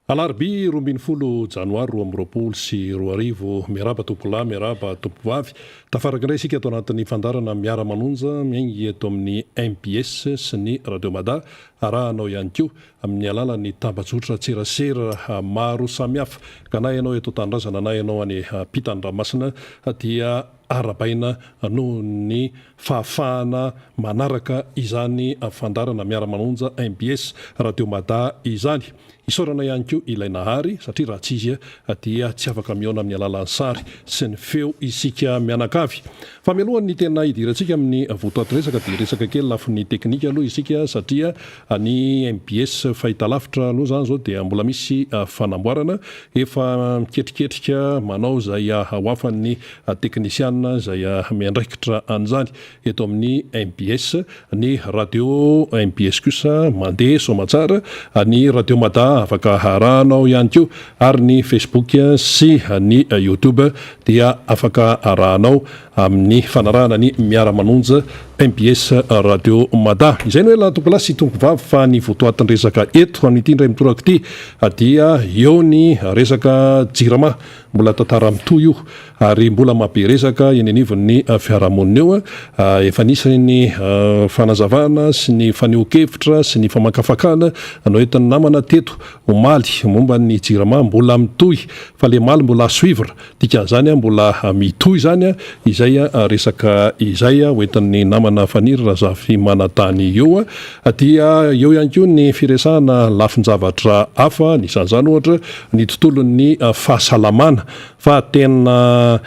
Alarobia 20 Janoary 2020 sy 2020 miaraba tompolahy miaraba tompovavy tafaraka indray isika ato anatin'ny fandarana Miara Manonja miaingy eto amin'ny MPS sy ny Radio Mada arahanao ihany koa amin'ny alalan'ny tambajotra tserasera maro samihafa ka na ianao eto tandrazana na ianao any Pitandramasina dia arabaina noho ny fahafahana manaraka izany fandarana Miara Manonja MPS Radio Mada izany. Isorana ihany koa ilay nahary satria raha tsy izy dia tsy afaka miona amin'ny alalan'ny sary sy ny feo isika mianakavy. Fa mialohan'ny tena idirantsika amin'ny votoato resaka dia resaka kely lafin'ny teknika aloha isika satria ny MPS fahitalavitra aloha zany zao dia mbola misy fanamboarana efa miketriketrika manao zay hawafan'ny teknisiana zay miandraikitra an'izany eto amin'ny MPS ny radio MPS kosa mandeha somatsara ny Radio Mada afaka arahanao ihany koa ary ny Facebook sy ny YouTube dia afaka arahanao amin'ny fanarahana ny Miara Manonja MPS Radio Mada. Izay no hoe la tompolasy sy tompovavy fa ny votoatin'ny resaka eto amin'ity indray mitoraka ity dia eo ny resaka jirama mbola tantara mitoy io ary mbola mabe resaka eny anivon'ny fiarahamonina eo efa nisy ny fanazavana sy ny faneho-kevitra sy ny famakafakana anao entin'ny namana teto omaly momba ny jirama mbola mitoy fa le maly mbola suivre dikan'izany mbola mitoy zany izay resaka izay oentin'ny namana faniry raha zafy manatany eo dia eo ihany koa ny firesahana lafin-javatra hafa nisan'izany ohatra ny tontolon'ny fahasalamana fa tena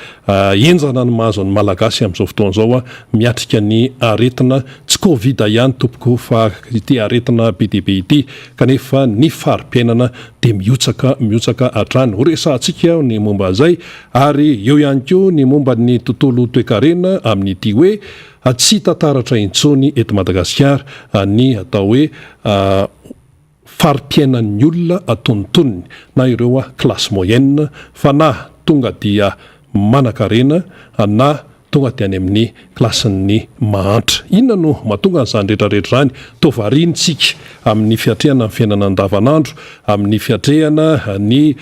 enjana ny mahazo ny malagasy amin'izao fotoana izao miatrika ny aretina tsy Covid ihany tompoko fa ity aretina be dia be ity kanefa ny fari-piainana dia miotsaka hatrany ho resahantsika ny momba izay ary eo ihany koa ny momba ny tontolo toe-karena amin'ity hoe tsy tantaratra intsony eto Madagasikara ny atao hoe fari-piainan'ny olona atonontonony na ireo classe moyenne fa na tonga dia manan-karena na tonga dia any amin'ny klasin'ny mahantra. Inona no mahatonga an'izany rehetrarehetra zany? Tovarintsika amin'ny fiatrehana ny fiainana andavanandro, amin'ny fiatrehana ny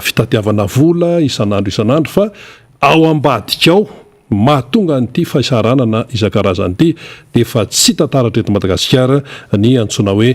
fitadiavana vola isanandro fa ao ambadika ao mahatonga an'ity fahasaranana isan-karazany ity dia efa tsy tantaratra eto Madagasikara ny antsoina hoe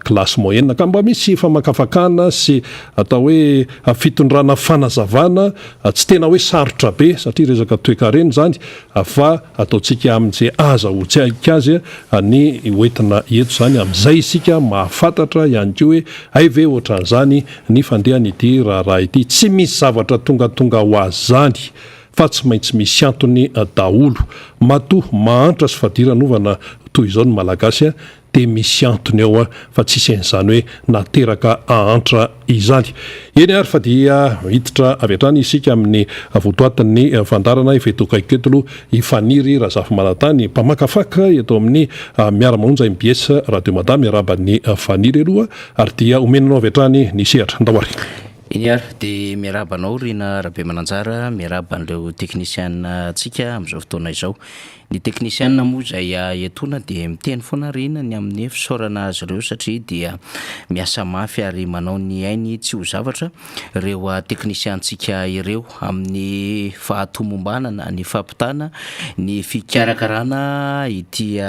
classe moyenne ka mba misy famakafakana sy atao hoe fitondrana fanazavana tsy tena hoe sarotra be satria resaka toe-karena zany fa ataontsika amin'izay aza ho tsaika azy ny hoentina eto zany amin'izay isika mahafantatra ihany koa hoe ay ve ohatran'izany ny fandehan'ity raha ity tsy misy zavatra tonga ho azy zany fa tsy maintsy misy antony daholo matoa mahantra sy fadiranovana toy izao ny malagasy dia misy antony ao fa tsy isen'izany hoe nateraka ahantra izany. Eny ary fa dia hiditra avy hatrany isika amin'ny votoatin'ny fandarana efa etokaiketolo ifaniry raha zafy manatany mpamakafaka eto amin'ny Miara Manonja MPS Radio Mada miaraba ny faniry aloha ary dia omenanao avy hatrany ny sehatra Janoary. Iny ary dia miarabanao rina rabe mananjara miaraba an'ireo teknisiana antsika amin'izao fotoana izao. Ny teknisiana moa izay etona dia miteny foana rina ny amin'ny fisaorana azy ireo satria dia miasa mafy ary manao ny ainy tsy ho zavatra ireo teknisiantsika ireo amin'ny fahatomombanana ny fampitana ny fikarakarana ity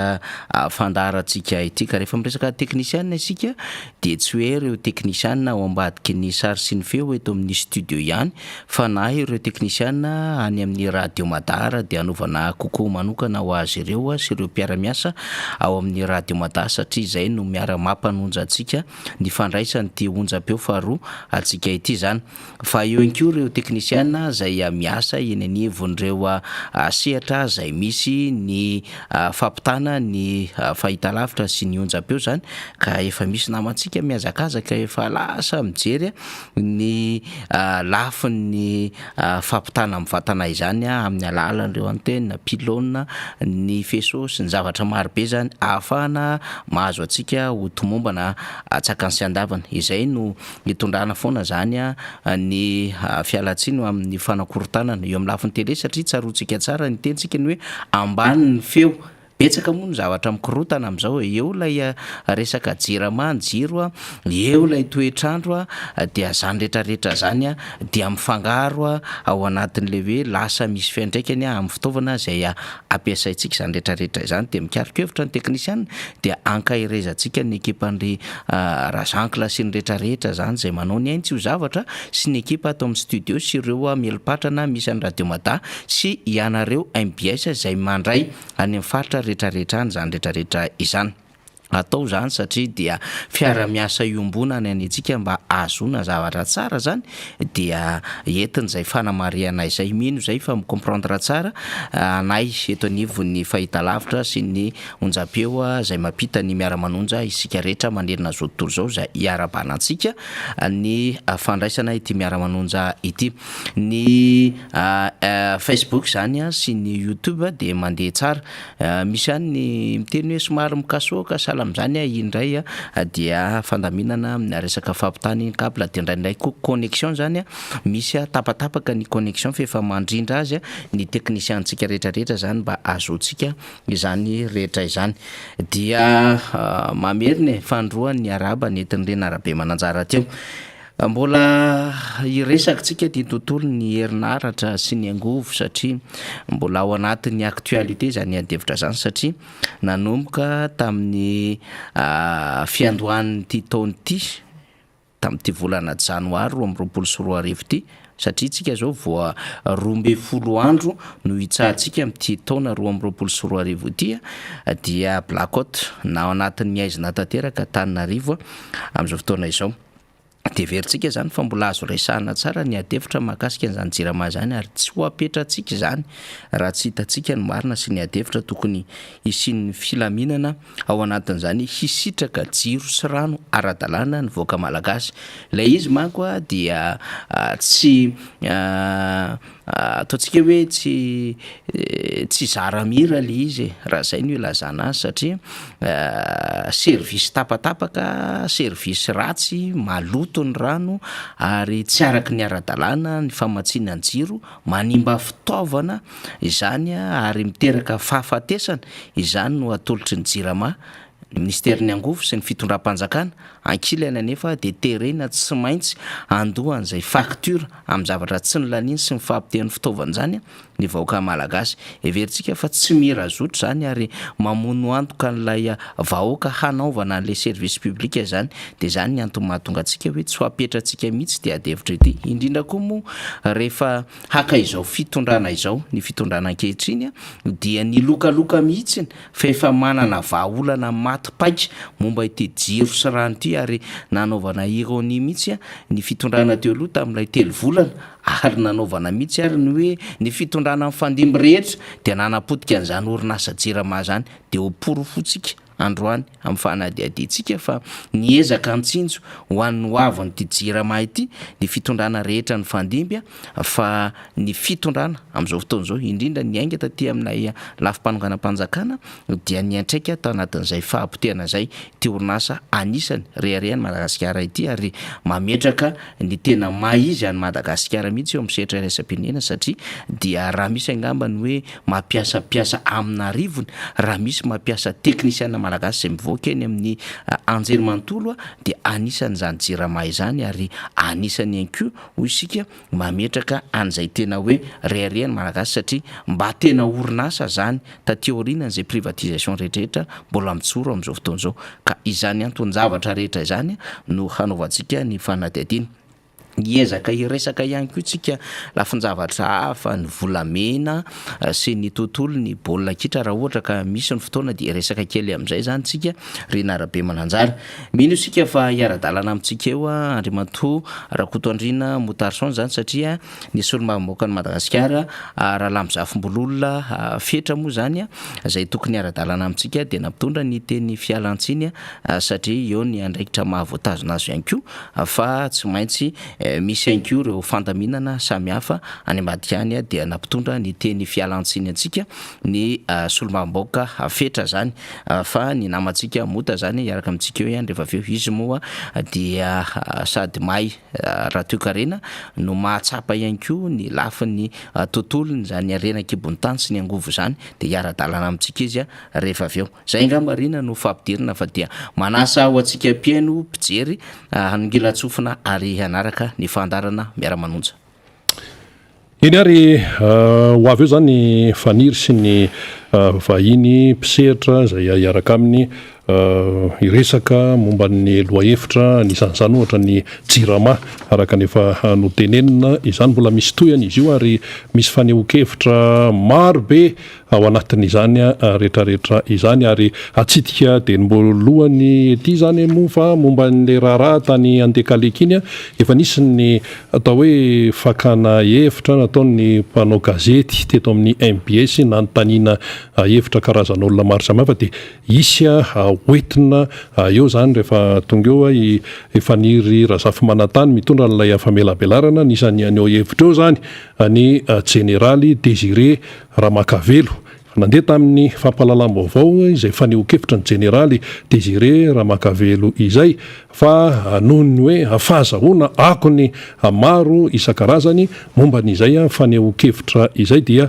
fandarantsika ity ka rehefa miresaka teknisiana isika dia tsy hoe ireo teknisiana ao ambadiky ny sary sy ny feo eto amin'ny studio ihany fa na ireo teknisiana any amin'ny Radio Madara dia anaovana kokoa manokana ho azy ireo sy ireo mpiara-miasa ao amin'ny Radio Mada satria izay no miara mampanonja antsika ny fandraisany ity onjam-peo faharoa antsika ity zany fa eo ihany koa ireo teknisiana izay miasa eny anivon'ireo sehatra izay misy ny fampitana ny fahitalavitra sy ny onjam-peo zany ka efa misy namantsika miazakazaka efa lasa mijery ny lafin'ny fampitana amin'ny vatana izany amin'ny alalan'ireo antenne pylône ny faisceau sy ny zavatra marobe zany ahafahana mahazo antsika ho tomombana tsakany sy andavana. Izay no hitondrana foana zany ny fialatsiny amin'ny fanakorotanana eo amin'ny lafin'ny tele satria tsaroantsika tsara ny tentsika ny hoe ambany ny feo betsaka moa ny zavatra mikorotana amin'izao eo lay resaka jirama ny jiro eo lay toetrandro dia zany rehetrarehetra zany dia mifangaro ao anatin'le hoe lasa misy fiantraikany amin'ny fitaovana zay ampiasaintsika zany rehetrarehetra zany dia mikarikevitra ny teknisiana dia ankahirezantsika ny ekipan'le razankla sy ny rehetrarehetra zany zay manao ny ainy tsy ho zavatra sy ny ekipa atao amin'ny studio sy ireo melipatrana misy any radiomada sy ianareo MBS zay mandray any amin'ny faritra rehetrarehetra zany rehetrarehetra izany atao zany satria dia fiara-miasa iombona ny antsika mba azona zavatra tsara zany dia entin' zay fanamariana izay mino zay fa micomprendre tsara anay eto anivon'ny fahitalavitra sy ny onjam-peo zay mampita ny Miara Manonja isika rehetra manerina zao tontolo zao zay iarabanantsika ny fandraisana ity Miara Manonja ity ny Facebook zany sy ny YouTube dia mandeha tsara misy any ny miteny hoe somary mikasoka am'zany indray dia fandaminana resaka fampitany câble dia indraindray koa connexion zany misy tapatapaka ny connexion fa efa mandrindra azy ny teknisiantsika rehetrarehetra zany mba azontsika izany rehetra izany dia mameriny fandroany araba nentin'ireny arabe mananjara teo mbola iresakitsika ty tontolo ny herinaratra sy ny angovo satria mbola ao anatin'ny actualité zany adevitra zany satria nanomboka tamin'ny fiandohan'ny ty taony ty tamin'ity volana janoary 2024 ty satria tsika zao voa 12 andro no hitsahantsika amin'ity taona 2024 ty dia blackout na ao anatin'ny aizina tanteraka Antananarivo amin'izao fotoana izao de veritsika zany fa mbola azo resahana tsara ny adevitra mahakasika an'izany jirama zany ary tsy ho apetratsika zany raha tsy hitatsika ny marina sy ny adevitra tokony isian'ny filaminana ao anatin'izany hisitraka jiro sy rano ara-dalàna ny voaka malagasy lay izy manko dia tsy ataontsika hoe tsy zaramira le izy raha zay ny ilazana azy satria servisy tapatapaka servisy ratsy maloto ny rano ary tsy araky ny ara-dalàna ny famatsiana ny jiro manimba fitaovana izany ary miteraka fahafatesana izany no atolotry ny jirama ministerin'ny angovo sy ny fitondram-panjakana ankilana nefa de terena tsy maintsy andohan'izay facture amin'ny zavatra tsy nylaniny sy ny fahampian'ny fitaovana zany ny vahoaka malagasy everitsika fa tsy mira zotra zany ary mamono antoka n'lay vahoaka hanaovana an'le service public zany de zany ny antony mahatonga antsika hoe tsy ho apetratsika mihitsy de adevitra ity indrindra koa moa rehefa haka izao fitondrana izao ny fitondrana ankehitriny dia ny lokaloka mihitsy fa efa manana vahaolana maty-paika momba ity jiro sy rano ity ary nanaovana ironie mihitsy ny fitondrana teo aloha tamin'ilay 3 volana ary nanaovana mihitsy ary ny hoe ny fitondrana amin'ny fandimby rehetra dia nanapotika an'izany orinasa jirama zany dia ho porofotsika androany amin'ny fanadiaditsika fa niezaka mitsinjo ho an'ny hoavany ty jirama ity ny fitondrana rehetra ny fandimby fa ny fitondrana amin'izao fotoana zao indrindra ny aingata ty aminay lafim-panonganam-panjakana dia niantraika tao anatin'izay fahampotena zay ty orinasa anisany reharehany Madagasikara ity ary mametraka ny tena maizy any Madagasikara mihitsy eo amin'ny setra iraisam-pirenena satria dia raha misy angambany hoe mampiasapiasa amin'arivony raha misy mampiasa teknisiana malagasy zay mivoaka eny amin'ny anjery manontolo dia anisany zany jirama izany ary anisany anko ho isika mametraka an'izay tena hoe reharehany malagasy satria mba tena orinasa zany taty aoriana an'izay privatisation rehetrarehetra mbola mitsoro amin'izao fotoana zao ka izany antony zavatra rehetra izany no hanaovantsika ny fanadihadiana niezaka iresaka ihany koa tsika lafin-javatra hafa ny volamena sy ny tontolo ny baolina kitra raha ohatra ka misy ny fotoana dia resaka kely amin'izay zany tsika rena arabe mananjara mino isika fa iara-dalana amintsika eo Andriamantoa Rakotondrina Motarson zany satria ny solomamoaka ny Madagasikara raha lamizafimbololona fetra moa zany zay tokony iara-dalana amintsika dia nampitondra ny teny fialantsiny satria eo ny andraikitra mahavoatazona azy ihany koa fa tsy maintsy misy anko reo fandaminana samihafa any ambadiany dia nampitondra ny teny fialantsiny antsika ny solomamboka fetra zany fa ny namantsika mota zany iaraka amintsika eo ihany rehefa aveo izy moa dia sady may raha toekarena no mahatsapa ihany ko ny lafiny tontolony zany arenakibony tany sy ny angovo zany de iara-dalana amintsika izy rehefa aveo zay nga marina no fampidirina fa dia manasa ho antsika mpiaino mpijery anongilatsofina ary anaraka ny fandarana Miara Manonja. Iny ary ho avy eo zany ny faniry sy ny vahiny mpisehatra zay iaraka amin'ny iresaka momba ny loahevitra nisan'izany ohatra ny jirama araka nefa notenenina izany mbola misy toyany izy io ary misy fanehoan-kevitra maro be ao anatin'izany rehetrarehetra izany ary atsitika de mbolohany ety zany mofa momba n'le raharaha tany andekaleka iny efa nisy ny atao hoe fakana hevitra nataon'ny mpanao gazety teto amin'ny MBS nanontaniana hevitra karazan'olona maro samihafa de isy hoentina eo zany rehefa tonga eo efaniry razafy manantany mitondra n'ilay famelabelarana nisan'ny aneo hevitra eo zany ny Janoary Désiré Ramakavelo nandeha tamin'ny fampahalalam-baovao izay fanehoan-kevitra ny Janoary Désiré Ramakavelo izay fa noho ny hoe fahazahoana akony maro isan-karazany momba n'izay fanehoan-kevitra izay dia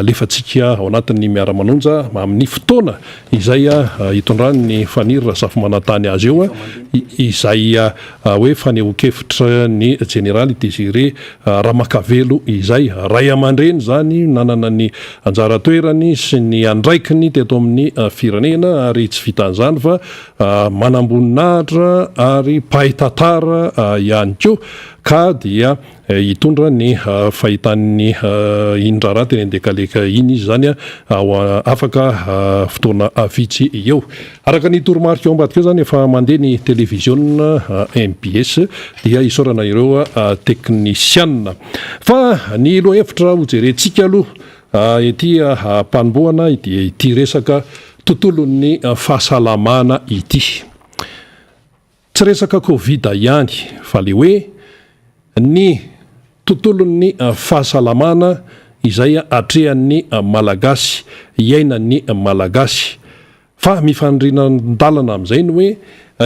lefantsika ao anatin'ny Miara Manonja amin'ny fotoana izay hitondrany faniry razafy manantany azy eo izay hoe fanehoan-kevitra ny Janoary Désiré Ramakavelo izay ray aman-dreny zany nanana ny anjara toerany sy ny andraikiny teto amin'ny firenena ary tsy vitan'izany fa manamboninahitra ary pahitatara ihany koa ka dia hitondra ny fahitan'ny indraraha teny andekaleka iny izy zany afaka fotoana vitsy eo araka ny toromarika eo ambadika eo zany efa mandeha ny télévision MBS dia isorana ireo teknisianina fa ny lohevitra hojerentsika aloha ety mpanomboana dia ity resaka tontolon'ny fahasalamana ity tsy resaka Covid ihany fa le hoe ny tontolon'ny fahasalamana izay atrehan'ny malagasy iainan'ny malagasy fa mifandrinandalana amin'izay ny hoe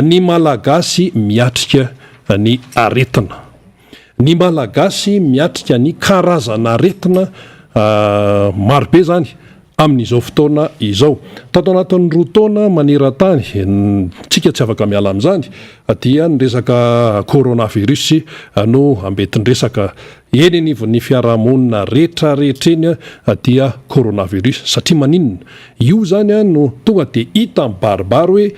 ny malagasy miatrika ny aretina ny malagasy miatrika ny karazana aretina marobe zany amin'izao fotoana izao tato anatin'ny roa taona maneran-tany tsika tsy afaka miala amin'izany dia ny resaka coronavirus no ambetiny-resaka eny anivon'ny fiarahamonina rehetrarehetra eny dia coronavirus satria maninona io zany no tonga de hita mibaribary hoe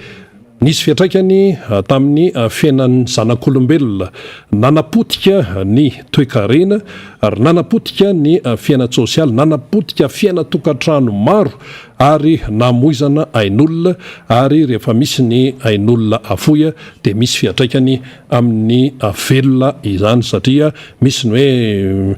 nisy fiatraikany tamin'ny fiainan'ny zanak'olombelona nanapotika ny toe-karena ary nanapotika ny fiaina sosialy nanapotika fiaina tokantrano maro ary namoizana ain'olona ary rehefa misy ny ain'olona afoya de misy fiatraikany amin'ny velona izany satria misy ny hoe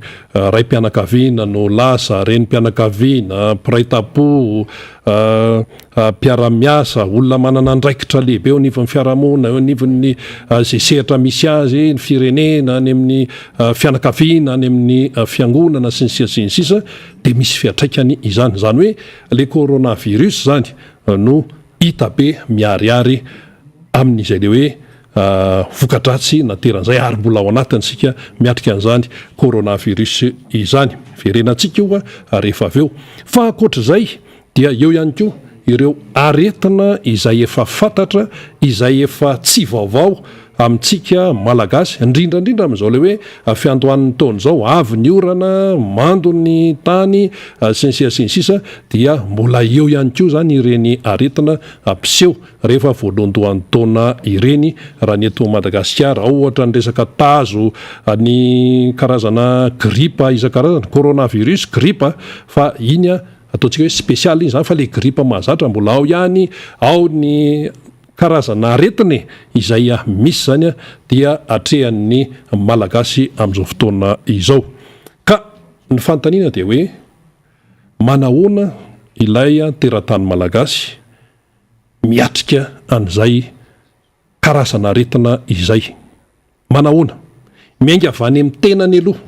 raim-pianakaviana no lasa renim-pianakaviana piray-tapo mpiara-miasa olona manana andraikitra lehibe eo anivon'ny fiarahamonina eo anivon'ny zay sehatra misy azy ny firenena any amin'ny fianakaviana any amin'ny fiangonana sy ny sisa de misy fiatraikany izany zany hoe le coronavirus zany no hita be miariary amin'izay le hoe vokadratsy nateran'izay ary mbola ao anatinysika miatrika an'izany coronavirus izany verenantsika io rehefa aveo fa ankoatr'izay dia eo ihany koa ireo aretina izay efa fantatra izay efa tsy vaovao amintsika malagasy indrindrandrindra amin'izao le hoe fiandohan'ny taona zao avy ny orana mando ny tany sy ny sisa dia mbola eo ihany koa zany ireny aretina ampiseho rehefa voalohandohan'ny taona ireny raha ny eto Madagasikara ohatra ny resaka tazo ny karazana gripa isan-karazana coronavirus gripa fa iny ataontsika hoe spesialy iny zany fa le gripa mahazatra mbola ao ihany ao ny karazana aretina izay misy zany dia atrehan'ny malagasy amin'izao fotoana izao ka ny fanontaniana dia hoe manahoana ilay teratany malagasy miatrika an'izay karazana aretina izay manahoana miainga avy any amin'ny tenany aloha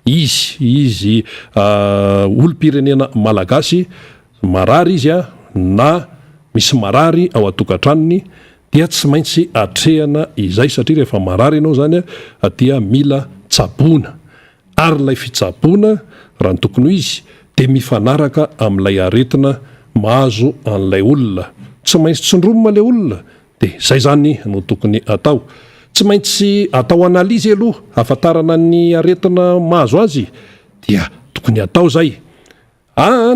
izy olom-pirenena malagasy marary izy a na misy marary ao atokantranony dia tsy maintsy atrehana izay satria rehefa marary ianao zany a dia mila tsaboana ary ilay fitsaboana raha ny tokony ho izy dia mifanaraka amin'ilay aretina mahazo an'ilay olona tsy maintsy tsondromina ilay olona dia zay zany no tokony atao tsy maintsy atao analizy aloha afantarana ny aretina mahazo azy dia tokony atao zay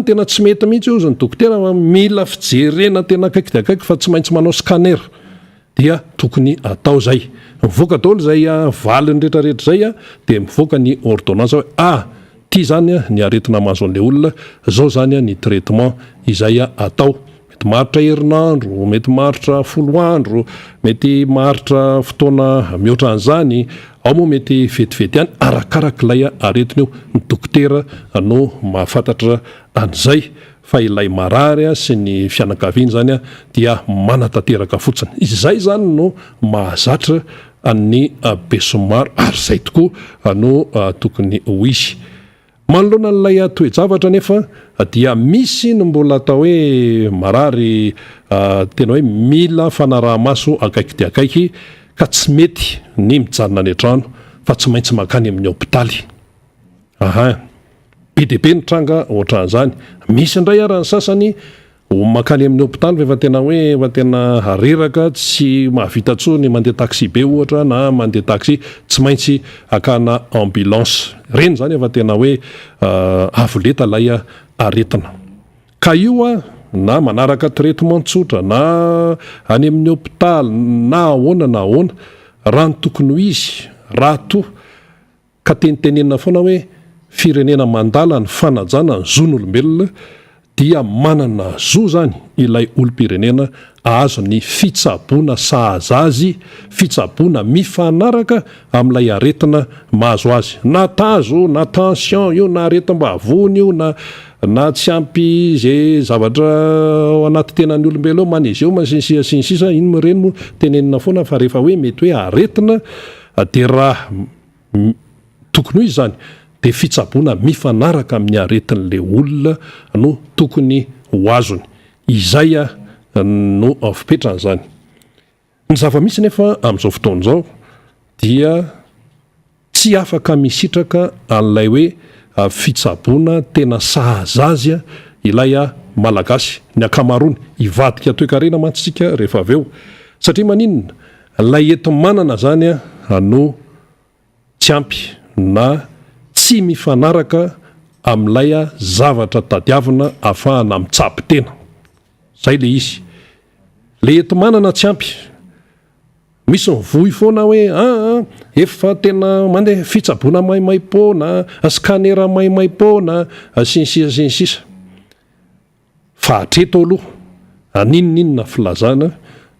tena tsy mety mihitsy io zany dokotera mila fijerena tena akaiky dia akaiky fa tsy maintsy manao scanner dia tokony atao zay mivoaka daholo zay valiny rehetrarehetra zay dia mivoaka ny ordonnance hoe ty zany ny aretina mahazo an'ilay olona zao zany ny traitement izay atao mety maharitra herinandro mety maharitra 10 andro mety maharitra fotoana mihoatra an'izany ao moa mety vetivety ihany arakarak'ilay aretina io ny dokotera no mahafantatra an'izay fa ilay marary sy ny fianakaviany zany dia manatanteraka fotsiny izay zany no mahazatra amin'ny besomaro ary zay tokoa no tokony ho izy manoloana n'ilay toe-javatra nefa dia misy no mbola atao hoe marary tena hoe mila fanaraha-maso akaiky dia akaiky ka tsy mety ny mijanona any an-trano fa tsy maintsy makany amin'ny hôpitaly be dia be ny tranga ohatran'izany misy indray ara ny sasany makany amin'ny hôpitaly efa tena hoe efa tena hareraka tsy mahavita tsony mandeha taxi be ohatra na mandeha taxi tsy maintsy akana ambulance reny zany efa tena hoe avoleta lay aretina ka io na manaraka traitement tsotra na any amin'ny hôpitaly na ahoana raha ny tokony ho izy raha to ka tenitenenina foana hoe firenena mandala ny fanajana ny zon'olombelona dia manana zo zany ilay olom-pirenena ahazo ny fitsaboana sahaza azy fitsaboana mifanaraka amin'ilay aretina mahazo azy na tazo na tension io na aretim-bavony io na tsy ampy zay zavatra ao anaty tenan'ny olombelo ao manezioma sinsisa iny moreny mo tenenina foana fa rehefa hoe mety hoe aretina dia raha tokony ho izy zany dia fitsaboana mifanaraka amin'ny aretin'ilay olona no tokony ho azony izay no fipetrana zany ny zava-misy nefa amin'izao fotoana izao dia tsy afaka misitraka an'ilay hoe fitsaboana tena sahaza azy ilay malagasy ny akamarony ivadika toe-karena mantsika rehefa avy eo satria maninona ilay ento-manana zany no tsy ampy na tsy mifanaraka amin'ilay zavatra tadiavina ahafahana mitsapy tena zay le izy le ento-manana tsy ampy misy mivoy foana hoe efa tena mandeha fitsaboana maimaipo na scanera maimaipo na sinsisa fa hatreto aloha aninninona filazana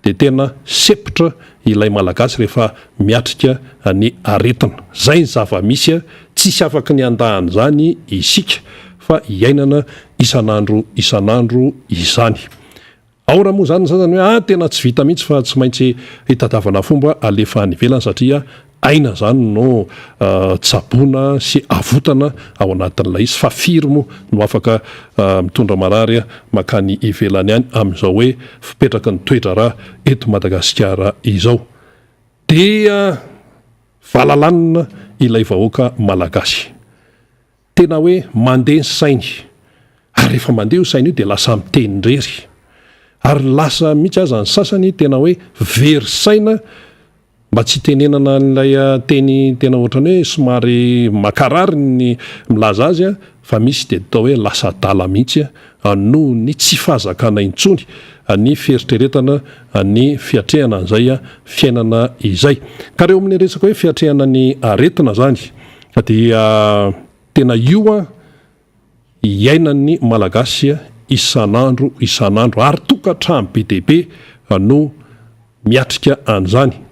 dia tena sepitra ilay malagasy rehefa miatrika ny aretina zay ny zava-misy tsisy afaka ny andahany zany isika fa iainana isanandro izany aora moa zany sasany hoe tena tsy vita mihitsy fa tsy maintsy hitadiavana fomba alefa ny velany satria aina zany no tsaboana sy avotana ao anatin'ilay izy fa firy moa no afaka mitondra marary makany ivelany ihany amin'izao hoe fipetraka ny toetra raha eto Madagasikara izao dia valalanina ilay vahoaka malagasy tena hoe mandeha ny sainy ary rehefa mandeha io sainy io dia lasa mitenindrery ary lasa mihitsy aza ny sasany tena hoe very saina mba tsy tenenana n'ilay teny tena ohatrany hoe somary makarary ny milaza azy fa misy dia tao hoe lasa dala mihitsy noho ny tsy fahazakana intsony ny fieritreretana ny fiatrehana an'izay fiainana izay ka reo amin'ny resaka hoe fiatrehana ny aretina zany dia tena io iainan'ny malagasy isanandro ary tokantrano be deaibe no miatrika an'izany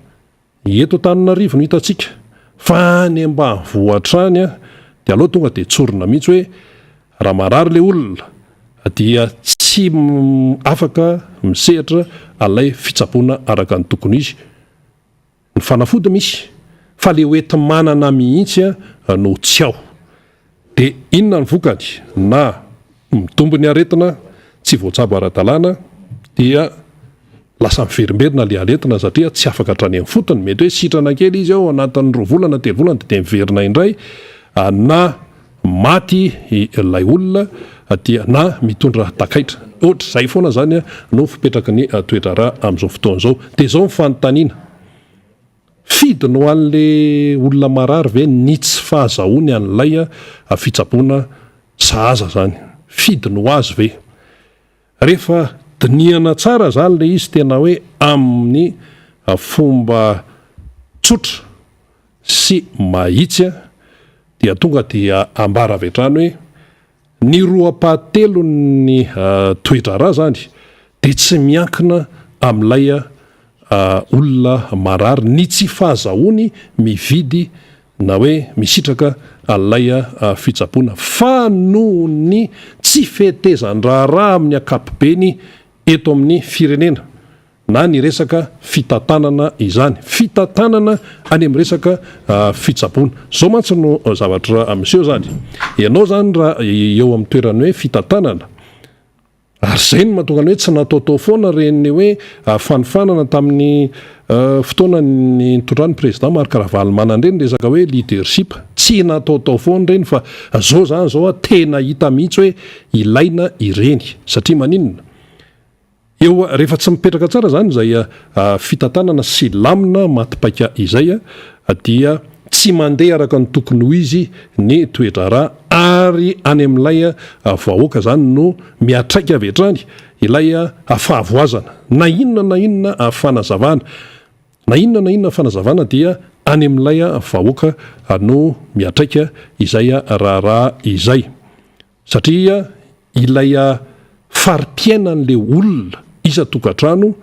eto Antananarivo no hitantsika fa ny ambanivohitrany dia aloha tonga dia tsorina mihitsy hoe raha marary le olona dia tsy afaka misehatra alay fitsaboana araka ny tokony izy ny fanafody misy fa le oety manana mihitsy no tsy ao dia inona ny vokany na mitombo ny aretina tsy voatsabo ara-dalàna dia lasa miverimberina le aretina satria tsy afaka hatrany amin'ny fotony mety hoe sitrana kely izy ao anatin'ny 2 volana 3 volana dia miverina indray na maty ilay olona dia na mitondra takaitra ohatra izay foana zany no fipetraky ny toetrara amin'izao fotoana izao dia izao mifanontaniana fidiny ho an'le olona marary ve ny tsy fahazahoany an'ilay fitsaboana sahaza zany fidiny ho azy ve rehefa diniana tsara zany le izy tena hoe amin'ny fomba tsotra sy mahitsy dia tonga dia ambara avy hatrany hoe ny roapatelo ny toetrara zany dia tsy miankina amin'ilay olona marary ny tsy fahazahoany mividy na hoe misitraka an'ilay fitsaboana fa noho ny tsy fetezan-draharaha amin'ny akapobeny eto amin'ny firenena na ny resaka fitantanana izany fitantanana any amin'ny resaka fitsaboana zao mantsy no zavatra miseho zany ianao zany raha eo amin'ny toerany hoe fitantanana ary zay no mahatonga ny hoe tsy nataotao foana reny hoe fanofanana tamin'ny fotoana ny nitondrany président Marc Ravalomanana reny resaka hoe leadership tsy nataotao foana reny fa zao zany zao tena hita mihitsy hoe ilaina ireny satria maninona eo rehefa tsy mipetraka tsara zany zay fitantanana sy lamina matipaika izay dia tsy mandeha araka ny tokony ho izy ny toetrara ary any amin'ilay vahoaka zany no miatraika avy hatrany ilay fahavoazana na inona fanazavana na inona fanazavana dia any amin'ilay vahoaka no miatraika izay raharaha izay satria ilay fari-piainan'le olona isa-tokantrano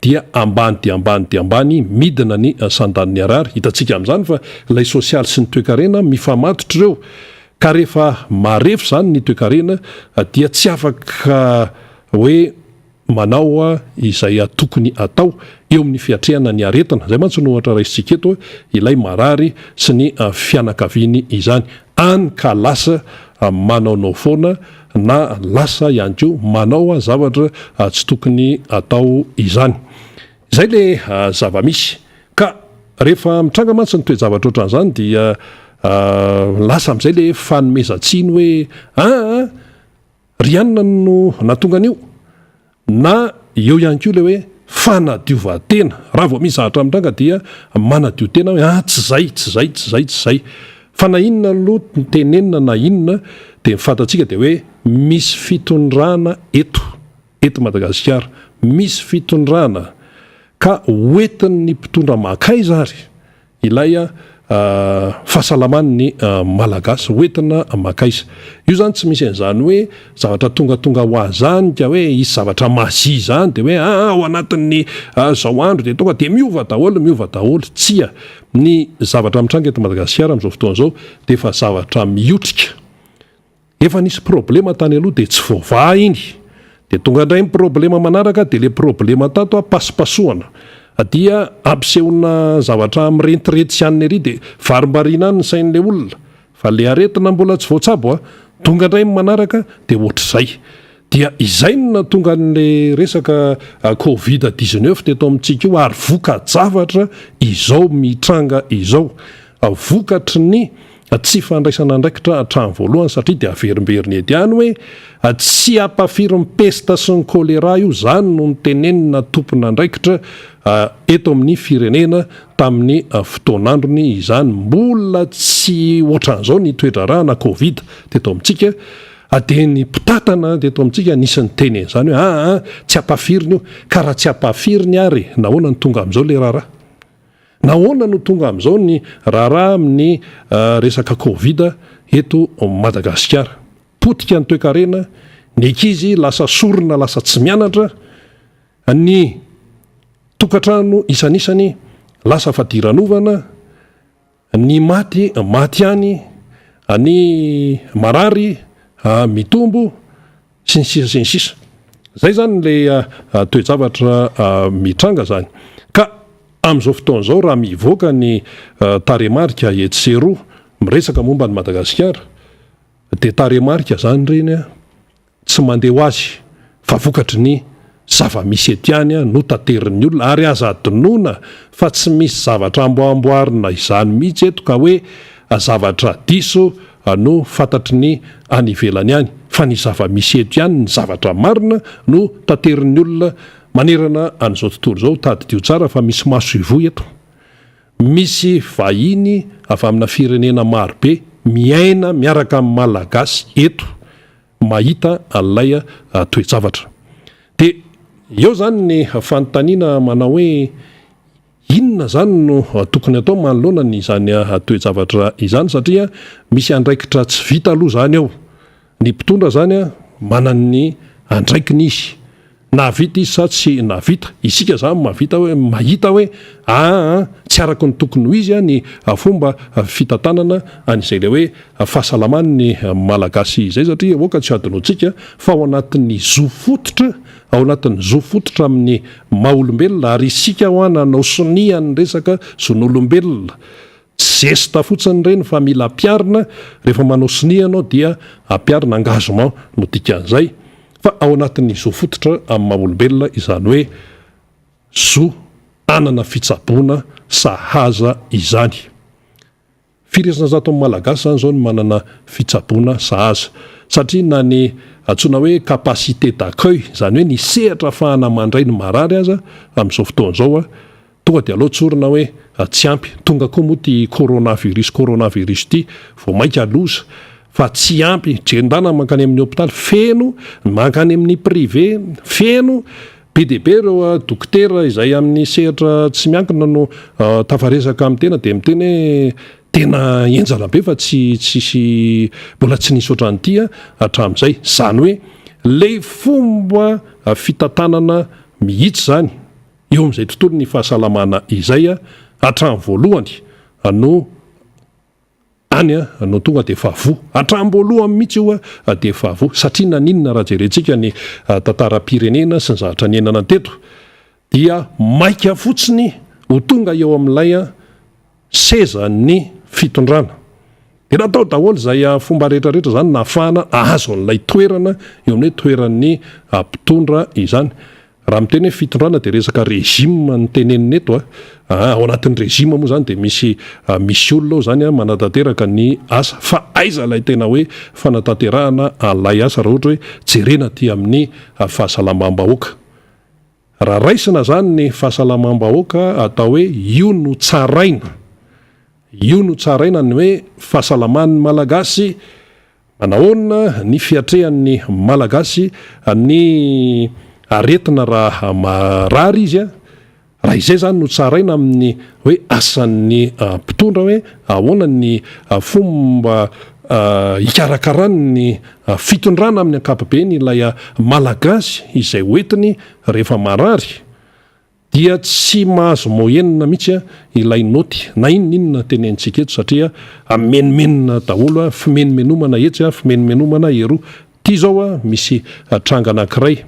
dia ambany dia ambany dia ambany midina ny sandan'ny arary hitantsika amin'izany fa ilay sosialy sy ny toe-karena mifamatotra ireo ka rehefa marefo zany ny toe-karena dia tsy afaka hoe manao izay tokony atao eo amin'ny fiatrehana ny aretina zay mantsy no ohatra raisitsika eto ilay marary sy ny fianakaviany izany any ka lasa manaonao foana na lasa ihany ko manao zavatra tsy tokony atao izany zay le zava-misy ka rehefa mitranga mantsy ny toe-javatra ohatran'izany dia lasa amin'izay le fanomezantsiny hoe rianina no natonga an'io na eo ihany koa le hoe fanadiova-tena raha vao misy zavatra mitranga dia manadio tena hoe tsy zay fa na inona aloha nytenenina na inona dia mifantatsika dia hoe misy fitondrana eto Madagasikara misy fitondrana ka hoentin'ny mpitondra makaiza ary ilay fahasalaman'ny malagasy hoentina makaiza io zany tsy misy an'izany hoe zavatra tonga ho azany ka hoe isy zavatra mazi zany dia hoe ao anatin'ny zao andro dia tonga dia miova daholo tsia ny zavatra mitranga eto Madagasikara amin'izao fotoana zao dia efa zavatra miotrika efa nisy problema tany aloha dia tsy voavaha iny dia tonga indray ny problema manaraka dia le problema tato pasipasoana dia ampisehoana zavatra mirentirety sy aniny ery dia varimbariana any ny sain'le olona fa le aretina mbola tsy voatsabo tonga indray manaraka dia ohatr'izay dia izay no tonga n'le resaka covid-19 teto amintsika io ary voka-javatra izao mitranga izao vokatry ny tsy fandraisana andraikitra hatrany voalohany satria dia averimberiny ety any hoe tsy ampafiry ny pesta sy ny kolera io zany no nitenenina tompona andraikitra eto amin'ny firenena tamin'ny fotoanandrony izany mbola tsy ohatran'izao ny toedrarahana covid teto amintsika dia ny mpitatana teto amintsika nisy ny teneny zany hoe tsy ampafiriny io ka raha tsy ampafiriny ary nahoana ny tonga amin'izao le raharaha nahoana no tonga amin'izao ny raharaha amin'ny resaka covid eto Madagasikara potika ny toe-karena ny ankizy lasa sorona lasa tsy mianatra ny tokantrano isanisany lasa fadiranovana ny maty any ny marary mitombo sy ny sisa zay zany le toe-javatra mitranga zany ka Amin'izao fotoan'izao raha mivoaka ny taremarika etseroa miresaka momba ny Madagasikara dia taremarika zany reny tsy mandeha ho azy fa vokatry ny zava-misy etiany no tanterin'ny olona ary aza adinoina fa tsy misy zavatra amboamboarina izany mihitsy eto ka hoe zavatra diso no fantatry ny any ivelany any fa ny zava-misy eto ihany ny zavatra marina no tanterin'ny olona manerana an'izao tontolo izao. Tadidio tsara fa misy maso ivoy eto, misy vahiny avy amina firenena marobe miaina miaraka amin'ny malagasy eto mahita an'ilay toe-javatra. Dia eo zany ny fanontaniana manao hoe inona zany no tokony atao manoloana ny izany toe-javatra izany, satria misy andraikitra tsy vita aloha zany ao. Ny mpitondra zany manany andraikiny izy, navita izy sa tsy navita. Isika zany mavita hoe mahita hoe tsy araka ny tokony ho izy ny fomba fitantanana an'izay le hoe fahasalaman'ny malagasy izay, satria oka tsy adinoantsika fa ao anatin'ny zo fototra, ao anatin'ny zo fototra amin'ny maha-olombelona, ary isika ho ananao sinihan'ny resaka zon'olombelona. Zesta fotsiny reny fa mila ampiarina, rehefa manao sinihanao dia ampiarina engagement no dikan'izay, fa ao anatin'ny zo fototra amin'ny maha-olombelona, izany hoe zo anana fitsaboana sahaza izany. Firesana zato amin'ny malagasy zany zao ny manana fitsaboana sahaza, satria na ny antsoina hoe capacité d'accueil, izany hoe ny sehatra ahafahana mandray ny marary aza amin'izao fotoan'izao tonga dia aloha tsorina hoe tsy ampy. Tonga koa moa ty coronavirus ty vao mainka loza fa tsy ampy. Jendana mankany amin'ny hôpitaly feno, mankany amin'ny privé feno, be dia be ireo dokotera izay amin'ny sehatra tsy miankina no tafaresaka amin'ny tena dia miteny hoe tena enjana be fa tsy mbola tsy nisy ohatran'ity hatramin'izay. Zany hoe le fomba fitantanana mihitsy zany eo amin'izay tontolo ny fahasalamana izay hatramin'ny voalohany no tonga dia fahavoa, hatramin'ny voalohany mihitsy io dia fahavoa. Satria naninona raha jerentsika ny tantaram-pirenena sy ny zavatra niainana teto dia maika fotsiny ho tonga eo amin'ilay sezan'ny fitondrana. Dia natao daholo izay fomba rehetrarehetra zany nahafahana ahazo an'ilay toerana eo amin'ny toeran'ny mpitondra izany. Raha miteny hoe fitondrana dia resaka régime ny tenenina eto ao anatin'ny régime moa zany dia misy olona ao zany manatanteraka ny asa, fa aiza ilay tena hoe fanatanterahana an'ilay asa raha ohatra hoe jerena ty amin'ny fahasalamam-bahoaka. Raha raisina zany ny fahasalamam-bahoaka atao hoe io no tsaraina ny hoe fahasalaman'ny malagasy, manahoana ny fiatrehan'ny malagasy ny aretina raha marary izy raha izay zany no tsaraina amin'ny hoe asan'ny mpitondra hoe ahoana ny fomba hikarakarany ny fitondrana amin'ny ankapobeny ilay malagasy izay hoentiny rehefa marary, dia tsy mahazo moyenina mihitsy ilay noty na inona tenentsika eto, satria menomenona daholo fimenomenomana etsy fimenomenomana eroa. Ty zao misy tranga anankiray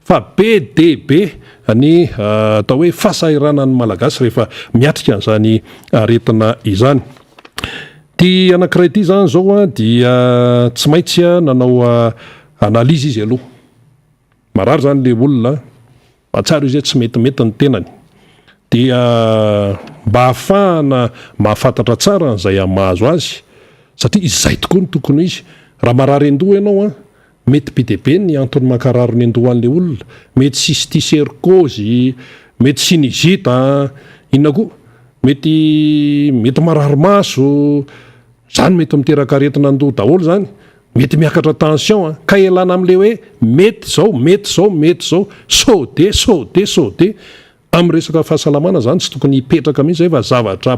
fa be dia be ny atao hoe fahasahiranan'ny malagasy rehefa miatrika an'izany aretina izany. Ty anankiray ty zany zao dia tsy maintsy nanao analizy izy aloha. Marary zany le olona, mahatsara izy tsy metimety ny tenany, dia mba hahafahana mahafantatra tsara n'izay mahazo azy, satria izay tokoa ny tokony izy. Raha marary andoha ianao mety be dia be ny antony mankararo ny andohan'le olona, mety cysticercose, mety sinusite, inona koa, mety marary maso, zany mety miteraka aretina andoha daholo zany, mety miakatra tension ka elana amin'le hoe mety zao sode amin'ny resaka fahasalamana zany tsy tokony hipetraka mihitsy fa zavatra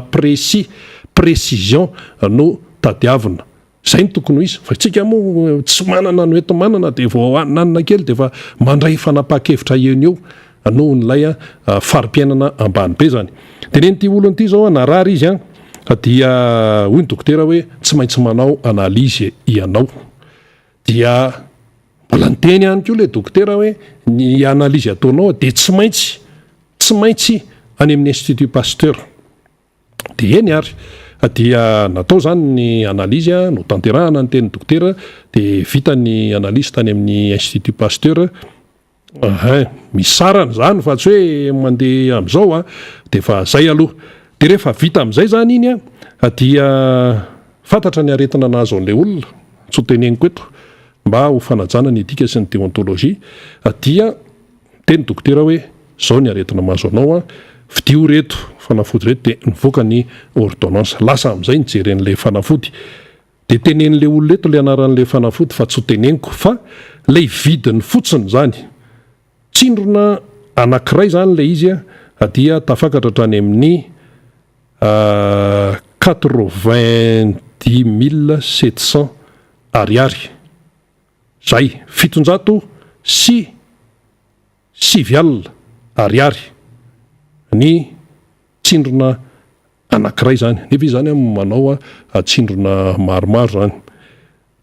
précision no tadiavina. Zay ny tokony izy, fa tsika moa tsy manana no eto manana dia vao nanana kely dia fa mandray fanapaha-kevitra eo noho n'ilay fari-piainana ambany be zany. Dia nen'ity olona ity zao narary izy dia hoy ny dokotera hoe tsy maintsy manao analizy ianao. Dia mbola niteny ihany koa le dokotera hoe ny analizy ataonao dia tsy tsy maintsy any amin'ny institut pasteur. Dia eny ary dia natao zany ny analizy no tanterahana ny teny dokotera dia vita ny analizy tany amin'ny institut pasteur. Misarana zany fa tsy hoe mandeha amin'izao dia fa zay aloha. Dia rehefa vita amin'izay zany iny dia fantatra ny aretina nahazo an'ilay olona, tsy ho teneniko eto mba ho fanajana ny etika sy ny deontolojia, dia teny dokotera hoe zao ny aretina mahazo anao, vidio reto fanafody reto, dia nivoaka ny ordonnance. Lasa amin'izay nijeren'ilay fanafody. Dia tenen'ilay olona eto ilay anaran'ilay fanafody fa tsy ho teneniko, fa ilay vidiny fotsiny zany tsindrona anankiray zany ilay izy dia tafakatra hatrany amin'ny 90,700 ariary. Zay 707 ariary ny tsindrona anankiray zany. Nefa zany manao tsindrona maromaro zany.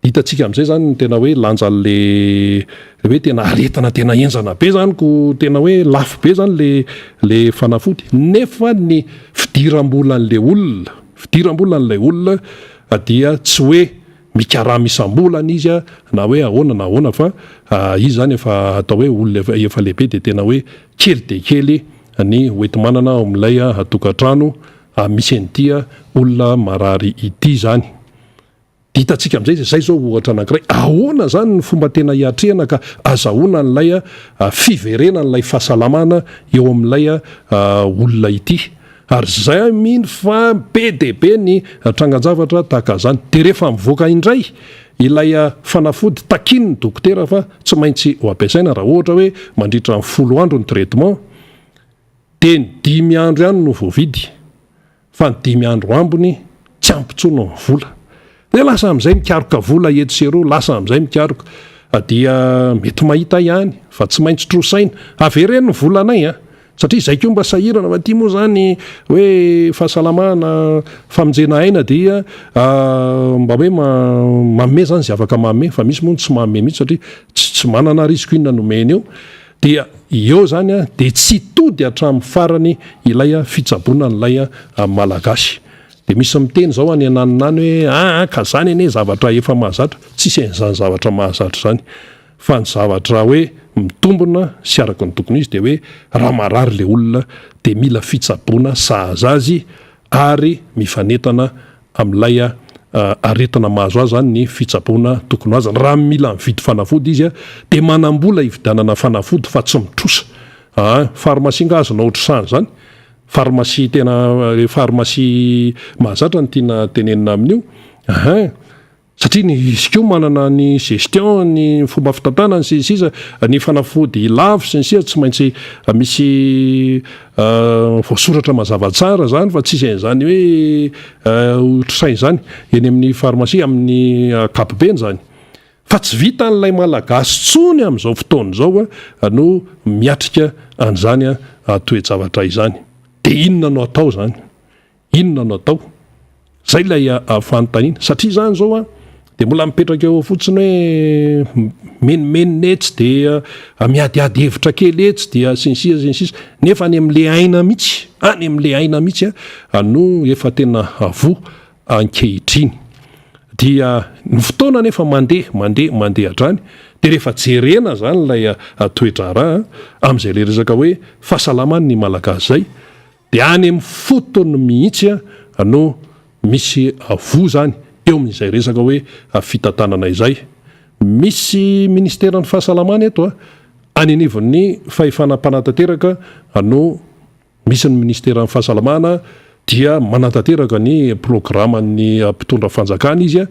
Hitantsika amin'izay zany ny tena hoe lanja le hoe tena aretina tena enzana be zany ko tena hoe lafo be zany le fanafody. Nefa ny fidiram-bolan'ilay olona dia tsy hoe mikarama isam-bolana izy na hoe ahoana fa izy zany efa atao hoe olona efa lehibe dia tena hoe kely dia kely ny hoenti-manana ao amin'ilay atokantrano misy an'ity olona marary ity zany. Hitantsika amin'izay zay zao ohatra anankiray, ahoana zany ny fomba tena hiatrehana ka azahoana n'ilay fiverena n'ilay fahasalamana eo amin'ilay olona ity. Ary zay mino fa be dia be ny trangan-javatra tahaka zany. Dia rehefa mivoaka indray ilay fanafody takin'ny dokotera fa tsy maintsy ho ampiasaina raha ohatra hoe mandritra ny 10 andro ny traitement, dia ny 5 andro ihany no voavidy, fa ny 5 andro ambony tsy ampitsona ny vola. Dia lasa amin'izay mikaroka vola eto sy ero, lasa amin'izay mikaroka. Dia mety mahita ihany fa tsy maintsy trosaina avereny ny volanay satria izay koa mba sahirana fa ty moa zany hoe fahasalamana famonjena aina dia mba hoe mamme zany zay afaka mamme, fa misy moa tsy mamme mihitsy satria tsy manana risiko inona nomeny eo. Dia eo zany dia tsy tody hatramin'ny farany ilay fitsaboana n'ilay malagasy. Dia misy miteny zao any ananinany hoe ka zany anie zavatra efa mahazatra. Tsisy an'izany zavatra mahazatra zany, fa ny zavatra hoe mitombona sy araka ny tokony izy dia hoe raha marary le olona dia mila fitsaboana sahaza azy ary mifanetana amin'ilay aretina mahazo azy zany ny fitsaboana tokony azy. Raha mila mividy fanafody izy dia manam-bola hividanana fanafody fa tsy mitrosa. Pharmacie ngazona ohatr'izany zany, pharmacie tena pharmacie mahazatra ny tiana tenenina amin'io. Satria izy koa manana ny gestion, ny fomba fitantanany sy sisa, ny fanafody lavo sy ny sisa tsy maintsy misy voasoratra mazava tsara zany fa tsisy an'izany hoe ohatr'izay zany eny amin'ny pharmacie amin'ny ankapobeny zany. Fa tsy vita n'ilay malagasy tsony amin'izao fotoana izao no miatrika an'izany toe-javatra izany. Dia inona no atao zany? Inona no atao? Zay ilay fanontaniana. Satria zany zao dia mbola mipetraka eo fotsiny hoe menimenina etsy dia miadiady hevitra kely etsy dia sy ny sisa. Nefa any amin'ilay aina mihitsy no efa tena avo ankehitriny. Dia ny fotoana nefa mandeha hatrany. Dia rehefa jerena zany ilay toedrara amin'izay le resaka hoe fahasalamany ny malagasy zay, dia any amin'ny fotony mihitsy no misy avo zany eo amin'izay resaka hoe fitantanana izay. Misy ministeran'ny fahasalamana eto any anivon'ny fahefanam-panatanteraka no misy ny ministeran'ny fahasalamana dia manatanteraka ny programan'ny mpitondra fanjakana izy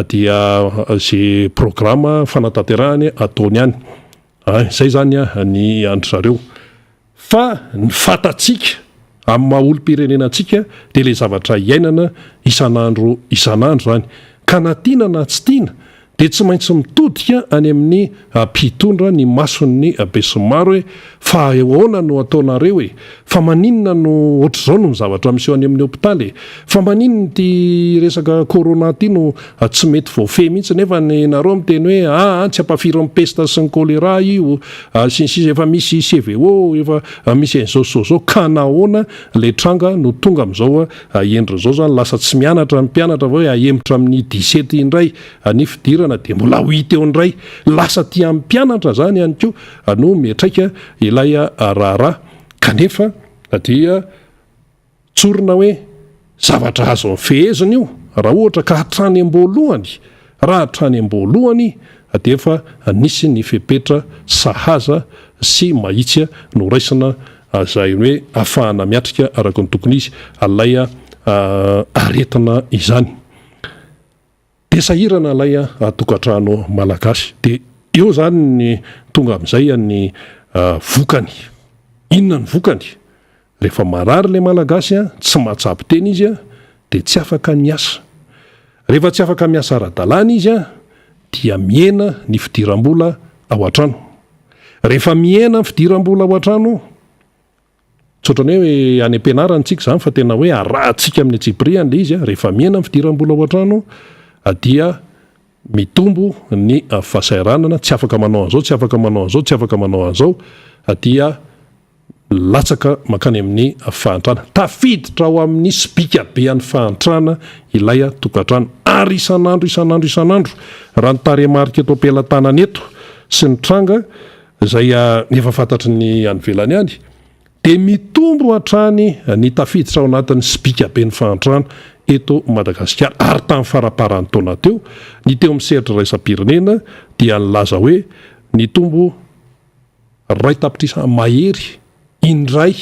dia zay programa fanatanterahany ataony any. Zay zany ny andry zareo. Fa ny fatatsika amin'ny maha-olom-pirenenantsika dia ilay zavatra iainana isan'andro zany. Ka na tiana na tsy tiana dia tsy maintsy mitodika any amin'ny mpitondra ny mason'ny besimaro hoe fa ahoana no ataonareo hoe fa maninona no ohatr'izao no zavatra miseho any amin'ny hopitaly fa maninona ty resaka corona ty no tsy mety voafehy mihitsy nefa nareo miteny hoe tsy ampafiry mipesta sy ny kolera io sinsisa efa misy CVO efa misy zao ka nahoana le tranga no tonga amin'izao endra zao zany lasa tsy mianatra ny mpianatra va hoe ahembotra amin'ny 17 indray ny fidirana dia mbola ho hita eo indray lasa ty amin'ny mpianatra zany ihany koa no miatraika ilay raharaha kanefa dia tsorina hoe zavatra azo fehezina io raha ohatra ka hatrany am-boalohany raha hatrany am-boalohany dia efa nisy ny fepetra sahaza sy mahitsy no raisina zay hoe ahafahana miatrika araka ny tokony izy alay aretina izany dia sahirana alay tokantrano malagasy dia eo zany ny tonga amin'izay ny vokany inona ny vokany rehefa marary le malagasy tsy mahatsapy teny izy dia tsy afaka miasa rehefa tsy afaka miasa ara-dalàna izy dia miena ny fidiram-bola ao an-trano rehefa miena ny fidiram-bola ao an-trano tsotrany hoe any am-pianarana tsika zany fa tena hoe arahantsika amin'ny atsiprian'le izy rehefa miena ny fidiram-bola ao an-trano dia mitombo ny fahasairanana tsy afaka manao an'izao tsy afaka manao an'izao tsy afaka manao an'izao dia latsaka makany amin'ny fahantrana tafiditra ao amin'ny sibika be an'ny fahantrana ilay tokantrano ary isan'andro raha ny taremarika eto am-pelantanana eto sy ny tranga zay nefa fantatry ny anyvelany any dia mitombo hatrany ny tafiditra ao anatin'ny sibika be ny fahantrana eto Madagasikara ary tamin'ny faraparany taona teo ny teo amin'ny sehatra raisam-pirenena dia nilaza hoe ny tombo ray tapitrisa mahery indray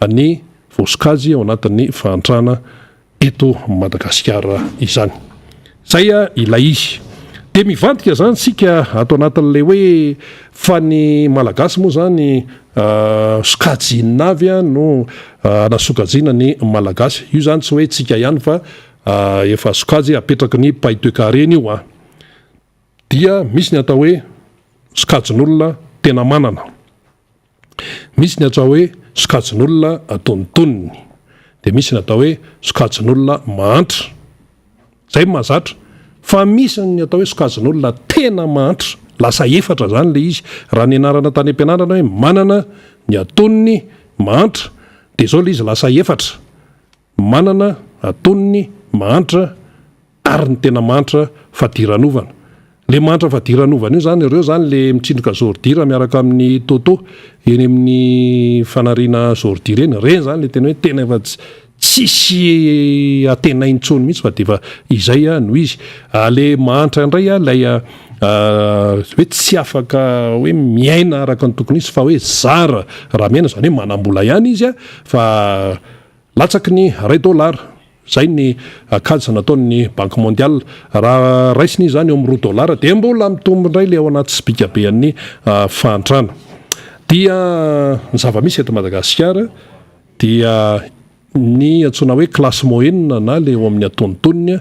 ny voasikazy ao anatin'ny fahantrana eto Madagasikara izany zay ilay izy dia mivadika zany sika ato anatin'le hoe fa ny malagasy moa zany sokajinavy no nasokajiana ny malagasy io zany tsy hoe tsika ihany fa efa sokajy apetraky ny paille de carré io dia misy ny atao hoe sokajin'olona tena manana misy ny atao hoe sokajin'olona tontoniny dia misy ny atao hoe sokajin'olona mahantra zay mahazatra fa misy ny atao hoe sokajin'olona tena mahantra lasa efatra zany le izy raha ny anarana tany am-pianarana hoe manana ny atoniny mahantra dia zao le izy lasa efatra manana atoniny mahantra ary ny tena mahantra fadiranovana le mahantra fadiranovana io zany ireo zany le mitsindroka zordira miaraka amin'ny toto eny amin'ny fanariana zordira reny zany le tena hoe tena efa tsisy atenaintsony mihitsy fa dia efa izay no izy le mahantra indray lay hoe tsy afaka hoe miaina araka ny tokony izy fa hoe zara raha miaina zany hoe manam-bola ihany izy fa latsaky ny $1 zay ny kajy nataon'ny banque mondiale raha raisiny zany eo amin'ny $2 dia mbola mitombo indray le ao anaty sibika be an'ny fahantrana dia ny zava-misy eto Madagasikara dia ny antsoina hoe classe moyenne na le eo amin'ny atontoniny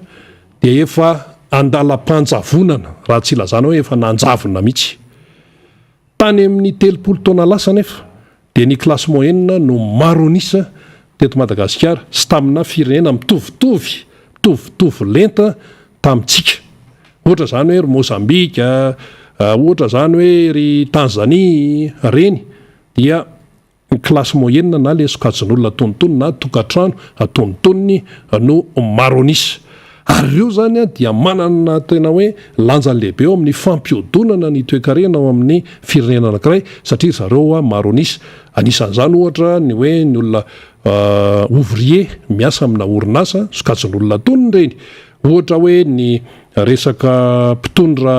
dia efa andalam-panjavonana raha tsy ilazana hoe efa nanjavona mihitsy tany amin'ny 30 taona lasa nefa dia ny classe moyenne no maronisa teto Madagasikara sy tamina firenena mitovitovy lenta tamintsika ohatra zany hoe ry Mozambika ohatra zany hoe ry Tanzania reny dia ny classe moyenne na le sokajin'olona tontoniny na tokantrano atontoniny no maronisa ary ireo zany dia manana tena hoe lanjany lehibe eo amin'ny fampiodonana ny toe-karena ao amin'ny firenena anankiray satria zareo maronisa anisan'izany ohatra ny hoe ny olona ouvrier miasa amina orinasa sokajin'olona toniny reny ohatra hoe ny resaka mpitondra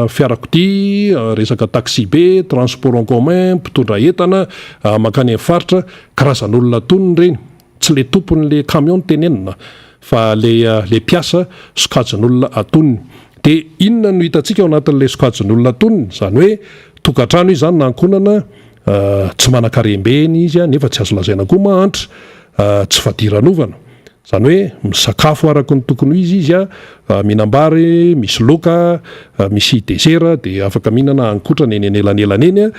fiarakodia resaka taxi be transport en commun mpitondra entana makany amin'ny faritra karazan'olona toniny reny tsy le tompon'le camion tenenina fa le mpiasa sokajin'olona atoniny dia inona no hitantsika ao anatin'le sokajin'olona atoniny zany hoe tokantrano izy zany nankonana tsy manan-karembeny izy nefa tsy azo lazaina koa mahantra tsy fadiranovana Zany hoe misakafo araka ny tokony izy a mihinambary, misy loka, misy désert dia afaka mihinana ankotrana eny anelanelana eny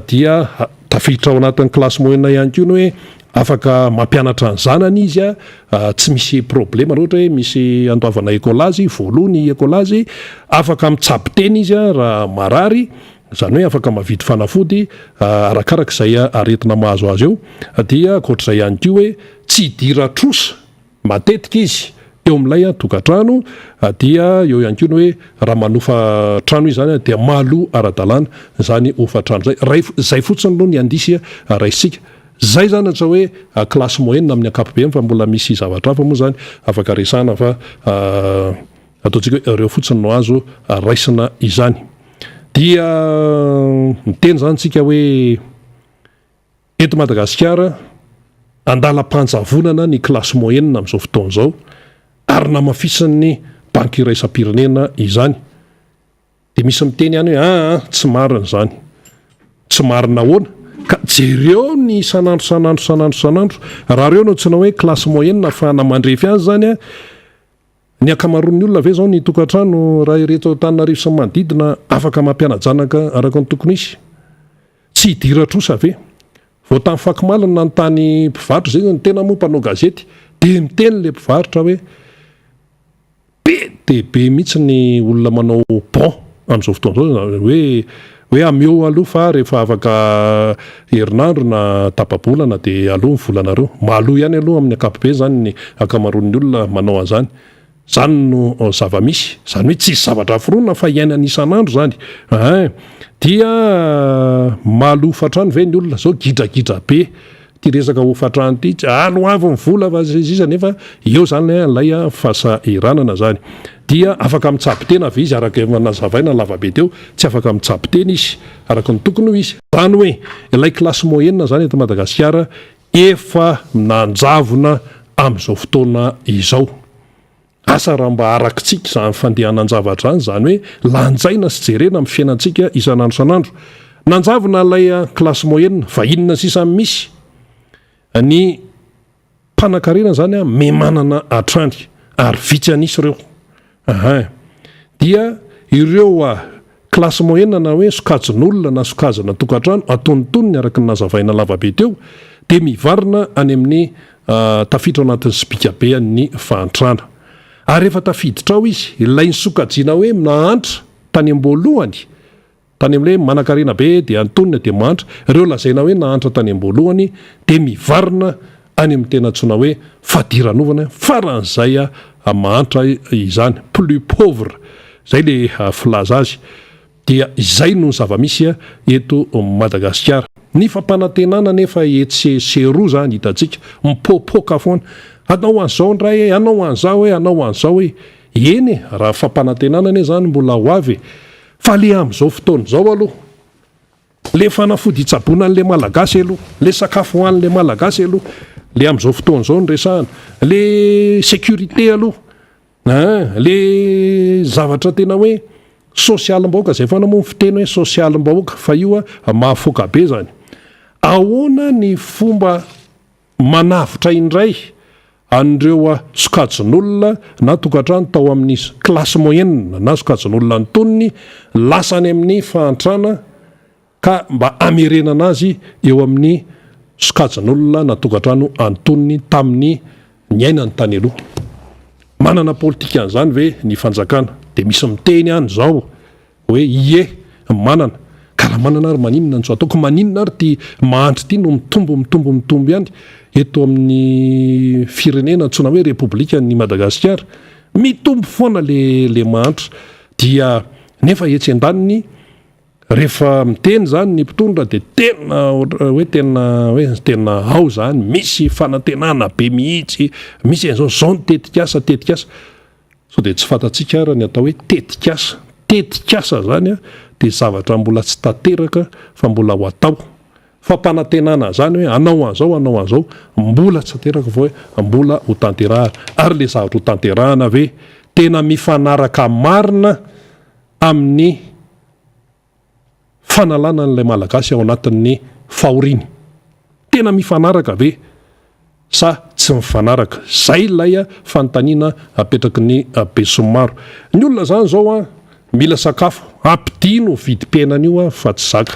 dia tafiditra ao anatin'ny classe moyenne ihany koa hoe afaka mampianatra ny zanany izy tsy misy problème ohatra hoe misy andoavana écolazy, voalohany écolazy, afaka mitsabo teny izy raha marary, zany hoe afaka mavidy fanafody arakarak'izay aretina mahazo azy eo, dia ankoatr'izay ihany koa hoe tsy hidira trosa matetika izy eo amin'ilay tokantrano, dia eo ihany koa ny hoe raha manofa trano izy zany dia mahaloa ara-dalàna zany ofatrano zay fotsiny aloha ny andisy raisika. Zay zany atao hoe classe moyenne amin'ny ankapobeny, fa mbola misy zavatra hafa moa zany afaka resana fa ataontsika hoe ireo fotsiny no azo raisina izany. Dia miteny zany tsika hoe eto Madagasikara andala-panjavonana ny classe moyenne amin'izao fotoana izao ary namafisin'ny banky iraisam-pirenena izany. Dia misy miteny ihany hoe tsy marina zany, tsy marina ahoana ka jereo ny sanandro raha reo no tsinao hoe classe moyenne ahafahana mandrefy azy zany ny akamaroan'ny olona ve zao ny tokantrano raha ireto Antananarivo sy manodidina afaka mampiana-janaka araka ny tokony izy, tsy hidira trosa ve? Vao tamin'ny fakimalina na ny tany mpivarotra zay ny tena moa mpanao gazety dia miteny le mpivarotra hoe be dia be mihitsy ny olona manao bon amin'izao fotoana izao, hoe ameo aloha fa rehefa afaka herinandro na tapa-bolana dia aloha ny volanareo, mahaloha ihany aloha amin'ny ankapobe zany ny akamaroan'ny olona manao an'izany. Zany no zava-misy, zany hoe tsisy zavatra foronina fa iainana isan'andro zany. Dia mahaloha fatrano ve ny olona zao gidragidra be ty resaka hofatrano ty, ano avy ny vola fa ziza nefa eo zany lay fahasahiranana zany. Dia afaka mitsabo tena ve izy araka nazavaina lavabe teo, tsy afaka mitsabo tena izy araka ny tokony ho izy. Zany hoe ilay classe moyenne zany eto Madagasikara efa nanjavona amin'izao fotoana izao. Asa raha mba arakitsika zany fandehanan-javatra zany, zany hoe lanjaina sy jerena amin'ny fiainantsika isan'andro. Nanjavona ilay classe moyenne fa inona sisa misy ny mpanan-karena zany memanana hatrany ary vitsy anisy ireo. Dia ireo classe moyenne na hoe sokajin'olona na sokajina tokantrano atonontonony araka ny nazavaina lavabe teo dia mivarina any amin'ny tafiditra anatin'ny sibika be ny fahantrana. Ary rehefa tafiditra ao izy ilay ny sokajiana hoe nahantra tany am-boalohany, tany amin'ilay manan-karena be dia antonina dia mahantra, ireo lazaina hoe nahantra tany am-boalohany dia mivarina any amin'ny tena antsoina hoe fadiranovana faran'izay mahantra izany, plus pauvre zay le filaza azy. Dia izay no zava-misy eto Madagasikara. Ny fampanantenana nefa etseroa zany hitantsika mipopoka foana, anao an'izao ndray anao an'izao anao an'izao eny raha fampanantenana ane zany mbola ho avy, fa le amin'izao fotoana izao aloha le fanafody hitsaboana an'le malagasy aloha, le sakafo hoan'le malagasy aloha, le amin'izao fotoana izao ny resahana, le sécurité aloha, le zavatra tena hoe sosialim-bahoaka zay foana moa ny fiteny hoe sosialim-bahoaka fa io mahafoaka be zany. Ahoana ny fomba manavitra indray an'ireo sokajin'olona na tokantrano tao amin'ny classe moyenne na sokajin'olona antonony lasany amin'ny fahantrana ka mba amerenana azy eo amin'ny sokajin'olona na tokantrano antonony tamin'ny niainany tany aloha. Manana politika an'izany ve ny fanjakana? Dia misy miteny ihany zao hoe ie manana, ka raha manana ary maninona no ataoko, maninona ary ty mahantra ty no mitombo ihany eto amin'ny firenena antsoina hoe repoblika ny Madagasikara, mitombo foana le mahantra. Dia nefa etsy an-daniny rehefa miteny zany ny mpitondra dia tena ao zany misy fanantenana be mihitsy, misy zao ny tetikasa so dia tsy fantatsika raha ny atao hoe tetikasa zany dia zavatra mbola tsy tanteraka fa mbola ho atao. Fampanantenana zany hoe anao an'izao mbola tsy tanteraka fa hoe mbola ho tanterahana. Ary le zavatra ho tanterahana ve tena mifanaraka marina amin'ny fanalana n'ilay malagasy ao anatin'ny fahoriany? Tena mifanaraka ve sa tsy tsy mifanaraka zay ilay fanontaniana apetraky ny besomaro. Ny olona zany zao a mila sakafo ampidino vidim-piainana io fa tsy zaka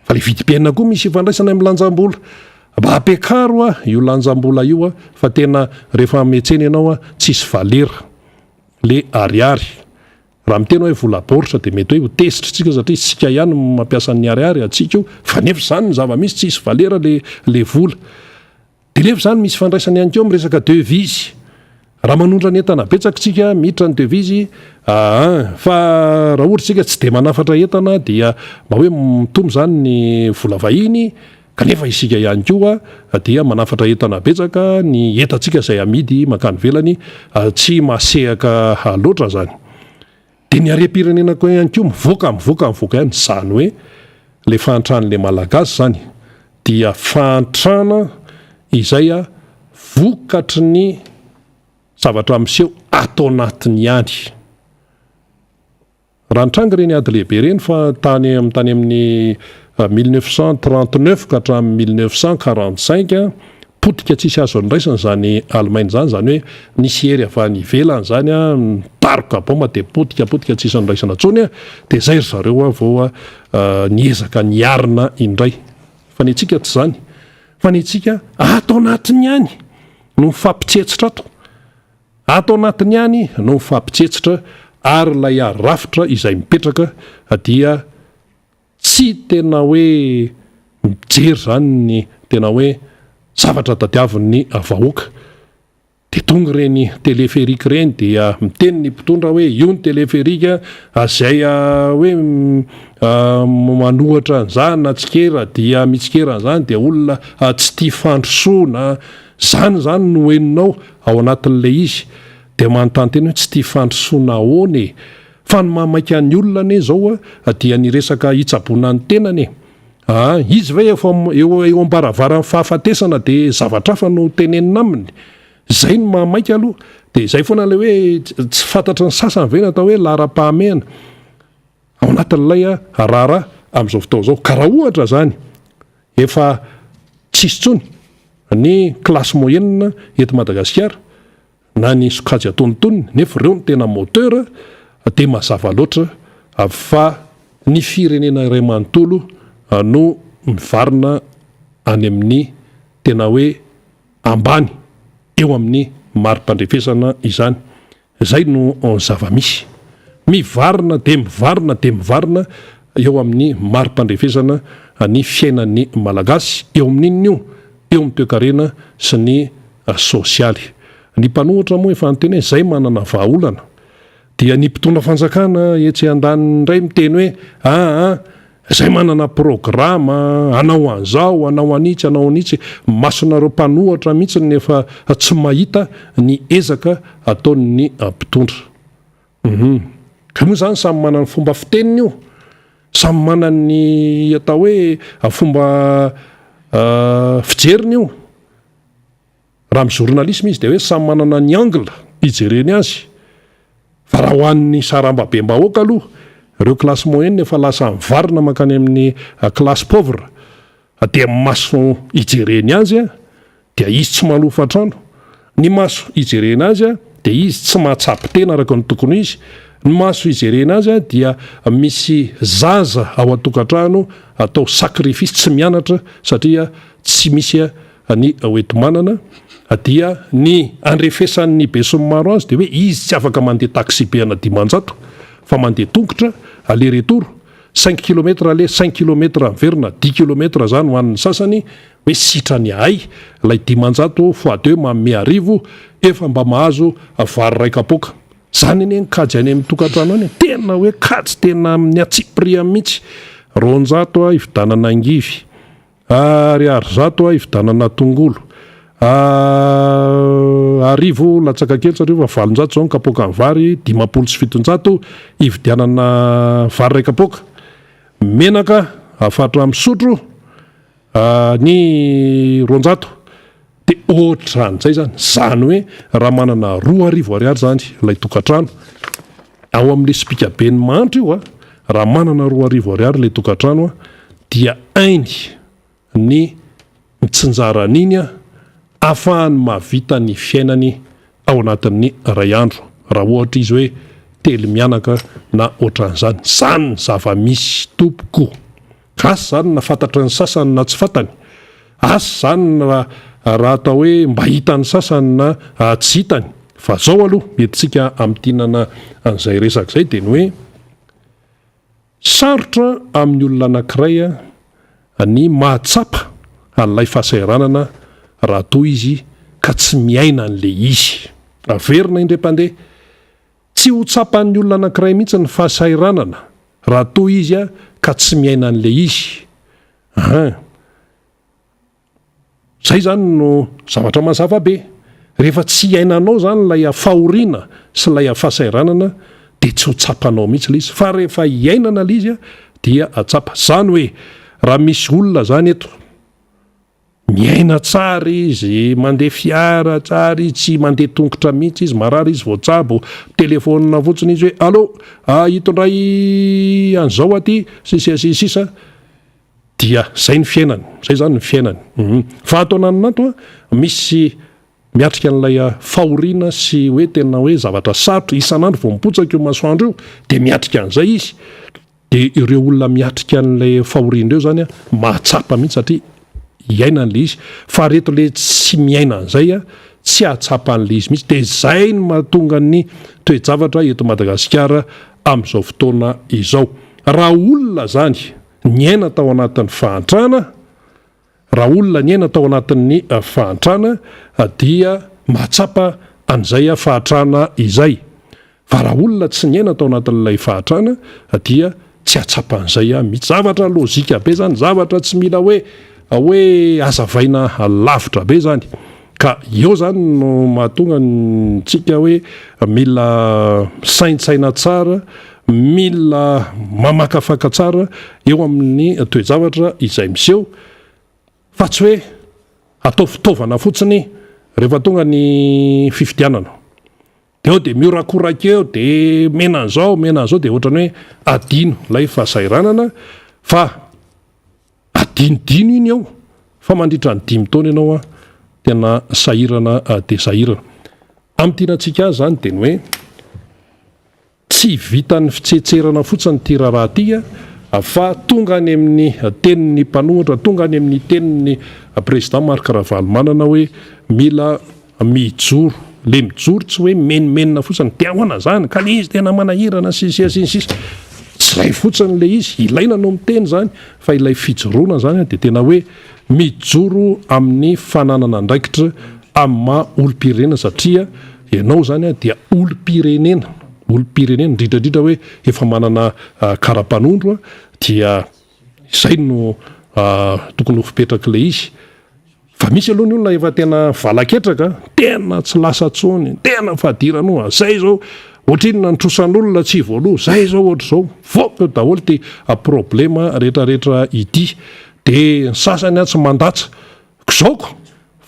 fa le vidim-piainana koa misy ifandraisana amin'ny lanjam-bola. Mba ampiakaro io lanjam-bola io fa tena rehefa metsena ianao tsisy valera le ariary. Raha mitena hoe vola baoritra dia mety hoe ho tesitra tsika satria sika ihany mampiasa ny ariary atsika io fa nefa zany ny zava-misy tsisy valera le vola. Dia nefa zany misy fandraisany ihany keo miresaka devise. Raha manondra ny entana betsaka tsika miditra ny devise fa raha ohatra tsika tsy dia manafatra entana dia mba hoe mitombo zany ny vola vahiny kanefa isika ihany koa dia manafatra entana betsaka ny entantsika izay amidy makany velany tsy masehaka loatra zany. Dia ny harem-pirenenako ihany koa mivoaka ihany zany hoe le fahantrana malagasy zany dia fahantrana izay vokatry ny zavatra miseho atao anatiny ihany. Raha nitranga ireny ady lehibe ireny fa tany amin'ny 1939 ka hatramin'ny 1945 potika tsisy azo andraisana zany Allemagne zany hoe nisy hery avy any ivelany zany taroka bomba dia potika tsisy andraisana tsony dia zay ry zareo vao niezaka niarina indray. Fa ny antsika tsy zany fa ny antsika atao anatiny ihany no mifampitsetsitra atao anatiny ihany no mifampitsetsitra ary ilay arafitra izay mipetraka dia tsy tena hoe mijery zany ny tena hoe zavatra tadiavin'ny vahoaka. Dia tonga ireny teleferika ireny dia miteny ny mpitondra hoe io ny teleferika izay hoe manohatra an'izany na tsikera dia mitsikera an'izany dia olona tsy tia fandrosoana zany no hoeninao ao anatin'ilay izy. Dia manontany tena hoe tsy tia fandrosoana ahoana fa ny mahamaika ny olona ane zao dia ny resaka hitsaboana ny tenany. Izy ve eo ambaravarany fahafatesana dia zavatra hafa no tenenina aminy. Zay no mahamaika aloha. Dia zay foana le hoe tsy fantatra ny sasany ve natao hoe lara-pahamehana ao anatin'ilay rara amin'izao fotoana zao. Ka raha ohatra zany efa tsisy tsony ny klasy moyenne eto Madagasikara na ny sokajy atonontonony nefa ireo no tena moteur dia mazava loatra fa ny firenena iray manontolo no mivarina any amin'ny tena hoe ambany eo amin'ny mari-pandrefesana izany. Zay no zava-misy mivarina dia mivarina eo amin'ny mari-pandrefesana ny fiainan'ny malagasy eo amin'inyo eo amin'ny toe-karena sy ny sosialy. Ny mpanohitra moa efa nyteny hoe zay manana vahaolana dia ny mpitondra fanjakana etsy an-daniny indray miteny hoe zay manana programa anao an'izao anao anitsy masonareo mpanohatra mihitsy nefa tsy mahita ny ezaka ataon'ny mpitondra. Ka moa zany samy manana fomba fiteniny io, samy manany atao hoe fomba fijeriny io. Raha amin'ny journalisme izy dia hoe samy manana ny angle hijereny azy. Fa raha ho an'ny saram-babem-bahoaka aloha ireo klasy moyenne efa lasa mivarina makany amin'ny klasy pauvre dia maso hijereny azy dia izy tsy malofa trano. Ny maso hijereny azy dia izy tsy mahatsapy tena araka ny tokony izy. Ny maso hijereny azy dia misy zaza ao an-tokantrano atao sakrifisy tsy mianatra satria tsy misy ny hoenti-manana. Dia ny andrefesan'ny besomaro azy dia hoe izy tsy afaka mandeha taxi be ana 500 fa mandeha tongotra aller retour 5 km aller 5 km miverina 10 km zany ho an'ny sasany hoe sitrany hay ilay 500 fois 2 manome arivo efa mba mahazo vary ray kapoaka. Zany eny kajy any amin'ny tokantrano any tena hoe kajy tena amin'ny atsipria mihitsy. 200 hividanana angivy ary 100 hividanana tongolo arivo latsaka kely satria fa 700 zao ny kapoaka ny vary 570 hividianana vary ray kapoaka. Menaka afatra amin'ny sotro ny 200 dia ohatran'izay zany hoe raha manana 2,000 ariary zany ilay tokantrano ao amin'ilay spika be ny mantra io raha manana 2,000 ariary ilay tokantrano dia ainy ny mitsinjaran'iny ahafahany mahavita ny fiainany ao anatin'ny ray andro raha ohatra izy hoe telo mianaka na ohatran'izany. Zany ny zava-misy tompoko. Asy zany na fantatra ny sasany na tsy fantany. Asy zany raha atao hoe mba hitany sasany na tsy hitany. Fa zao aloha metintsika amin'tinana an'izay resaka izay dia ny hoe sarotra amin'ny olona anankiray ny mahatsapa an'ilay fahasahiranana raha toa izy ka tsy miaina an'lay izy. Averina indray-pandeha tsy ho tsapan'ny olona anankiray mihitsy ny fahasahiranana raha toa izy ka tsy miaina an'lay izy. Zay zany no zavatra mazava be. Rehefa tsy iainanao zany lay fahoriana sy lay fahasahiranana dia tsy ho tsapanao mihitsy lay izy. Fa rehefa iainana lay izy dia atsapa. Zany hoe raha misy olona zany eto miaina tsara izy, mandeha fiara tsara izy, tsy mandeha tongotra mihitsy izy, marary izy voatsabo, telefonina fotsiny izy hoe allo, hitondray an'izao aty sisa dia zay ny fiainany. Zay zany ny fiainany. Fa ato ananinato misy miatrika an'ilay fahoriana sy hoe tena hoe zavatra sarotra isan'andro vao mipotsaka io masoandro io dia miatrika an'izay izy. Dia ireo olona miatrika an'ilay fahoriana ireo zany mahatsapa mihitsy satria iaina an'lay izy. Fa reto le tsy miaina an'izay tsy ahatsapa an'lay izy mihitsy. Dia zay no mahatonga ny toe-javatra eto Madagasikara amin'izao fotoana izao. Raha olona zany ny aina tao anatin'ny fahantrana, raha olona ny aina tao anatin'ny fahantrana dia mahatsapa an'izay fahantrana izay. Fa raha olona tsy ny aina tao anatin'ilay fahantrana dia tsy ahatsapa an'izay mihitsy. Zavatra lôzika be zany, zavatra tsy mila hoe azavaina lavitra be zany. Ka eo zany no mahatonga ntsika hoe mila saintsaina tsara, mila mamakafaka tsara eo amin'ny toe-javatra izay miseho. Fa tsy hoe atao fitaovana fotsiny rehefa tonga ny fifidianana. Dia eo dia miorakoraka eo dia mena an'izao dia ohatrany hoe adino ilay fahasahiranana. Fa adinodino iny eo fa mandritra ny 5 taona ianao tena sahirana dia sahirana. Amin'tinantsika azy zany dia ny hoe tsy vitan'ny fitsetserana fotsiny ty raharaha ty fa tonga any amin'ny tenin'ny mpanoratra, tonga any amin'ny tenin'ny président Marc Ravalomanana hoe mila mijoro. Le mijoro tsy hoe menimenina fotsiny dia ahoana zany ka le izy tena manahirana sisa. Tsy ray fotsiny le izy, ilaina no miteny zany, fa ilay fijoroana zany dia tena hoe mijoro amin'ny fananana andraikitra amin'ny maha olom-pirenena satria ianao zany dia olom-pirenena. Olom-pirenena indrindrandrindra hoe efa manana kara-panondro dia izay no tokony ho fipetraka ilay izy. Fa misy aloha ny olona efa tena valaketraka, tena tsy lasa tsony, tena fahadirano. Zay zao ohatrinona nitrosan'olona tsy voaloha, zay zao ohatra zao voaka daholo ty problema rehetrarehetra ity. Dia ny sasany tsy mandatsa zaoko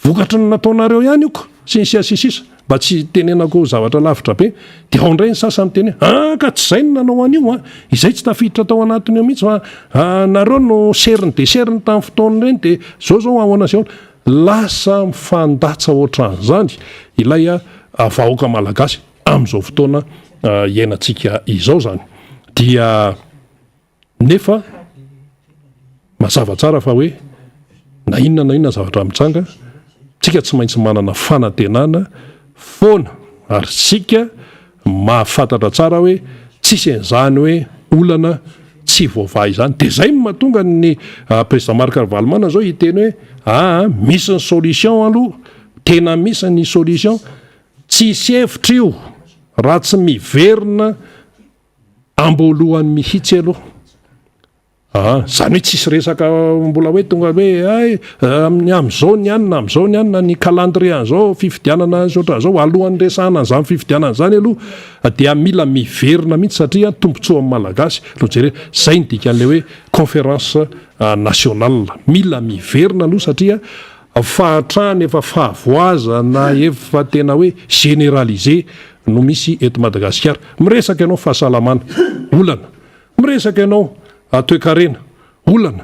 vokatry ny nataonareo ihany ioko sy ny sisa mba tsy tenenako zavatra lavitra be. Dia ao indray ny sasany teny ka tsy zay no nanao an'io izay tsy tafiditra tao anatiny eo mihitsy fa nareo no seriny de seriny tamin'ny fotoana ireny dia zao ahoana sy ahoana. Lasa mifandatsa ohatran'izany ilay vahoaka malagasy amin'izao fotoana iainantsika izao zany. Dia nefa mazava tsara fa hoe na inona zavatra mitsanga tsika tsy maintsy manana fanantenana foana ary sika mahafantatra tsara hoe tsisy an'izany hoe olana tsy voavaha izany. Dia zay no mahatonga ny président Marc Ravalomanana zao hiteny hoe misy ny solution aloha, tena misy ny solution, tsisy hevitra io raha tsy miverina amboalohany mihitsy aloha. Zany hoe tsisy resaka mbola hoe tonga hoe amin'izao ny anina ny calendrier an'izao fifidianana ohatran'izao alohan'ny resahana an'izany fifidianana izany aloha dia mila miverina mihitsy satria tombontsoa amin'ny malagasy lojere. Zay ny dikan'ilay hoe conférence nationale, mila miverina aloha satria fahatrany efa fahavoazana efa tena hoe généralisé no misy eto Madagasikara. Miresaka ianao fahasalamana olana, miresaka ianao toe-karena olana,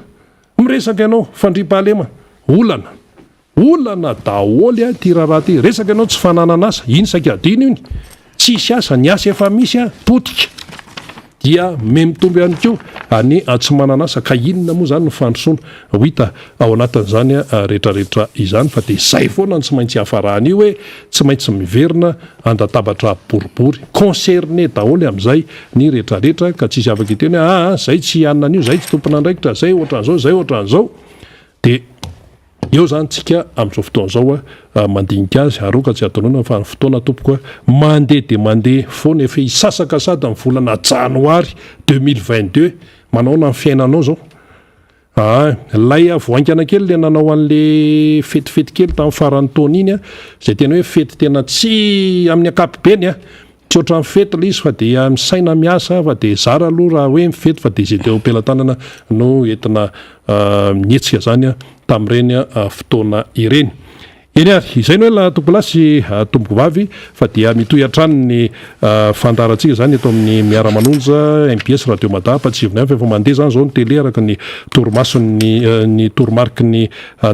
miresaka ianao fandriam-pahalema olana, olana daholy a ty raharaha ty resaka ianao tsy fananana asa iny saika adino iny tsisy asa ny asa efa misy a potika dia mitombo ihany keo any tsy manana asa ka inona moa zany no fandrosoana ho hita ao anatin'izany rehetrarehetra izany fa dia izay foana ny tsy maintsy hafarahana io hoe tsy maintsy miverina andatabatra boribory concerné daholo amin'izay ny rehetrarehetra ka tsisy afaka iteny hoe zay tsy hanina an'io zay tsy tompona andraikitra zay ohatran'izao zay ohatran'izao dia eo zany tsika amin'izao fotoan'izao mandinika azy aroka tsy atonona fa ny fotoana tompoka mandeha dia mandeha foana efa hisasaka sady amin'ny volana janoary 2022 manao na ny fiainanao zao lay voaingana kely le nanao an'le fetifety kely tamin'ny faran'ny taona iny zay tena hoe fety tena tsy amin'ny ankapobeny tsy ohatran'ny fety le izy fa dia misaina miasa fa dia zara aloha raha hoe mifety fa dia zay teo am-pelantanana no entina mihetsika zany tamin'ireny fotoana ireny eny ary izay no hoe la tompolasy tomboko vavy fa dia mitohy hatrany ny fandarantsika zany eto amin'ny Miara Manonja MPS radio madapa tsy ivona fa efa mandeha zany zao ny télé araka ny torimasony ny torimarky ny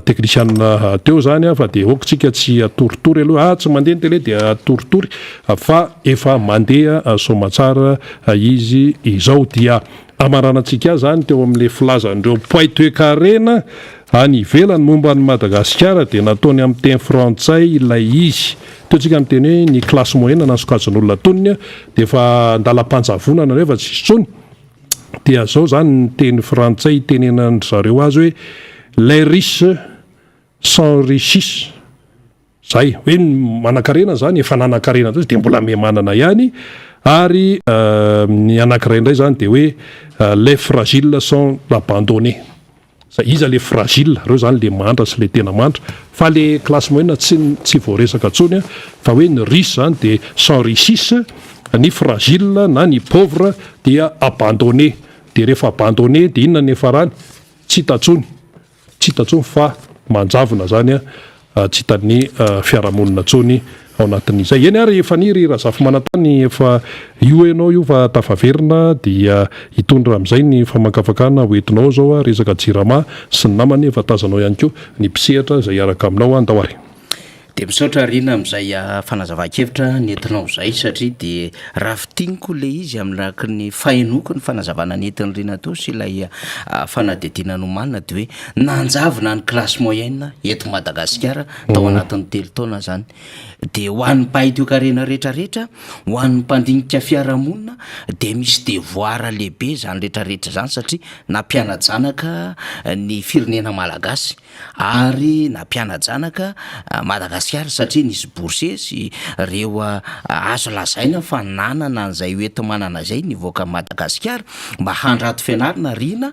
teknisiana teo zany fa dia okotsika tsy atoritory aloha tsy mandeha ny télé dia atoritory fa efa mandeha somatsara izy izao dia amaranantsika zany teo amin'le filazan'ireo poids deux carrena any ivelany momba ny Madagasikara dia nataony amin'ny teny frantsay ilay izy teotsika amin'ny teny hoe ny classe moyenne na sokajin'olona toniny dia efa andalam-panjavonana rehefa tsy tsony dia zao zany ny teny frantsay tenenany zareo azy hoe les riches s'enrichissent zay hoe manan-karena zany efa nanan-karena dia mbola me manana ihany ary ny anankiray indray zany dia hoe les fragiles sont abandonnés iza le fragile reo zany le mantra sy le tena mantra fa le classe moyenne tsy voaresaka tsony fa hoe ny riche zany dia s'enrichissent ny fragile na ny pauvre dia abandonné dia rehefa abandonné dia inona ny efarany tsy hitatsony fa manjavona zany tsy hitan'ny fiarahamonina tsony ao anatin'izay eny ary efa niry razafy manantany efa io ianao io fa tafaverina dia hitondra amin'izay ny famankafakana hoentinao zao resaka jirama sy ny namany efa tazanao ihany koa ny mpisehatra izay araka aminao Janoary dia misaotra rina amin'izay fanazava-kevitra nentinao izay satria dia raha fitigniko le izy amin'naraka ny fahenoko ny fanazavana nentiny rina to sy ilay fanadidina nomanina dia hoe nanjavona ny classe moyenne eto Madagasikara tao anatin'ny telo taona zany dia ho an'ny mpahay teo karena rehetrarehetra ho an'ny mpandinika fiarahamonina dia misy devoir lehibe zany rehetrarehetra zany satria nampianajanaka ny firenena malagasy ary nampianajanaka Madagasikara satria nisy boursier sy reo azo lazaina fa nanana an'izay hoenti-manana zay nivoaka Madagasikara mba handrato fianarana rina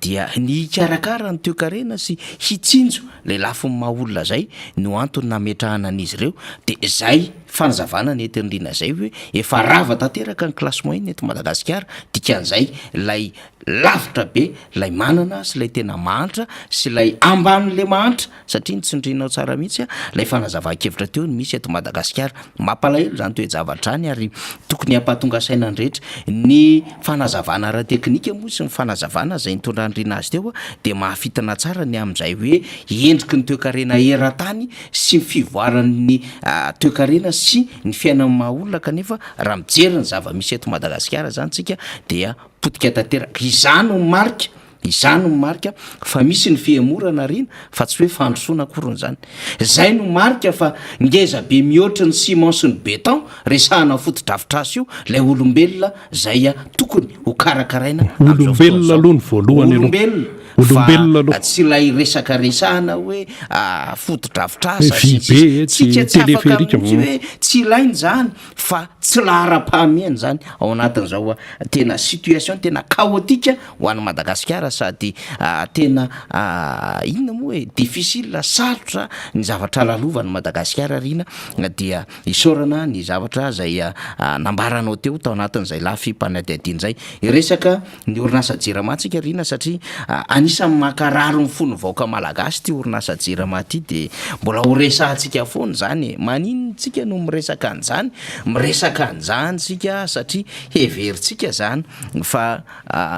dia ny ikarakara ny toe-karena sy hitsinjo le lafiny maha-olona zay no antony nametrahana an'izy ireo dia izay fanazavana nentiny rina zay hoe efa rava tanteraka ny classe moyenne eto Madagasikara dikan'izay lay lavitra be lay manana sy lay tena mahantra sy lay ambanin'le mahantra satria nitsindrinao tsara mihitsy lay fanazava-kevitra teo ny misy eto Madagasikara mampalahelo zany toe-javatrany ary tokony hampahatonga saina ny rehetra ny fanazavana ara-teknika moa sy ny fanazavana zay nitondra nyrina azy teo dia mahafitana tsara ny amin'izay hoe endriky ny toe-karena eran-tany sy ny fivoaran'ny toe-karena sy ny fiainan'ny maha-olona kanefa raha mijery ny zava-misy eto Madagasikara zany tsika dia potika tanteraka izany no marika fa misy ny fiemorana rina fa tsy hoe fandrosoana koron'izany zay no marika fa ngeza be mihoatra ny ciment sy ny béton resahana foto-drafitrasa io lay olombelona zay tokony ho karakaraina olombelona aloha ny voalohany olombelona fa tsy lay resaka resahana hoe foto-drafitrasa vibe tsy afaka hoe tsy ilainy zany fa tsy lahara-pahamehana zany ao anatin'izao tena situation tena kaotika ho an'ny Madagasikara sady tena inona moa hoe difficile sarotra ny zavatra lalovan'ny Madagasikara rina dia isorana ny zavatra zay nambaranao teo tao anatin'izay lafy mpanadiadiana zay resaka ny orinasa jiramatsika rina satria anisan'ny makararo ny fony vaoaka malagasy ty orinasa jirama ty de mbola ho resantsika foana zany maninontsika no miresaka an'zany sika satria heverintsika zany fa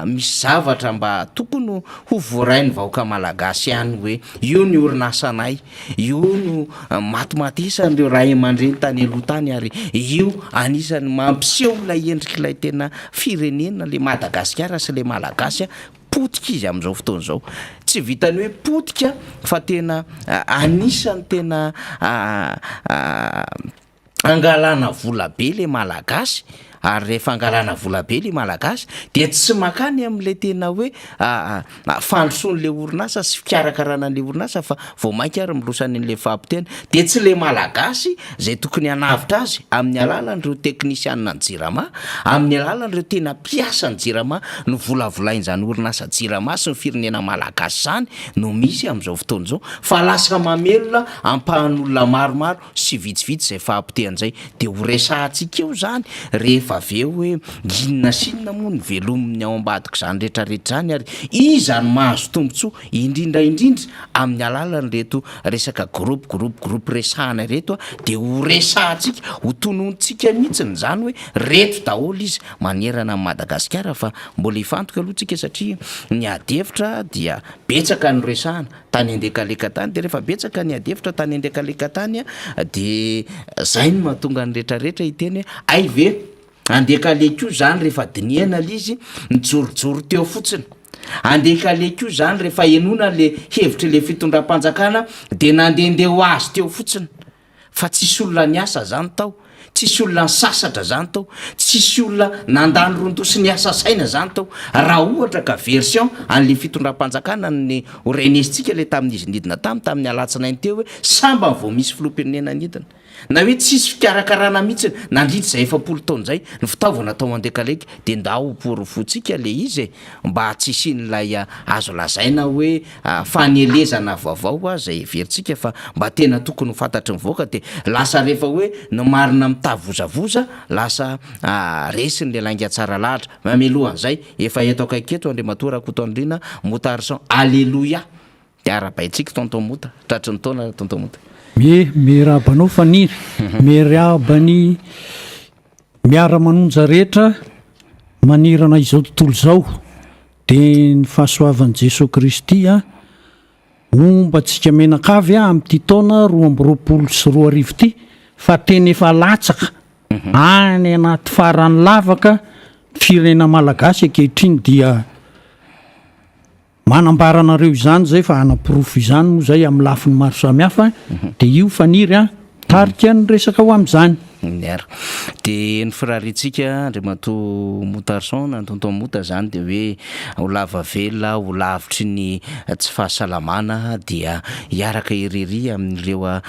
misy zavatra mba tokony ho voarainy vaoaka malagasy ihany hoe io ny orinasanay io no matimatisandreo raha aman-dreny tany aloha tany ary io anisan'ny mampiseho ilay endrik'ilay tena firenena le Madagasikara sy le malagasy potika izy am'izao fotoana zao tsy vitany hoe potika fa tena anisany tena angalana vola be le malagasy ary rehefa angalana vola be le malagasy de tsy makany am'le tena hoe fandrosoan'le orinasa sy fikarakarana-n'le orinasa fa vao mainka ary milosany an'le fahampitena de tsy le malagasy zay tokony hanavitra azy amin'ny alalan'ireo teknisianina ny jirama amin'ny alalan'ireo tena mpiasa ny jirama no volavolain'izany orinasa jirama sy ny firenena malagasy zany no misy am'izao fotoana zao fa lasa mamelona ampahan'olona maromaro sy vitsivitsy zay fahampitean'izay de ho resahantsika eo zany rehefa aveo hoe inona sinona moa ny velomin'ny ao ambadika zany rehetrarehetra zany ary izany mahazo tombotsoa indrindra amin'ny alalan'reto resaka groupe resahana reto de ho resahantsika ho tonontsika mihitsiny zany hoe reto daholo izy manerana amin'ny Madagasikara fa mbola hifantoka aloha tsika satria ny adevitra dia betsaka ny resahana tany andekaleka tany de rehefa betsaka ny adevitra tany andekaleka tany de zay no mahatonga ny rehetrarehetra hiteny hoe ay ve andekaleka io zany rehefa diniana lizy mijorojoro teo fotsiny andekaleka io zany rehefa enona le hevitra le fitondram-panjakana de nandehandeha ho azy teo fotsiny fa tsisy olona ny asa zany tao tsisy olona ny sasatra zany tao tsisy olona nandany rontosi ny asa saina zany tao raha ohatra ka version an'le fitondram-panjakana ny orenesitsika le tamin'izy nidina tamin'ny alatsinainy teo hoe samba vao misy filoham-pirenena nidina na hoe tsisy fikarakarana mihitsy nandritra zay 100 taona zay ny fitaovana tao andekaleka de ndao porofotsika le izy mba tsisy n'lay azo lazaina hoe fanelezana vaovao zay veritsika fa mba tena tokony ho fantatry ny voaka de lasa rehefa hoe no marina mitavozavoza lasa resiny le lainga tsara lahatra mamelohan'zay efa eto akaiketo andriamatora kotondrina motarson alleluia de arabaitsika tontomota tratry ny taona tontomota mirabanao faniry mirabany miara manonja rehetra manirana izao tontolo zao de ny fahasoavan'i Jesosy Kristy ombantsika menakavy amin'ity taona 2024 ty fa teny efa latsaka any anaty farany lavaka firenena malagasy ankehitriny dia manambaranareo izany zay fa anaporofo izany moa zay amin'ny lafiny maro samihafa de io faniry tarika ny resaka ho am'izany niara de ny firaritsika andriamato motarson nantonto mota zany de hoe ho lava vela ho lavitry ny tsy fahasalamana dia hiaraka irery amin'ireo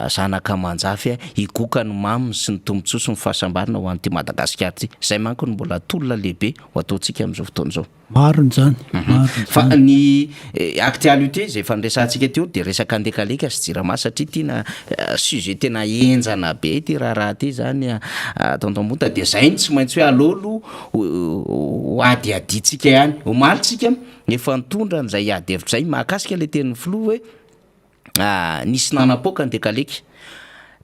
zanaka manjafy higoka ny maminy sy ny tombontsoa sy ny fahasambarana ho an'ity Madagasikara ty zay manko ny mbola tolona lehibe ho ataontsika am'izao fotoana zao marony zany fa ny actualité zay fandraisantsika teo de resaka andekaleka sy jirama satria tiana sujet tena enjana be ty raha ty zany tontomota de zay tsy maintsy hoe alolo ho adiaditsika ihany ho malitsika efa nitondra n'zay adevitra zay mahakasika le tenin'ny filoha hoe nisy nanapoka andekaleka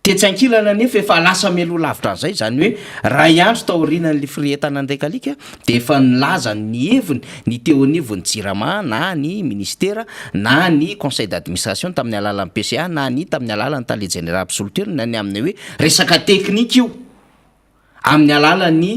tetsankilana nefa efa lasa melo lavitra an'izay zany hoe raha iandro taorinan'le firetana andekalika de efa nilaza ny heviny ny teonivon'ny jirama na ny ministera na ny conseil d'administration tamin'ny alalan'ny PCA na ny tamin'ny alalan'ny tale général absoluteur na ny amin'ny hoe resaka teknika io amin'ny alalan'ny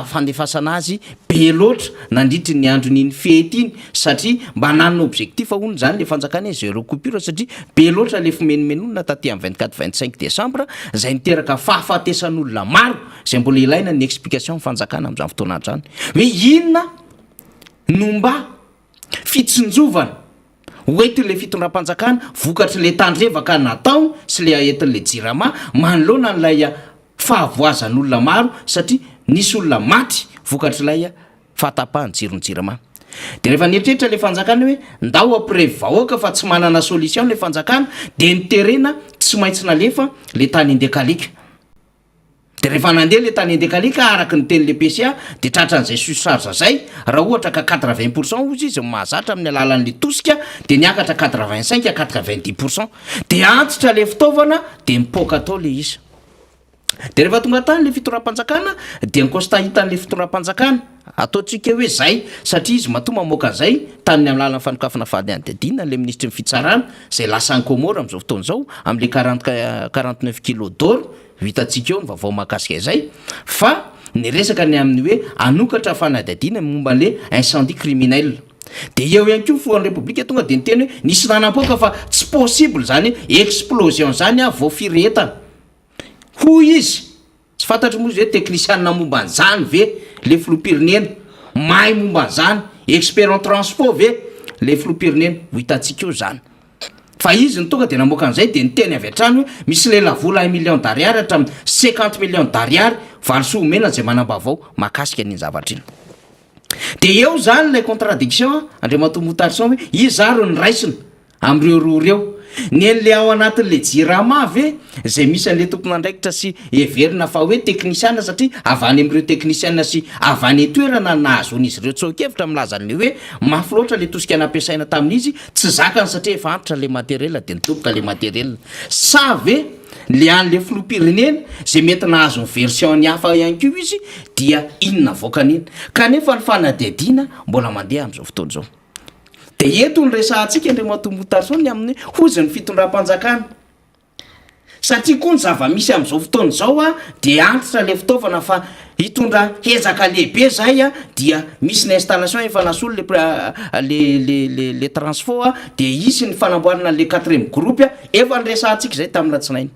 fandefasana azy be loatra nandritry ny andro niny fety iny satria mba nanana objectif hono zany le fanjakana zéro coupure satria be loatra le fimenomenonona taty amin'ny 24-25 décembre zay niteraka fahafatesan'olona maro zay mbola ilaina ny explication fanjakana am'izany fotoana zany hoe inona no mba fitsinjovana hoety le fitondram-panjakana vokatry le tandrevaka natao sy le entin'le jirama manoloana n'lay fahavoazan'olona maro satria nisy olona maty vokatry lay fahatapahany jirony jirama de rehefa nieritreritra le fanjakana hoe ndao après vahoaka fa tsy manana solution le fanjakana de niterena tsy maintsy nalefa le tany andekalika de rehefa nandeha le tany andekaleka araky ny teny le PCA de tratran'izay susarza zay raha ohatra ka 80% ozy izy mahazatra amin'ny alalan'le tosika de niakatra 85 à 90% de antitra le fitaovana de mipoka atao le izy. De rehefa tonga tany le fitoram-panjakana de nikosta hitan'le fitoram-panjakana ataotsika hoe zay satria izy matoa mamoaka zay tany amin'ny alalan'ny fanokafana fady antedina le ministry ny fitsarana zay lasa nkomora am'izao fotoana zao am'le 49 kilo d'or vitantsika eo ny vaovao mahakasika izay fa ny resaka ny amin'ny hoe anokatra fanadadiana momba le incendie criminel. De eo ihany koa foan'ny repoblika tonga de niteny hoe nisy nanampoaka fa tsy possible zany explosion zany a vao firetana hoy izy tsy fantatry moa izy hoe technicianina momba an'izany ve le filopirenena mahay momba an'izany expert en transport ve le filopirenena ho hitantsika eo zany fa izy ny tonga de namoaka an'izay de niteny avy hatrany hoe misy lela vola 1 million d'ariary hatramin'ny 50 million d'ariary varoso omena zay manam-bavao mahakasika an'iny zavatra iny. De eo zany le contradiction Andriamatoa Motarson hoe izy zaro ny raisina am'ireo roa reo ny an'le ao anatin'le jirama ve zay misy an'le tompon'andraikitra sy everina fa hoe teknisiana satria avany am'ireo teknisiana sy avany toerana nahazo an'izy ireo tsokevitra milaza an'le hoe mafy loatra le tosika nampiasaina tamin'izy tsy zakany satria efa antitra le materiel de nitoboka le materiel sa ve le an'le filopirenena zay mety nahazo ny version ny hafa ihany koa izy dia inona voakan'iny kanefa ny fanadihadiana mbola mandeha am'izao fotoana zao. De eto ny resahantsika Andriamatoa Motarson amin'ny hozy ny fitondram-panjakana satria koa ny zava-misy am'izao fotoana zao a de antitra le fitaovana fa hitondra hezaka lehibe zay a dia misy ny installation efa nasolo le transport a de isy ny fanamboarana le 4e groupe a efa ny resahantsika zay tamin'ny latsinainy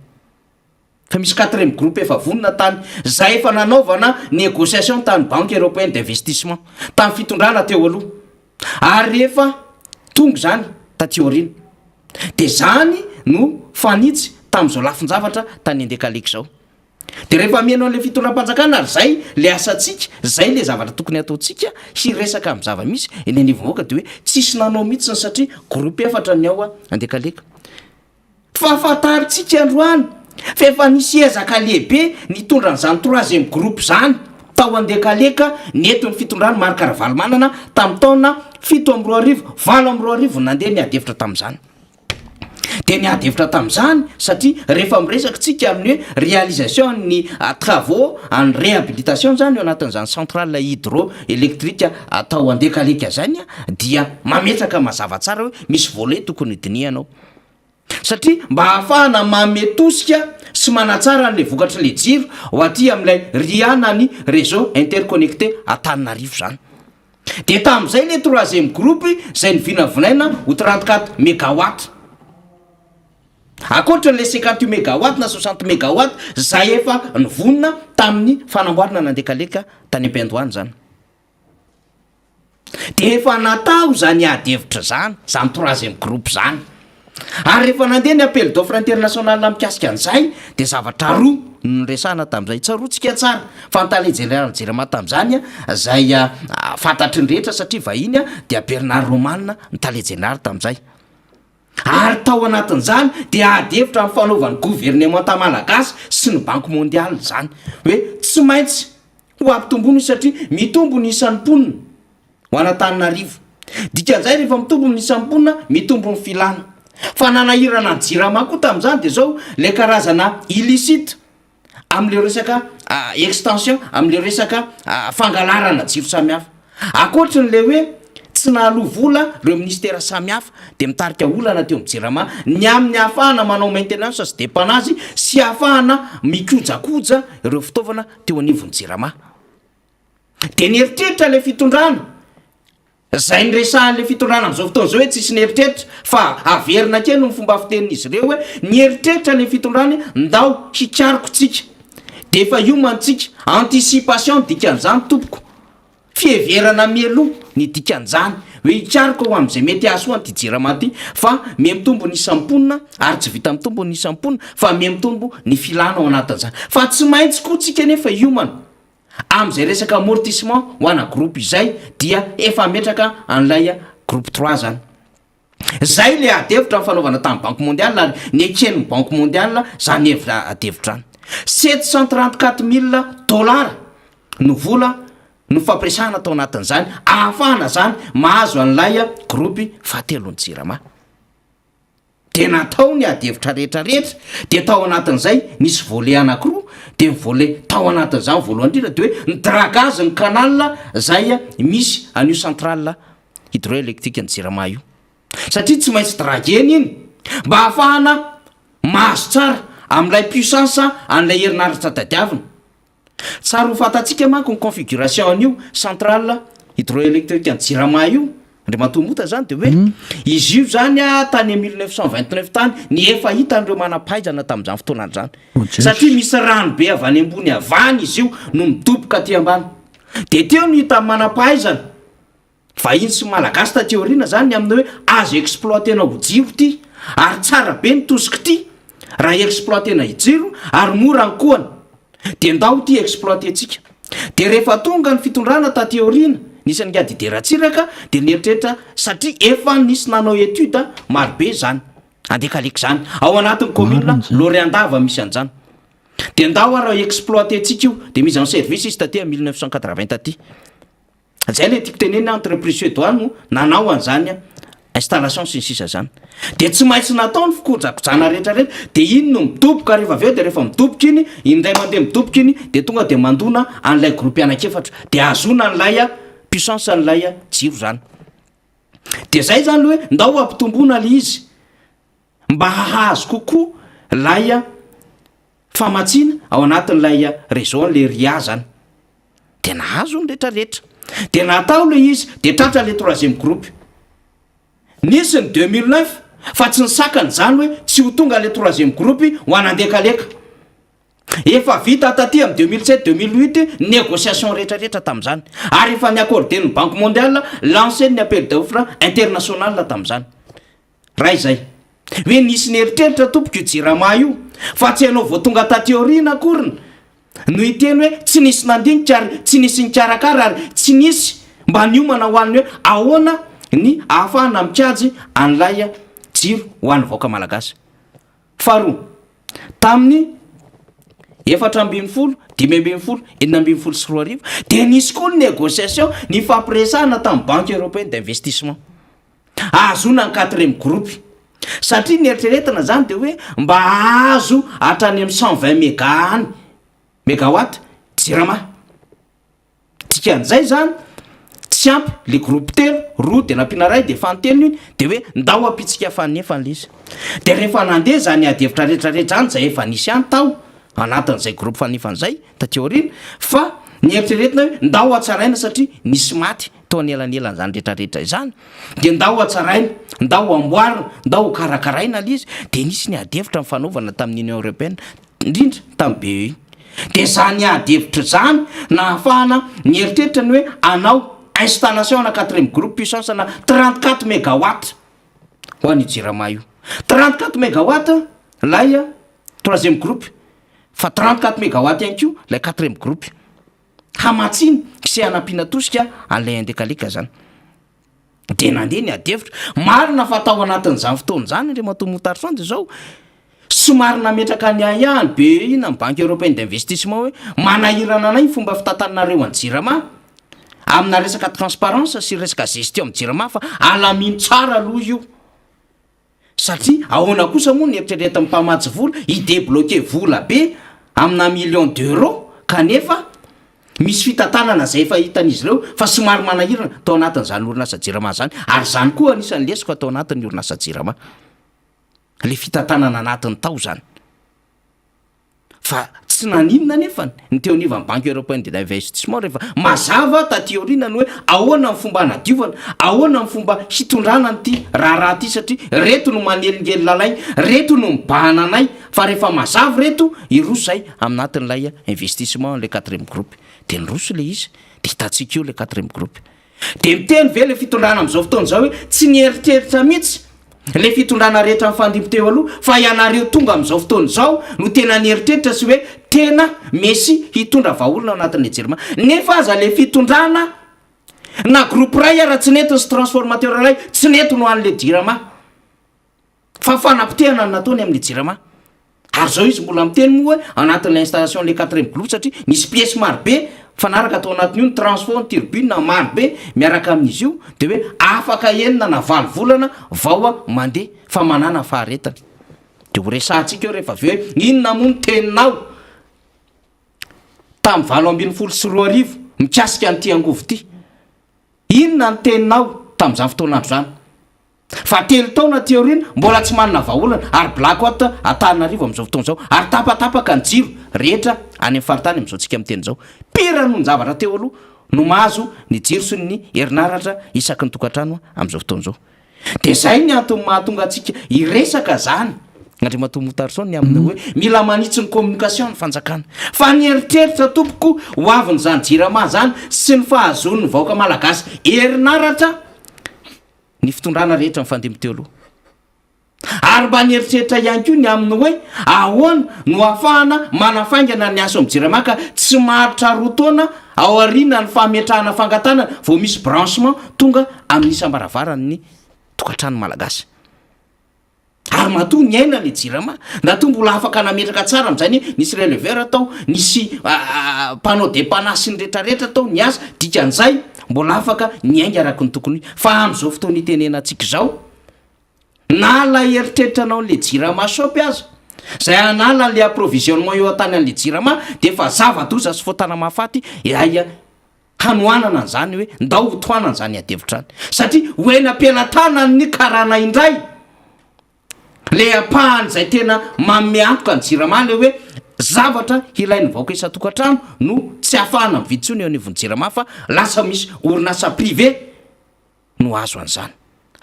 fa misy 4e groupe efa vonona tany zay efa nanaovana négociation tany banque européenne d'investissement tamin'ny fitondrana teo aloha ary rehefa tonga zany taty aorina de zany no fanitsy tamin'izao lafin-javatra tany andekaleka zao. De rehefa mihaino an'le fitondram-panjakana ary zay le asantsika zay le zavatra tokony ataontsika sy resaka amin'ny zava-misy eny anivomoaka de hoe tsisy nanao mihitsy satria groupe efatra ny ao a andekaleka fa fantaritsika androany fa efa nisy ezaka lehibe nitondra n'izany 3e groupe zany tao andekaleka netony fitondrany Marc Ravalomanana tamin'ny taona 7 20 nandeha niadevitra tamin'izany de niadevitra tamin'izany satria rehefa miresaka tsika amin'ny hoe réalisation ny travaux en réhabilitation zany eo anatin'izany centrale hydroélectrique atao andekaleka zany a dia mametraka mazava tsara hoe misy volet tokony dinianao satria mba hahafahana mametosika sy manatsara an'le vokatra le jiro ho aty amin'ilay riana ny réseau interconnecté Antananarivo zany. De tamin'izay le 3e groupe zay nivinavinaina ho 34 mégawatt akoatra le 58 mégawatt na 60 mégawatt zay efa nivonina tamin'ny fanamboarana nandekaleka tany am-Pendohany zany. De efa natao zany adevitra zany 3e groupe zany ary rehefa nandeha ny appel d'offre international mikasika an'izay de zavatra roa nyresahana tamin'izay tsarotsika tsara fa nytale général Jirama tamin'izany a zay fantatry ny rehetra satria vahiny a dia Bernard Romanina nytale général tamin'izay ary tao anatin'izany de adevitra amin'ny fanaovan'ny gouvernement malagasy sy ny banque mondiale zany hoe tsy maintsy ho ampitomboiny satria mitombo ny isan'ny mponina ho Antananarivo dikan'izay rehefa mitombo ny isan'ny mponina mitombo ny filana fa nanahirana ny Jirama koa tamin'izany de zao le karazana illicite am'le resaka extension am'le resaka fangalarana jiro samihafa akoatra n'le hoe tsy nahalo vola reo ministera samihafa de mitarika olana teo am'Jirama ny amin'ny hahafahana manao maintenance sy dépannage sy hahafahana mikojakoja ireo fitaovana teo anivon'ny Jirama. De nieritreritra le fitondrana zay nyresahan'le fitondrana am'izao fotoana zao hoe tsisy nieritreritra fa averina kely ny fomba fitenin'izy ireo hoe nieritreritra le fitondrany ndao hikariko tsika de efa iomantsika anticipation dikan'izany tompoko fieverana mialoha ny dikan'izany hoe hikariko ho am'izay mety ahasoany ty Jirama ty fa mitombo ny isamponina ary tsy vita mitombo ny isamponina fa mitombo ny filana ao anatin'izany fa tsy maintsy koa tsika nefa iomana am'izay resaka amortissement ho ana groupe izay dia efa metraka an'ilay groupe 3 zany zay le adevitra ny fanaovana tamin'ny banque mondiale ary ny eken'ny banque mondiale zany evitra adevitrany $734,000 no vola no fampiresahana tao anatin'izany ahafahana zany mahazo an'ilay gropy fahatelony jirama de natao ny adevitra rehetrarehetra de tao anatin'izay nisy volet anankiroa de volet tao anatin'izany voalohany indrindra de hoe ny dragazy ny canal zay misy an'io central hydroélectrique ny jirama io satria tsy maintsy drageny iny mba ahafahana mahazo tsara amin'ilay puissance an'ilay herinaritra tadiavina tsara ho fantatsika manko ny configuration an'io central hydroélectrique ny jirama io ndre matomota zany de hoe izy io zany tany 1929 tany ny efa hitan'ireo manampahaizana tamin'izany fotoanany zany satria misy rano be avy any ambony avany izy io no midoboka aty ambany de teo no hita manampahaizana vahiny sy malagasy ta teoriana zany ny amin'ny hoe azo exploitena ho jiro ty ary tsara be ny tosika ty raha exploitena ijiro ary mora ny kohany de ndao ty exploitentsika de rehefa tonga ny fitondrana ta teoriana nisan'ny gadideratsiraka de nieritreritra satria efa nisy nanao etude marobe zany andekaleka zany ao anatin'ny commune loriandava misy an'izany de ndao raha exploitentsika io de misy en service izy taty 1980 taty zay le tiako teneny entreprise suédoise no nanao an'izany installation sy ny sisa zany de tsy maintsy natao ny fikojakojana rehetrarehetra de iny no midoboka rehefa aveo de rehefa midoboka iny indray mandeha midoboka iny de tonga de mandona an'ilay gropy anakefatra de azona an'ilay puissance an'ilay jiro zany de zay zany hoe ndao ampitombona le izy mba hahazo kokoa lay famatsina ao anatin'ilay réseau an'le ria zany de nahazo ny rehetrarehetra de natao le izy de tratra le troisième groupe nisy ny 2009 fa tsy nisakany zany hoe tsy ho tonga le troisième groupe ho anandekaleka efa vita taty am 2007-2008 négociation rehetrarehetra tamin'izany ary efa niaccordé ny banque mondiale lancé ny appel d'offre international tamin'izany raha izay hoe nisy nieritreritra tompoka io jirama io fa tsy hainao voatonga tateoriana akorina no hiteny hoe tsy nisy nandinika ary tsy nisy nikarakara ary tsy nisy mba niomana ho an'ny hoe ahoana ny ahafahana mikajy an'ilay jiro ho an'ny vaoaka malagasy faharoa tamin'ny 420 540 sy 4 arivo de nisy koa ny négociation ny fampiresahana tamin'ny banque européenne d'investissement ahazona ny 4e groupe satria nieritreretana zany de hoe mba azo hatrany amin'ny 120 mégawatt jirama tikan'izay zany tsy ampy le groupe telo roa de nampiana ray de fanontelo iny de hoe ndao apitsika fanefana le izy de rehefa nandeha zany adevitra rehetrarehetra any zay efa nisy any tao anatin'izay groupe fanefan'izay tateoriana fa nieritreretina hoe ndao atsaraina satria nisy maty tao anelanelan' zany rehetrarehetra izany de ndao atsaraina ndao amboarina ndao karakaraina le izy de nisy ny adevitra mifanaovana tamin'ny union européenne indrindra tamin'ny BEI de zany adevitra zany na ahafahana nieritreritra ny hoe anao installation na 4e groupe puissance na 34 mégawatt ho an'io jirama io 34 mégawatt lay 3e groupe fa 34 mégawatt ihany ko lay 4e groupe hamatsiny sy hanampiana tosika an'ilay andekaleka zany de nandeha ny adevitra marina fa tao anatin'izany fotoana zany re matomotarison de zao somary nametraka ny ahihany be ina amin'ny banque européenne d'investissement hoe manahirana anay fomba fitantanareo any jirama amina resaka transparence sy resaka gestion amin'ny jirama fa alamino tsara aloha io satria ahoana kosa moa nieritrereta mpamatsy vola idébloqué vola be amina million d'euros kanefa misy fitantanana zay efa hitan'izy ireo fa somary manahirana tao anatin'izany orinasa jirama zany ary zany koa anisan'ny lesiko atao anatin'ny orinasa jirama le fitantanana anatiny tao zany fa tsy naninona nefany ny teoniva ny banque européenne d'investissement rehefa mazava tateoriana ny hoe ahoana ny fomba nadiovana ahoana ny fomba hitondrana nyty raharaha ty satria reto no manelingely lalay reto no mibahana anay fa rehefa mazava reto iroso zay aminatin'ilay investissement le 4e groupe de nyroso le izy de hitatsika io le 4e groupe de miteny ve le fitondrana am'izao fotoana zao hoe tsy nieritreritra mihitsy le fitondrana rehetra mifandimpo teo aloha fa ianareo tonga am'izao fotoana zao no tena nieritreritra sy hoe tena mesy hitondra vaolona ao anatin'le jirama nefa aza le fitondrana na groupe ray raha tsy nety sy transformateur ray tsy nety no an'le jirama fa fanampitehana nataony amin'le jirama ary zao izy mbola miteny moa hoe anatin'la installation le 4e glo satria misy piesy marobe fanaraka atao anatin'io ny transport ny turbine marobe miaraka amin'izy io de hoe afaka enina na 20 volana vao a mandeha fa manana faharetana de ho resahantsika eo rehefa avy hoe inona moa ny teninao tamin'ny 2024 mikasika an'ity angovo ty inona ny teninao tamin'izany fotoanandro zany fa 3 taona teorina mbola tsy manana vahaolana ary blako ata Antananarivo amin'izao fotoana zao ary tapatapaka ny jiro rehetra any amin'ny faritany amin'izao tsika miteny zao pira no ny zavatra teo aloha no mahazo ny jiro sy ny herinaratra isaky ny tokantrano amin'izao fotoana zao de zay ny antony mahatonga atsika iresaka zany Andriamato Motarson ny amina hoe mila manitsy ny communication ny fanjakana fa ny eritreritra tompoko ho avy n'izany jirama zany sy ny fahazon'ny vahoaka malagasy herinaratra ny fitondrana rehetra mifandemy teo aloha ary mba ny eritreritra ihany koa ny aminy hoe ahoana no ahafahana manafaingana ny aso amin'ny jirama ka tsy maharitra roa taona ao arina ny fametrahana fangatana vao misy branchement tonga amin'ny isambaravaran ny tokantrano malagasy ary matoa ny aina le jirama natoa mbola afaka nametraka tsara amin'izany nisy releveur atao nisy panneau dépannage sy ny rehetrarehetra atao ny asa dikan'izay mbola afaka ny ainga araky ny tokony fa amin'izao fotoana itenenantsika zao nala eritreritra anao le jirama sopy aza zay anala le approvisionnement eo antany an'le jirama de fa zava-doza sy fotana mahafaty aya hanoanana an'izany hoe ndao hotoanana zany adevitrany satria hoena ampelantanany ny karana indray le apahany zay tena mameantoka ny jirama le hoe zavatra ilain'ny vahoaka isa-tokantrano no tsy ahafahana mividy tsony eo anivon'ny jirama fa lasa misy orinasa privé no azo an'izany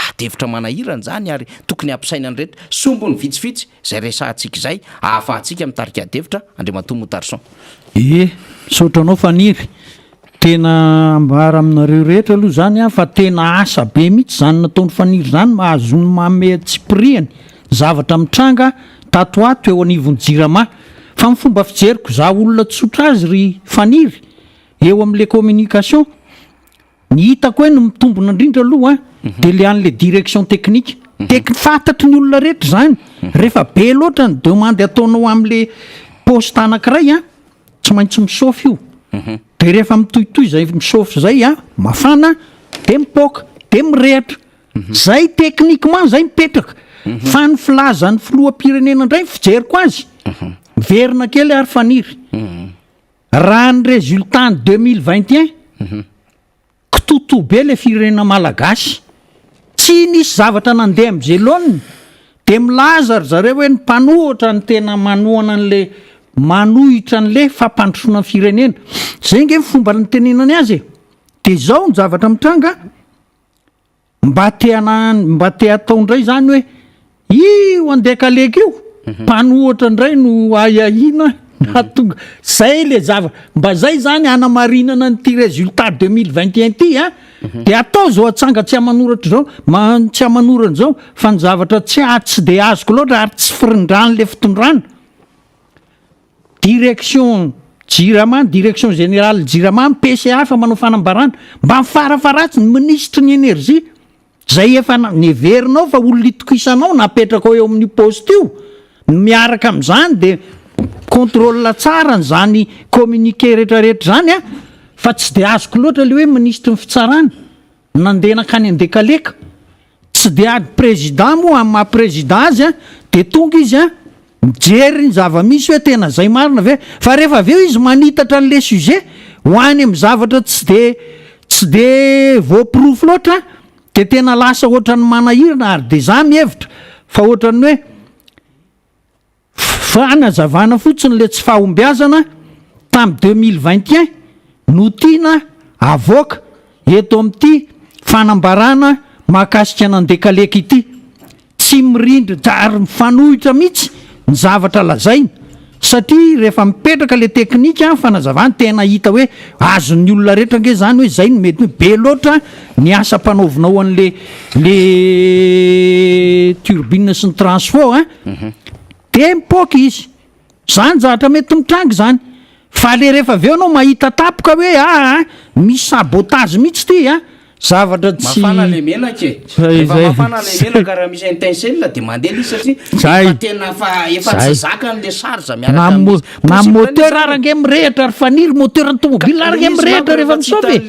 adevitra manahirana zany ary tokony ampisaina ny rehetra sombony vitsivitsy zay resahantsika izay ahafahantsika mitarika adevitra Andriamato Motarson saotra anao faniry tena ambara aminareo rehetra aloha zany a fa tena asa be mihitsy zany nataony faniry zany mahazony mame tsipriany zavatra mitranga tatoato eo anivon'ny jirama fa ny fomba fijeriko za olona tsotra azy ry faniry eo amin'le communication ny hitako hoe no mitombona indrindra aloha de le an'le direction technique fantatry ny olona rehetra zany rehefa be loatra ny demande ataonao amin'le poste anankiray a tsy maintsy misofy io de rehefa mitohitoy zay misofy zay a mafana de mipoka de mirehatra zay techniquement zay mipetraka fa ny filazan'ny filoham-pirenena indray fijeriko azy verina kely ary faniry raha ny résultat ny 2021 kitoto be le firenena malagasy tsy nisy zavatra nandeha am'zeloniny de milaza ry zareo hoe ny mpanohatra ny tena manohana an'le manohitra an'le fampandrosoana ny firenena zay nge fomba ny tenenany azy de zao ny zavatra mitranga mba te atao indray zany hoe io andekaleka io mpanohatra indray no ayahina natonga zay le mba zay zany anamarinana nyty résultat 2021 ty a de atao zao atsanga tsy amanoratra zao tsy amanorany zao fa ny zavatra tsy de azoko loatra ary tsy firindrany le fitondrana direction jirama direction générale jirama PCA fa manao fanambarana mba mifarafaratsy ny ministre ny énergie zay efa neverinao fa olona itokisanao napetraka eo amin'ny poste io miaraka amin'izany de contrôle tsara n'izany communiqué rehetrarehetra zany a fa tsy de azoko loatra le hoe ministre ny fitsarana nandeha nakany andekaleka tsy de ady président moa amin'ny maha-président azy a de tonga izy a mijery ny zava-misy hoe tena zay marina ve fa rehefa aveo izy manitatra an'le sujet hoany amin'ny zavatra tsy de voaprofo loatra de tena lasa ohatrany manahirana ary de za mihevitra fa ohatrany hoe fanazavana fotsiny le tsy fahombiazana tamin'ny 2021 no tiana avoaka eto amin'ity fanambarana mahakasika nandekaleka ity tsy mirindra ary mifanohitra mihitsy ny zavatra lazaina satria rehefa mipetraka le teknika fanazavana tena hita hoe azon'ny olona rehetra nge zany hoe zay no mety hoe be loatra ny asa mpanaovinao an'le turbine sy ny transport de mipoka izy zany zavatra mety mitranga zany fa le rehefa aveo anao mahita tapoka hoe misy sabotage mihitsy ty zavatra tsy mafana le menaka efa mafana le menaka raha misy intensel de mandeha li satria tena efa tsy zakan'le charge na moteur arange mirehitra ary faniry moteur ny tomobile arange mirehitra rehefa misovy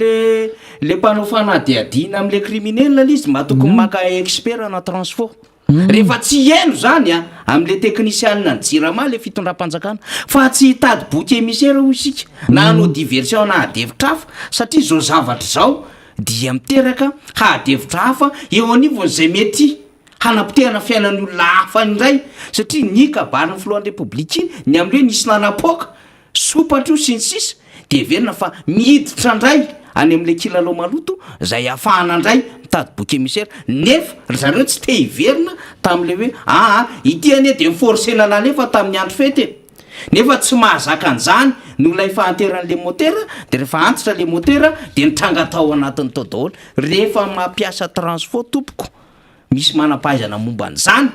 le mpanao fanady adina am'le criminel la izy matokony maka expert na transport rehefa tsy eno zany am'le teknisianna ny jirama le fitondram-panjakana fa tsy hitady boky émissaire ho isika na anao diversion na adevitra hafa satria zao zavatra zao dia miteraka haadevitra hafa eo anivon'izay mety hanapotehana fiainan'ny olona hafa indray satria ny kabarin'ny filohan'ny repoblika iny ny am'le nisy nanapoka sopatra io sy ny sisa de verina fa miditra indray any am'le kilalao maloto zay afahana indray mitady boky émissaire nefa zareo tsy te hiverina tam'le hoe ity anie de miforcena nalefa tamin'ny andro fety nefa tsy mahazaka an'izany no lay fahanteran'le motera de rehefa antitra le motera de nitranga tao anatin'ny tao daholo rehefa mampiasa transport tompoko misy manampahaizana momba n'izany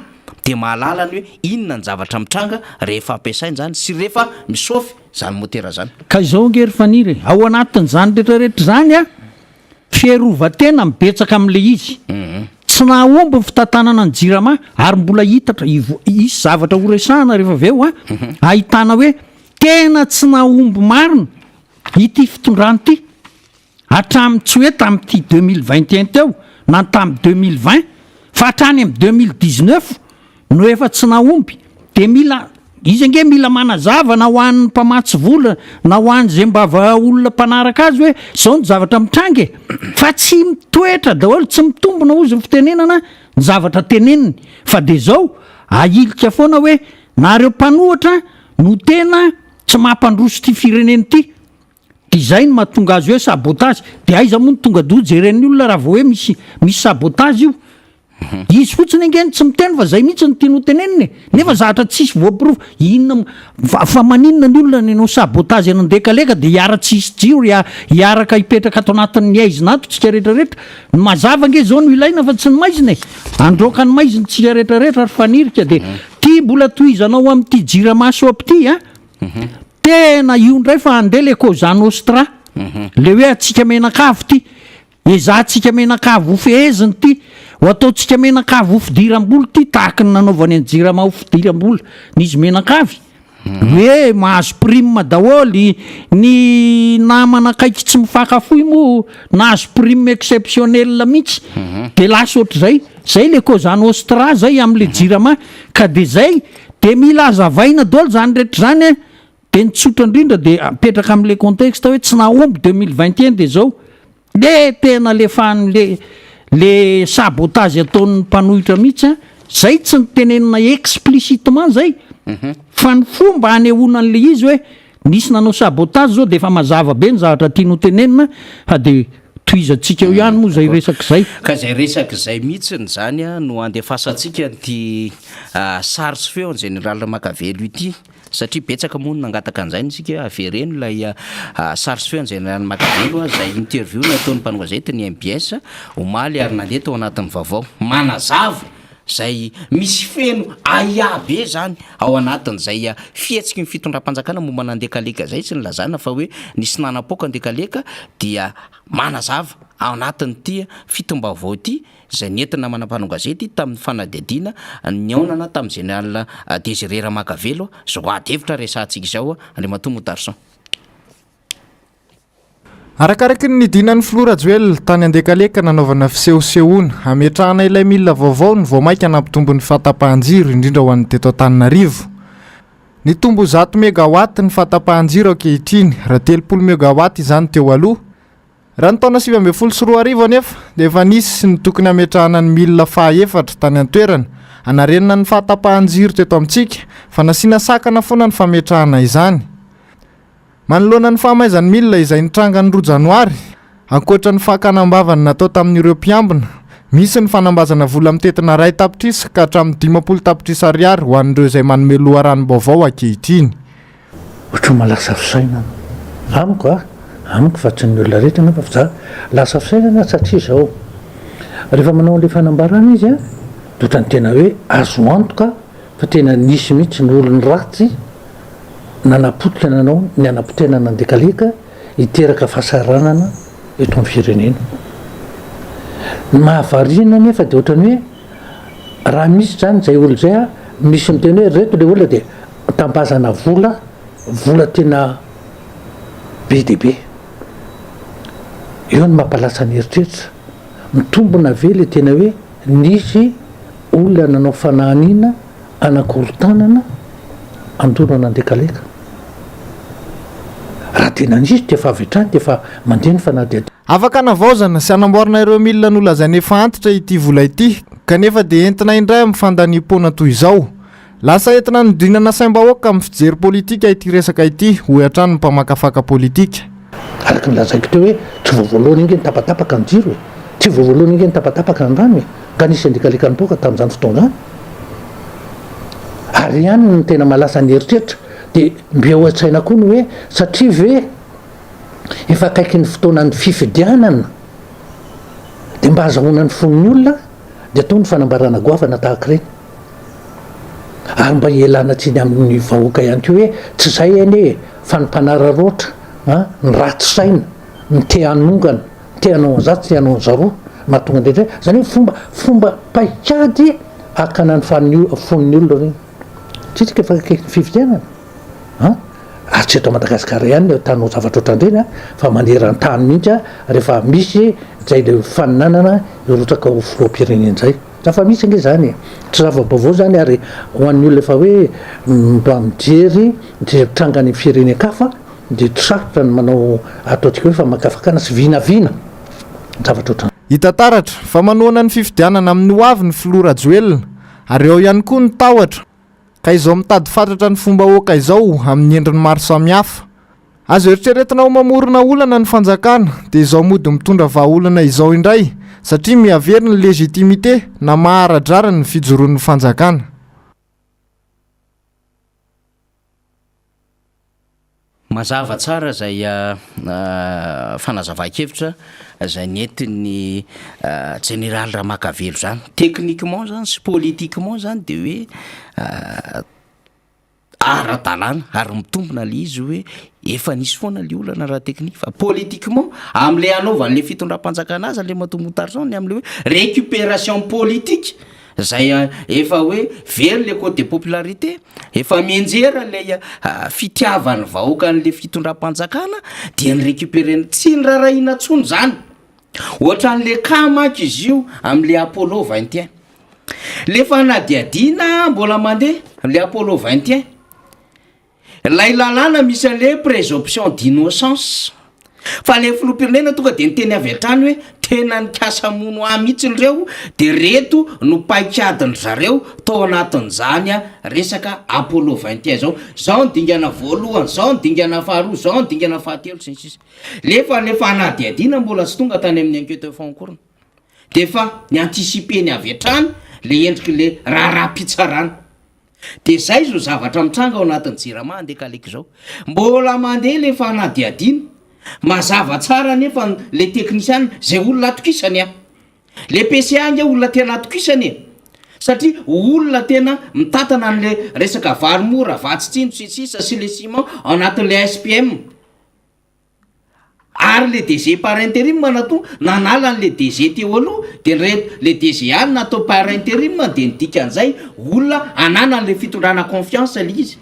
de mahalala ny hoe inona ny zavatra mitranga rehefa ampiasainy zany sy rehefa misofy zany motera zany ka izao ngery faniry ao anatin'izany rehetrarehetra zany fierovatena mibetsaka am'le izy tsy naomby ny fitantanana ny jirama ary mbola hitatra isy zavatra horesahana rehefa aveo ahitana hoe tena tsy naomby marina ity fitondrany ity hatramy tsy hoe tam'ty 2021 teo na tamy 2020 fa hatrany am 2019 no efa tsy naomby de mila izy ange mila manazava na ho an'ny mpamatsy vola na ho an' zay mbava olona mpanaraka azy hoe zao ny zavatra mitrange fa tsy mitoetra daholo tsy mitombona ozy ny fitenenana ny zavatra teneniny fa de zao ailika foana hoe nareo mpanohatra no tena tsy mampandroso ty fireneny ity de zay no mahatonga azy hoe sabotage de aiza moa ny tonga do jeren'ny olona raha vao hoe misy sabotage io izy fotsiny angeny tsy miteny fa zay mihitsy ny tiano teneniny nefa zahatra tsisy voaprova inona fa maninona ny olona nanao sabotage anandekaleka de hiara tsisy jiro hiaraka hipetraka ato anatin'ny aizinato tsika rehetrarehetra mazava nge zao no ilaina fa tsy ny maizina androaka ny maiziny tsika rehetrarehetra ary fanirika de ty mbola toizanao am'ty jiramaso apty tena io ndray fa andeha le kozany ostra le hoe atsika menakavo ty ezahtsika menakavo ho feheziny ty ho ataotsika menakavy ho fidiram-bola ty tahaka ny nanaovany any jirama ho fidiram-bola n'izy menakavy hoe mahazo prime daholy ny namana akaiky tsy mifakafoy mo nahazo prime exceptionnel mihitsy de lasa ohatr'zay zay le kozany ostra zay am'le jirama ka de zay de mila azavaina daholo zany rehetra zany de nitsotra indrindra de apetraka am'le contexte hoe tsy naomby 2021 de zao de tena le sabotage ataon'ny mpanohitra mihitsy zay tsy nitenenina explicitement zay fa ny fomba hanehoana an'le izy hoe nisy nanao sabotage zao de efa mazava be ny zavatra tiano tenenina fa de toizatsika eo ihany moa zay resaky zay ka zay resaky zay mihitsiny zany no andefasantsika ty saritsy feo ny général makavelo ity satria betsaka moa nangataka an'izay nisika avereno lay saritsy feo ny général makavelo zay interview nataon'ny mpanogazety ny MBS omaly ary nandeha tao anatin'ny vaovao manazava zay misy feno aiabe zany ao anatin'zay fihetsiky ny fitondram-panjakana momba nandekaleka zay sy nylazana fa hoe nisy nanapoka andekaleka dia manazava ao anatin'ty fitombaovao ty zay nentina manam-panogazety tamin'ny fanadidina ny aonana tamin'ny général Désiré Makavelo zao adevitra resantsika izao Andriamatombo Darson arakaraky ny dinan'ny Flora Joel tany andekaleka nanaovana fisehosehoana ametrahana ilay milina vaovao ny voamaika nampitombo ny fahatapahan-jiro indrindra ho an'ny teto Antananarivo. Ny tombo 100 mégawatt ny fahatapahan-jiro ankehitriny raha 30 mégawatt izany teo aloha. Raha ny taona 2024 anefa dia efa nisy ny tokony ametrahana ny milina faha-efatra tany an-toerana anarenina ny fahatapahan-jiro teto amintsika fa nasiana sakana foana ny fametrahana izany. Manoloana ny fahamaizan'ny milina izay nitranga ny 2 Janoary ankoatra ny fahakanambavany natao tamin'ireo mpiambina misy ny fanambazana vola mitetina 2 tapitrisa ka hatramin'ny 50 tapitrisa ariary ho an'ireo izay manome loharanom-baovao ankehitriny. Ohatry malasa fisaina amiko fa tsy ny olona rehetra nefa fa lasa fisainana satria zao rehefa manao le fanambarana izy de ohatrany tena hoe azo antoka fa tena nisy mihitsy ny olony ratsy nanapotika nanao ny anapotena nandekaleka hiteraka fahasaranana eto amin'ny firenena mahavariana nefa de ohatrany hoe raha misy zany zay olo zay a misy miteny hoe reto le olona de tambazana vola tena be deaibe eo ny mampalasa ny eritreritra mitombona ve le tena hoe nisy olona nanao fanahaniana anakorotanana andoro nandekaleka raha tena nisy de efa avetrany de efa mandeha ny fanahdiady afaka navaozana sy anamboarana ireo milina no lazany efa antitra ity vola ity kanefa de entina indray amin'ny fandaniam-poana toy izao lasa entina nodinana saim-bahoaka amin'ny fijery politika ity resaka ity hoy hatrany ny mpamakafaka politika araka nylazaiko teo hoe tsy voavoalohany inge ny tapatapaka ny jiro e tsy voavoalohany inge ny tapatapaka ny rano e ka nisy andikaleka ny toka tamin'izany fotoana ary ihany ny tena malasa ny eritreritra de mbeo an-tsaina koa no hoe satria ve efa akaiky ny fotoanany fifidianana de mba azahoana ny fon'ny olona de atao ny fanambarana goavana tahaka ireny ary mba ielana tsiny amin'ny vahoaka ihany ko hoe tsy zay any e fa ny mpanara roatra ny raty saina ny te hanongana te hanao an'zato ty hanao an'zaroa mahatonga ndrindray zany hoe fomba paikady akana ny fon'ny olona reny tsitsika efa akaiky ny fifidianana tsy eto Madagasikara ihany tanao zavatra ohatrandreny fa maneran-tany mihitsy rehefa misy zay le faninanana rotraka ho filoam-pirenena zay zafa misy nge zany tsy zava-baovao zany ary ho an'ny olona efa hoe mba mijery de trangany firenekafa de tsarotra ny manao ataontsika hoe fa makafakana sy vinavina zavatra ohatrany hitataratra fa manoana ny fifidianana amin'ny hoavy ny filora joelona ary eo ihany koa ny tahotra ka izao mitady fatratra ny fomba hoaka izao amin'ny endriny maro samihafa azo eritreretina ho mamorona olana ny fanjakana dia izao mody mitondra vahaolana izao indray satria mihavery ny legitimité na maharadrara ny fijoroan'ny fanjakana mazava tsara zay fanazava-kevitra zay nentiny général Ramakavelo zany techniquement zany sy politiquement zany de hoe ara-dalàna ary mitombona le izy hoe efa nisy foana le olana raha technique fa politiquement am'le anaovan'le fitondram-panjakana azy le matombotarison ny am'le hoe récupération politique zay efa hoe very le côté popularité efa mienjera le fitiavany vahoaka an'le fitondram-panjakana dia ny récupérena tsy ny rarahina tsony zany ohatra n'le kamaky izy io am'le Apollo 21 le fanadiadina mbola mandeha le Apollo 21 lay lalàna misy an'le présomption d'innocence fa le filoham-pirenena tonga de nyteny avy hatrany hoe tena nikasamono mihitsiny reo de reto no paikadiny zareo tao anatin'izany resaka Apollo 21 zao ny dingana voalohany zao ny dingana faharoa zao ny dingana fahatelo sisy lefa le fanadiadina mbola tsy tonga tany amin'ny enquête fankorona de fa ny anticiper ny avy hatrany le endriky le raharaham-pitsarana de zay zo zavatra mitranga ao anatin'ny jirama andekaleka zao mbola mandeha le fanadiadina mazava tsara nefa le teknisiany zay olona atokisany le PCA nge olona tena atokisany satria olona tena mitatana an'le resaka varomora vatsitsino sisisa sy le ciment ao anatin'le SPM ary le DG par intérim nato nanala an'le DG teo aloha de le DG any natao par intérim de nidika an'izay olona anana an'le fitondrana confiance le izy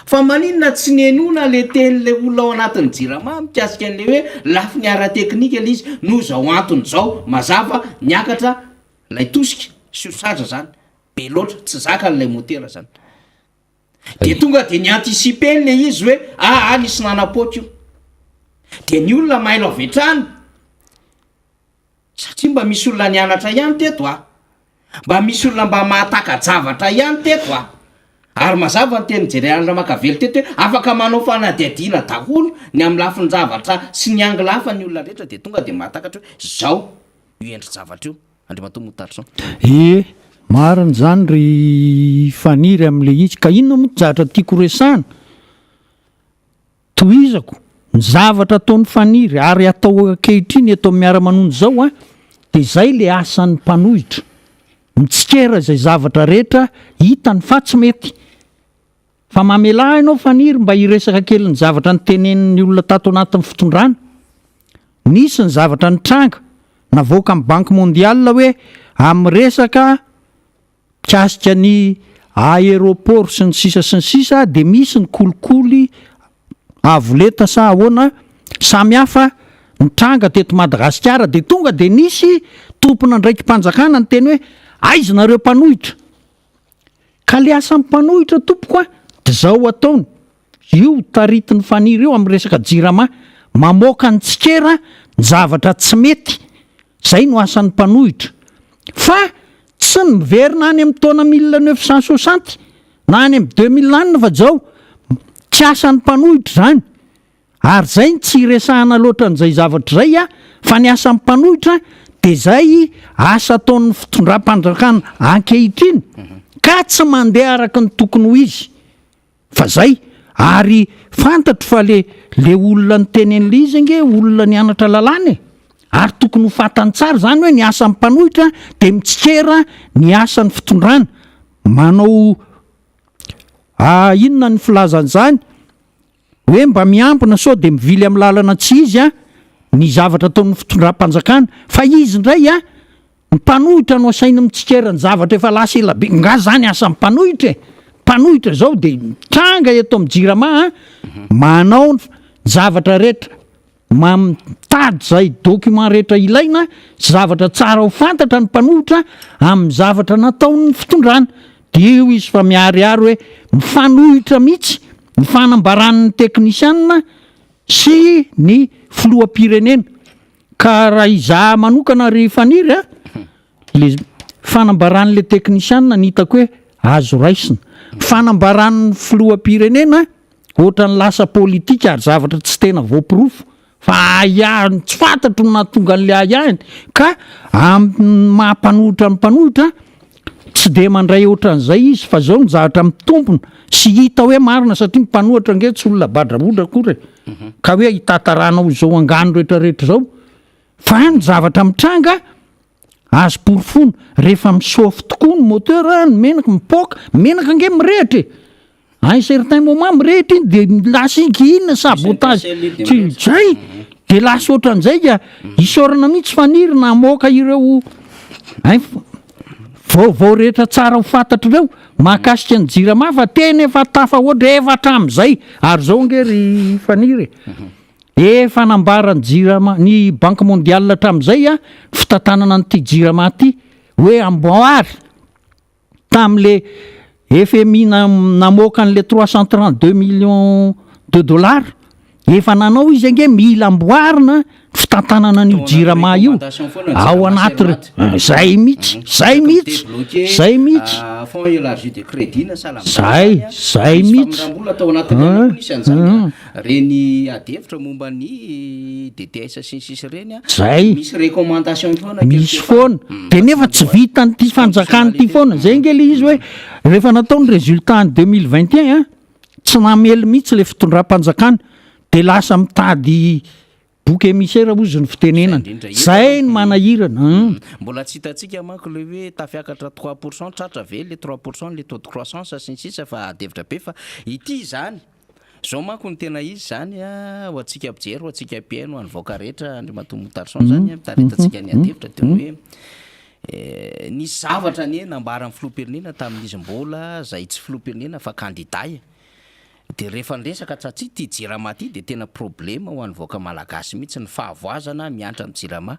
fa maninona tsy nenona le tenyle olona ao anatin'ny jirama mikasika an'le hoe lafi ny ara-teknika le izy no zao antony zao mazava niakatra lay tosika surcharge zany be loatra tsy zaka n'lay motera zany de tonga de ny anticiper le izy hoe nisy nanapoky io de ny olona mailo avetrany satria mba misy olona nianatra ihany teto mba misy olona mba mahatakajavatra ihany teto ary mazava ny teny Général Ramakavelo teto hoe afaka manao fanadiadina daholo ny amin'ny lafiny zavatra sy ny angle hafa ny olona rehetra de tonga de mahatakatra hoe zao io endry zavatra io andriamato motarison mariny zany ry faniry am'le izy ka inona moa zahatra tiako resana toizako ny zavatra ataon'ny faniry ary atao akehitriny atao Miara Manonja zao de zay le asan'ny mpanohitra mitsikera zay zavatra rehetra hitany fa tsy mety fa mamela ianao faniry mba hiresaka kely ny zavatra ny tenenin'ny olona tato anatin'ny fitondrana nisy ny zavatra ny tranga navoaka amin'ny banky mondial hoe amin'ny resaka kasika ny aéroport sy ny sisa dia misy ny kolikoly avoleta sa ahoana samy hafa nitranga teto Madagasikara dia tonga dia nisy tompona ndraiky mpanjakana ny teny hoe aiza nareo mpanohitra ka le asan'ny mpanohitra tompoko a dia zao ataony io taritin'ny faniry io amin'ny resaka jirama mamoaka ny tsikera ny zavatra tsy mety zay no asan'ny mpanohitra fa tsy miverina any amin'ny taona 1960 na any amin'ny 2000 fa zao tsy asan'ny mpanohitra zany ary zay tsy resahana loatra n'izay zavatra zay a fa ny asan'ny mpanohitra dia zay asa ataon'ny fitondram-panjakana ankehitriny ka tsy mandeha araka ny tokony ho izy fa zay ary fantatro fa le olona ny tenen'le izy nge olona ny anatra lalàna ary tokony ho fatany tsara zany hoe ny asan'ny mpanohitra dia mitsikera ny asan'ny fitondrana manao inona ny filazan'izany hoe mba miampina sao dia mivily amin'ny lalana tsy izy a ny zavatra ataon'ny fitondram-panjakana fa izy indray a ny mpanohitra no asainy mitsikera ny zavatra efa lasa elabe nga zany asan'ny mpanohitra zao dia mitranga eto amin'ny jirama manao zavatra rehetra mitady zay document rehetra ilaina zavatra tsara ho fantatra ny mpanohitra amin'ny zavatra nataon'ny fitondrana dia io izy fa miariary hoe mifanohitra mihitsy ny fanambaran'ny teknisianina sy ny filoham-pirenena ka raha izaha manokana ry faniry le fanambaran'le teknisianina ny hitako hoe azo raisina fanambaran'ny filoham-pirenena ohatra ny lasa politika ary zavatra tsy tena voapirofo fa aiahany tsy fantatro na tonga an'le aiahany ka mampanohitra ny mpanohitra tsy dia mandray ohatran'izay izy fa zao ny zavatra mitompona sy hita hoe marina satria mpanohitra nge tsy olona badrabodra kory ka hoe hitatarana ho zao angano rehetrarehetra zao fa ny zavatra mitranga azo porofona rehefa misaofy tokoa ny moteur ny menaka mipoka menaka nge mirehitra un certain moment mirehitra iny dia lasa inona sabotage zay dia lasa ohatran'izay ka isaorana mihitsy faniry na moka ireo vaovao rehetra tsara ho fantatra ireo mahakasika ny jirama fa tena efa tafa ohatra efatra amin'izay ary zao nge ry faniry efa nambarany jirama ny banque mondiale hatramin'izay a fitantanana nyity jirama ty hoe amboary tamin'le FMI namoaka an'le 332 millions de dollars efa nanao izy nge mila amboarina fitantanana n'io jirama io ao anaty zay mihitsy zay mihitsy reny adevitra momba ny DTS sy ny sisy reny zay misy recommandation foana misy foana dia nefa tsy vita nyty fanjakany ty foana zay nge le izy hoe rehefa natao ny résultat ny 2021 tsy namely mihitsy le fitondram-panjakana dia lasa mitady boky émissaire ozy ny fitenenana zay ny manahirana mbola tsy hitantsika manko le hoe tafiakatra 3% tratra ve le 3% le taux de croissance sy ny sisa fa adevitra be fa ity zany zao manko ny tena izy zany ho atsika ampijery ho atsika ampiaino anyvoaka rehetra andrimatomotarisan zany mitaretatsika ny adevitra teo hoe ny zavatra ny nambara amin'ny filoham-pirenena tamin'izy mbola zay tsy filoham-pirenena fa candidat dia rehefa nresaka satsia ty jirama ty dia tena problema ho an'ny voaka malagasy mihitsy ny fahavoazana miantra amin'ny jirama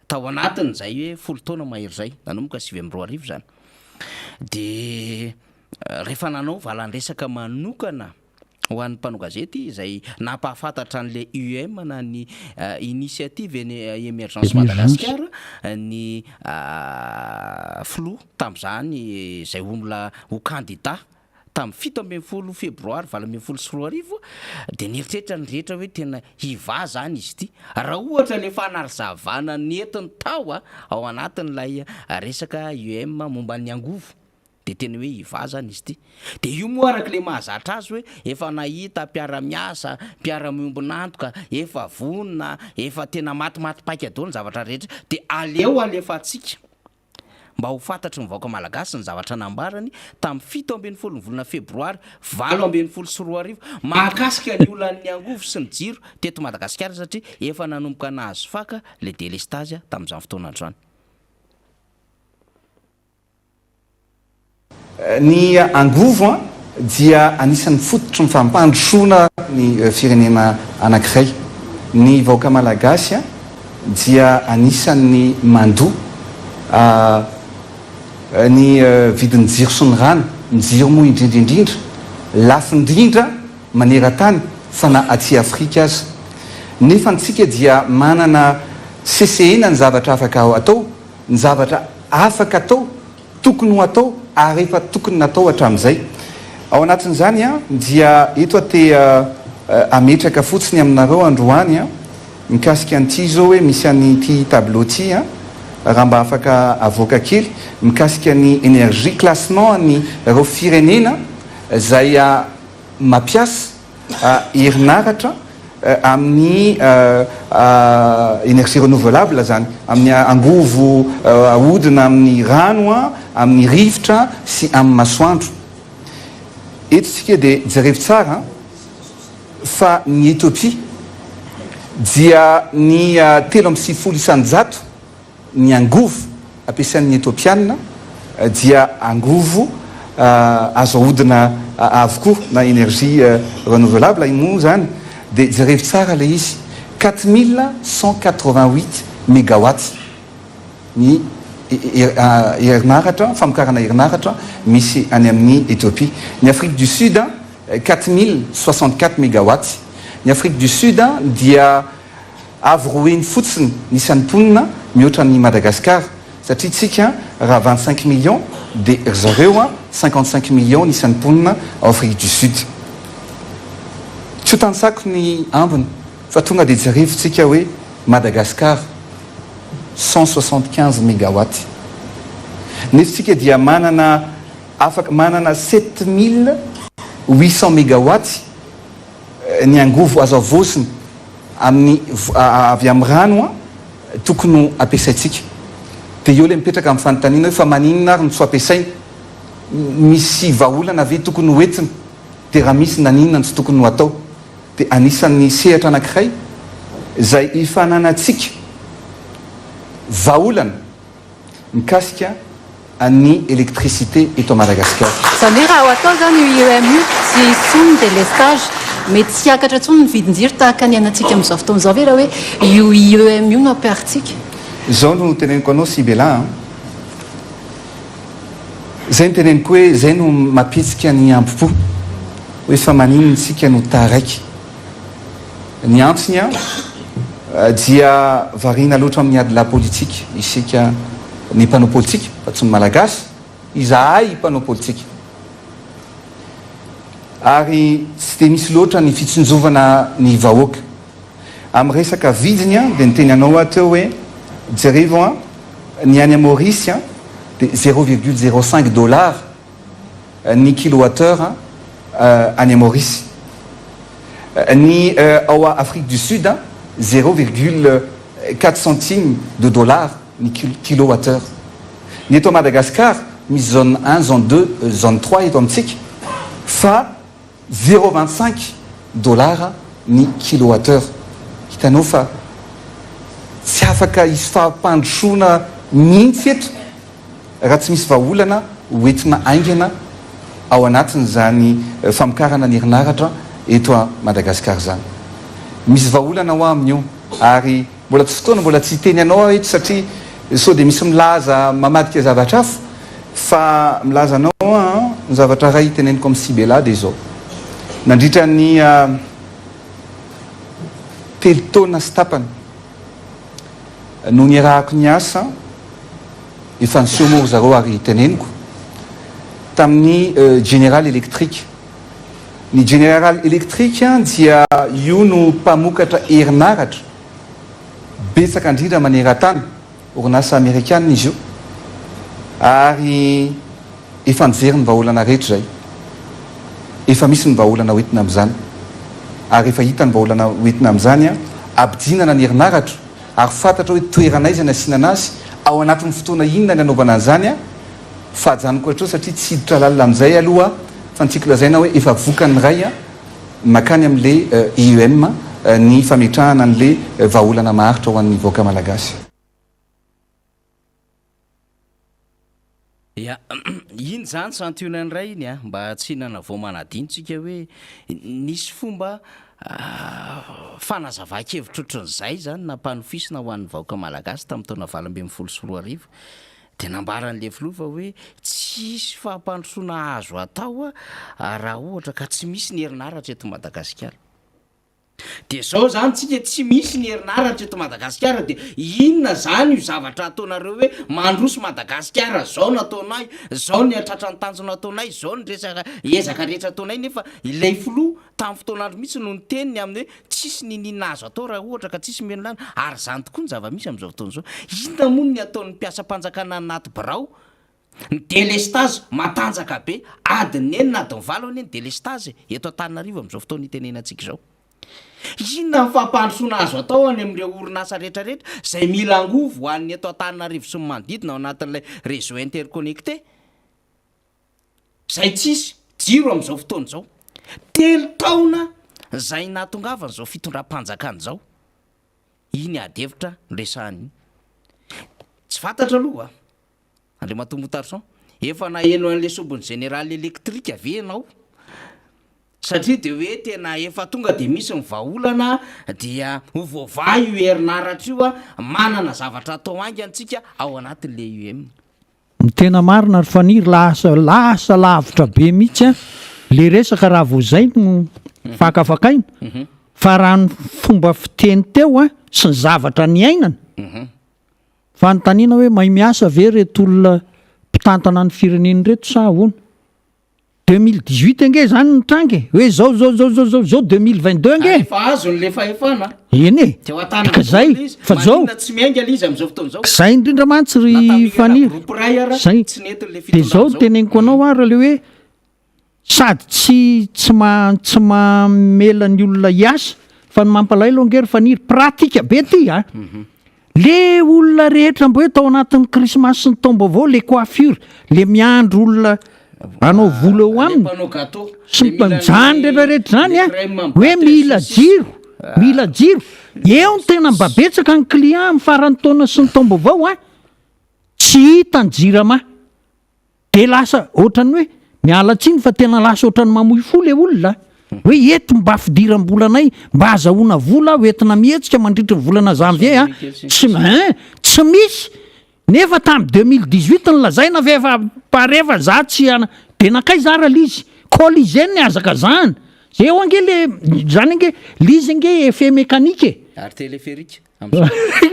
tao anatiny zay hoe 10 taona mahery zay nanomboka 2022 zany dia rehefa nanao valan-dresaka manokana ho an'ny mpanao gazety izay nampahafantatra an'le UM na ny initiative émergence Madagasikara ny flou tamin'izany izay olona ho candidat tamin'ny 17 febroary 24 dia nieritreritra ny rehetra hoe tena hiva zany izy ity raha ohatra le fanarizavana netiny tao ao anatin'ilay resaka UM momba ny angovo dia tena hoe hiva zany izy ity dia io moa araka le mahazatra azy hoe efa nahita mpiara-miasa mpiara-miombonantoka efa vonona efa tena matimaty paika daholo ny zavatra rehetra dia aleo alefa atsika mba ho fantatry nyvaoaka malagasy ny zavatra nambarany tamin'ny 7 ny volana febroary 24 mahakasika ny olan'ny angovo sy ny jiro teto Madagasikara satria efa nanomboka nahazo faka le délestage tamin'izany fotoana androany. Ny angovo dia anisan'ny fototry ny fampandrosoana ny firenena anankiray. Ny vahoaka malagasy dia anisan'ny mandoa ny vidin'ny jiro sy ny rano, ny jiro moa indrindra lafo indrindra maneran-tany fa na aty Afrika aza. Nefa antsika dia manana CCN ny zavatra afaka atao, ny zavatra afaka atao, tokony ho atao ary efa tokony natao hatramin'izay. Ao anatin'izany dia eto te ametraka fotsiny aminareo androany mikasika an'ity zao hoe misy an'ity tableau ty raha mba afaka avoaka kely mikasika ny énergie classement ny reo firenena zay mampiasa herinaratra amin'ny énergie renouvelable zany, amin'ny angovo ahodina amin'ny rano amin'ny rivotra sy amin'ny masoandro. Eto tsika dia jerevy tsara fa ny Ethiopia dia ny 3.6 ny angovo ampiasain'ny Ethiopiana dia angovo azo ahodina avokoa na énergie renouvelable imo zany dia jerevy tsara le izy 4188 mégawatts ny herinaratra famokarana herinaratra misy any amin'ny Éthiopie. Ny Afrique du Sud 4064 mégawatts. Ny Afrique du Sud dia avy roeny fotsiny nisan'ny mponina mihoatra ny Madagascar satria tsika raha 25 millions dia zareo 55 millions nisan'ny mponina ao Afrique du Sud. Tsy ho tansako ny ambiny fa tonga dia jerevitsika hoe Madagascar 175 mégawatts. Neftsika dia manana 7800 mégawatts ny angovo azo avosiny amin'ny avy amin'ny rano tokony ampiasaitsika. Dia eo le mipetraka amin'ny fanontaniana hoe fa maninona ary ny tsy ampiasaina, misy vahaolana ve tokony hoentina, dia raha misy naninona ny tsy tokony ho atao. Dia anisan'ny sehatra anankiray zay ifananatsika vahaolana mikasika ny électricité eto Madagascar. Zany hoe raha ho atao zany io EMU tsy intsony délestage mety tsy hiakatra intsony ny vidin-jiro tahaka ny anantsika amin'izao fotoan'izao ve raha hoe io EMU no ampiaritsika. Zao no teneniko anao Sibela zay no teneniko hoe zay no mampitsika ny ampopo hoe fa maninona tsika no taraiky. Ny antsony dia variana loatra amin'ny ady la politika isika ny mpanao politika fa tsy ny malagasy izahay mpanao politika ary tsy dia misy loatra ny fitsinjovana ny vahoaka amin'ny resaka vidiny dia niteny anao ateo hoe jerevo ny any Maurice dia 0,05 $ ny kilowattheure any Maurice. Ny ao Afrique du Sud 0,4 centimes de $ ny kilowattheure. Ny eto Madagascar misy zone 1, zone 2, zone 3 eto amintsika fa 0,25 $ ny kilowattheure. Hitanao fa tsy afaka isy fampandrosoana mihitsy eto raha tsy misy vahaolana hoentina aingana ao anatin'izany famokarana ny herinaratra eto a Madagascar zany. Misy vahaolana ho amin'io ary mbola tsy fotoana mbola tsy teny anao eto satria sao dia misy milaza mamadika zavatra hafa fa milaza anao ny zavatra ray teneniko amin'ny Sibela dia zao nandritra ny 3 taona sy tapany no niarahako ny asa efa nisehomory zareo ary teneniko tamin'ny General Electric. Ny General Electric dia io no mpamokatra herinaratra betsaka indrindra maneran-tany, orinasa amerikanina izy io ary efa nijery ny vahaolana rehetra zay, efa misy ny vahaolana hoentina amin'izany ary efa hita ny vahaolana hoentina amin'izany abidinana ny herinaratra ary fantatra hoe toerana izy ny asiana anazy ao anatin'ny fotoana inona ny anaovana an'izany a fa janoko ohatrao satria tsy hiditra lalina amin'izay aloha fa ntsika lazaina hoe efa vokany ray a makany amin'le IEM ny fametrahana an'le vahaolana maharitra ho an'ny vahoaka malagasy. ya iny zany santionany ray iny a mba tsy hinana vo manadintsika hoe nisy fomba fanazava-kevitra ohatran'izay zany nampanofisina ho an'ny vahoaka malagasy tamin'ny taona 2024 dia nambaran'le filofa hoe tsisy fahampandrosoana azo atao a raha ohatra ka tsy misy ny herinaratra eto Madagasikara. Dia zao zany tsika tsy misy ny herinaratra eto Madagasikara dia inona zany io zavatra ataonareo hoe mandroso Madagasikara, zao nataonay, zao ny atratra ny tanjona ataonay, zao ny resaka ezaka rehetra ataonay, nefa ilay filoha tamin'ny fotoanandro mihitsy no niteniny amin'ny hoe tsisy ninina azo atao raha ohatra ka tsisy menolana ary zany tokoa ny zava-misy amin'izao fotoana izao. Inona moa ny ataon'ny mpiasa-panjakana anaty birao? Ny délestage matanjaka be adiny enina adiny valo anie ny délestage eto Antananarivo amin'izao fotoana itenenantsika izao. Inona ny fahampandrosoana azo atao any amin'ireo orinasa rehetrarehetra izay mila angovo ho an'ny eto Antananarivo sy ny manodidina ao anatin'ilay réseau interconnecté izay tsisy jiro amin'izao fotoana izao. 3 taona izay natongavana izao fitondram-panjakana izao. Iny adevitra resahany iny. Tsy fantatra aloha Andriamatombo Tarson, efa naheno an'ilay sobiny général électrique ave ianao? Satria dia hoe tena efa tonga dia misy ny vahaolana dia hovova io herinaratra io a manana zavatra atao aingantsika ao anatin'le IEM. Ny tena marina ry faniry lasa lavitra be mihitsy a le resaka raha vao zay no fakafakaina fa raha ny fomba fiteny teo a sy ny zavatra ny ainana fa nytaniana hoe mahay miasa ve reto olona mpitantana ny fireneny reto sa ahoana? 2018 ange zany ny trange hoe zao 2022 ange efa azo ny le fahefana eny e teo an-tany ka zay fa zao tsy miainga izy amin'izao fotoana izao zay indrindra mantsy ry faniry zay dia zao teneniko anao ary le hoe sady tsy mamela ny olona hiasa fa ny mampalailo ange ry faniry pratika be ty a le olona rehetra mbo hoe tao anatin'ny krismasy sy ny taom-baovao le coiffure le miandro olona anao vola eo aminy sy mpanjany rehetrarehetra zany a hoe mila jiro eo ny tena mba betsaka ny client amin'ny farany taona sy ny taom-baovao a tsy hita ny jirama dia lasa ohatrany hoe miala tsiny fa tena lasa ohatrany mamoy fo le olona hoe eto mba fidiram-bolanay mba azahoana vola hoentina mihetsika mandritra ny volana janvier a tsy misy nefa tamin'ny 2018 ny lazaina ve efa pareva za tsy ana dia nakay zara lizy colligène ny azaka zany zay eo ange le zany ange lizy ange effet mécanique ary téléphérique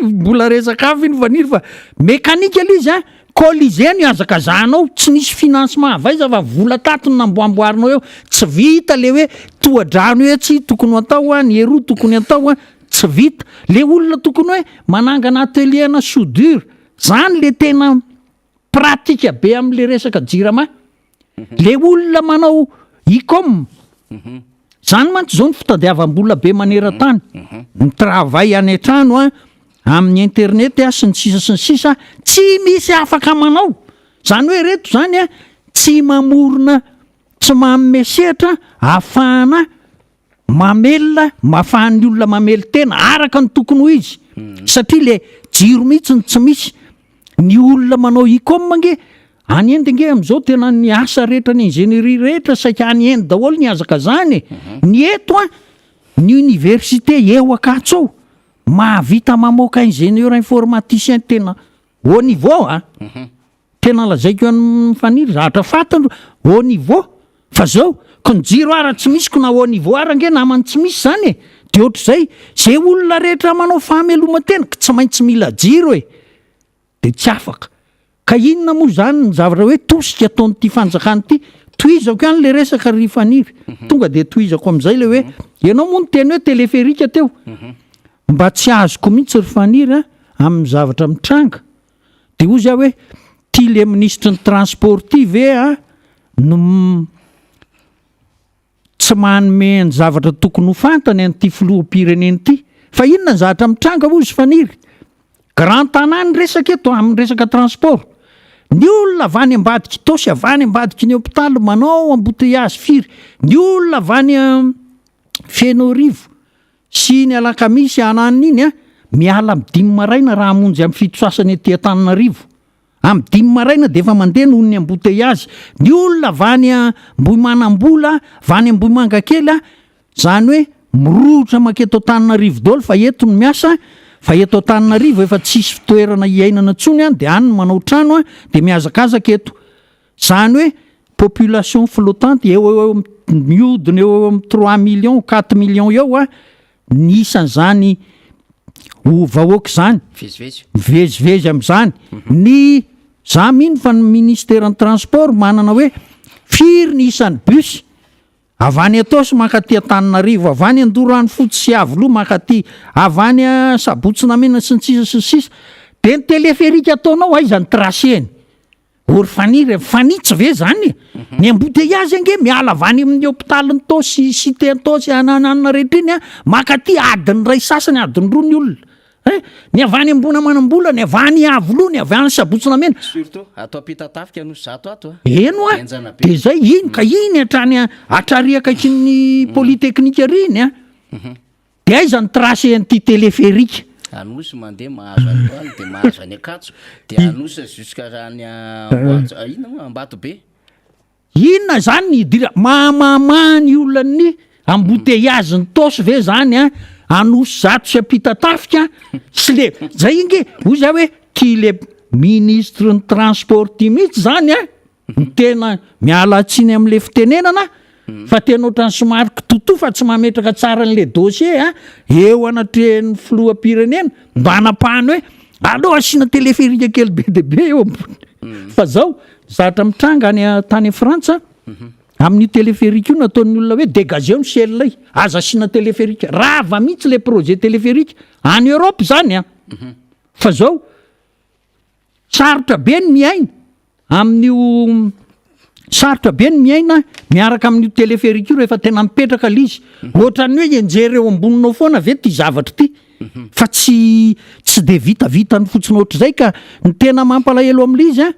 mbola resaka avy iny vaniry fa mécanique lizy a colligène azaka zanao tsy nisy financement avaiza fa vola tatony namboamboarinao eo tsy vita le hoe toadrano hoe tsy tokony atao a ny heroa tokony atao a tsy vita le olona tokony hoe manangana atelier-na soudure zany le tena pratika be amin'le resaka jirama le olona manao icom zany mantsy zao ny fitadiavam-bola be maneran-tany ny travail any an-trano a amin'ny internet a sy ny sisa tsy misy afaka manao zany hoe reto zany a tsy mamorona tsy mamesehatra ahafahana mamelona mahafahan'ny olona mamely tena araka ny tokony ho izy satria le jiro mihitsy ny tsy misy ny olona manao icom ange any eny dinge amin'izao tena ny asa rehetra ny ingénierie rehetra saika any eny daholo ny azaka zany ny eto a ny université eo akatsao mahavita mamoaka ingénieur informaticien tena au niveau a tena lazaiko an'ny faniry zahatra fatandro au niveau fa zao ko ny jiro ara tsy misy ko na au niveau ara nge namany tsy misy zany e dia ohatr'izay zay olona rehetra manao fahameloma tena ka tsy maintsy mila jiro e dia tsy afaka ka inona moa zany ny zavatra hoe tosika ataonyity fanjakany ity toizako ihany le resaka ry faniry tonga dia toizako amin'izay le hoe ianao moa ny teny hoe téléphérique teo mba tsy azoko mihitsy ry faniry amin'ny zavatra mitranga dia ozy aho hoe tia le ministre ny transportive a no tsy manome ny zavatra tokony ho fantany an'ity filoham-pireneny ity fa inona ny zavatra mitranga ozy faniry grand tanàny resaka eto amin'ny resaka transport. Ny olona avany ambadiky tosy avany ambadiky ny hôpitaly manao embouteillage firy. Ny olona avany Fenorivo sy ny alakamisy ananiny iny miala amin'ny 5 maraina raha hamonjy amin'ny fito sasany etỳ Antananarivo. Amin'ny 5 maraina dia efa mandeha noho ny embouteillage. Ny olona avany Mbohimanambola, avany Mbohimangakely zany hoe mirotra maketo Antananarivo daholo fa eto no miasa. Fa eto Antananarivo efa tsisy fitoerana iainana intsony dia any manao trano dia mihazakazaka eto. Zany hoe population flottante eo mihodina eo amin'ny 3 millions 4 millions eo nisan'izany vahoaka zany vezivezy amin'izany. Ny za mino fa ny ministère ny transport manana hoe firy ny isan'ny bus avany atosy makaty Antananarivo, avany Andorano fotsy sy Avoloha makaty, avany Sabotsinamena sy ny sisa dia ny téléphérique ataonao aiza ny traceny ory faniry fanitsy ve zany ny embouteillage ange miala avany amin'ny hôpitaly ny tosy cité ny tosy ananana rehetra iny makaty adiny ray sasany adiny roa ny olona. Ny avany ambona manambola, ny avany Avoloha, ny avany Sabotsinamena. Surtout ato ampita-tafika no zato ato. Eno dia zay iny ka iny hatrariaka ny polytechnique riny dia aiza ny tracé an'ity téléphérique. Anosy mandeha mahazo any dia mahazo any Akatso dia anosa jusqu'à any inona Ambatobe. Inona zany ny idira mahamamany olona ny embouteillage ny tosy ve zany anosy zato sy ampita-tafika sy le zay inge ozy hoe ki le ministre ny transport mihitsy zany ny tena miala tsiny amin'le fitenenana fa tena ohatrany somary kitoto fa tsy mametraka tsara n'le dossier eo anatrehan'ny filoham-pirenena mba hanapahany hoe allo asiana téléphérique kely be dia be eo fa zao zatra mitranga any tany Frantsa amin'ny téléphérique io nataon'ny olona hoe dégageo ny ciel aza asiana téléphérique rava mihitsy le projet téléphérique any Europe zany fa zao sarotra be ny miaina amin'io sarotra be ny miaina miaraka amin'io téléphérique io rehefa tena mipetraka lizy ohatrany hoe enjery eo amboninao foana ve ty zavatra ty fa tsy dia vitavitany fotsiny ohatr'izay ka ny tena mampalahelo amin'lizy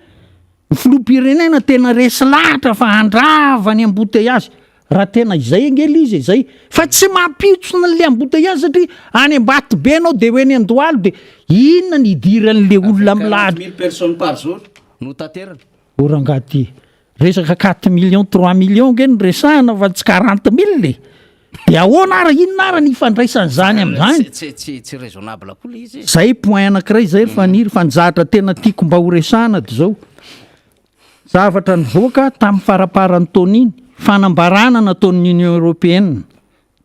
ny filoham-pirenena tena resy lahatra fa handrava ny embouteillage raha tena izay angely izy izay fa tsy mampitsona n'le embouteillage satria any Ambatobe anao dia hoe ny Andohalo dia inona ny idiran'le olona milahatra 40 000 personnes par jour no tanterana orangaty resaka 4 millions 3 millions nge ny resahana fa tsy 40 000 dia ahoana ara inona ara ny ifandraisan'izany amin'izany tsy raisonnable koa le izy zay point anankiray zay faniry fa nyzatra tena tiako mba ho resahana dia zao zavatra nivoaka tamin'ny faraparan'ny taona iny fanambarana nataon'ny Union Européenne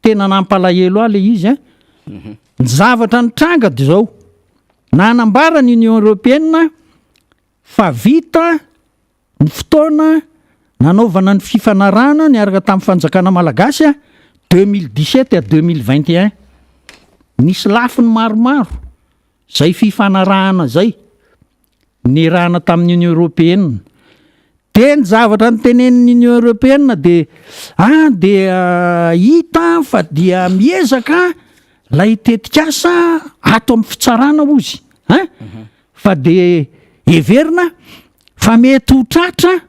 tena nampalahelo le izy ny zavatra nitranga dia zao nanambara ny Union Européenne fa vita ny fotoana nanaovana ny fifanarahana niaraka tamin'ny fanjakana malagasy 2017 à 2021 nisy lafiny maromaro zay fifanarahana zay nirahana tamin'ny Union Européenne dia ny zavatra nytenenin'ny Union Européenne dia hita fa dia miezaka lay tetikasa ato amin'ny fitsarana ozy fa dia heverina fa mety ho tratra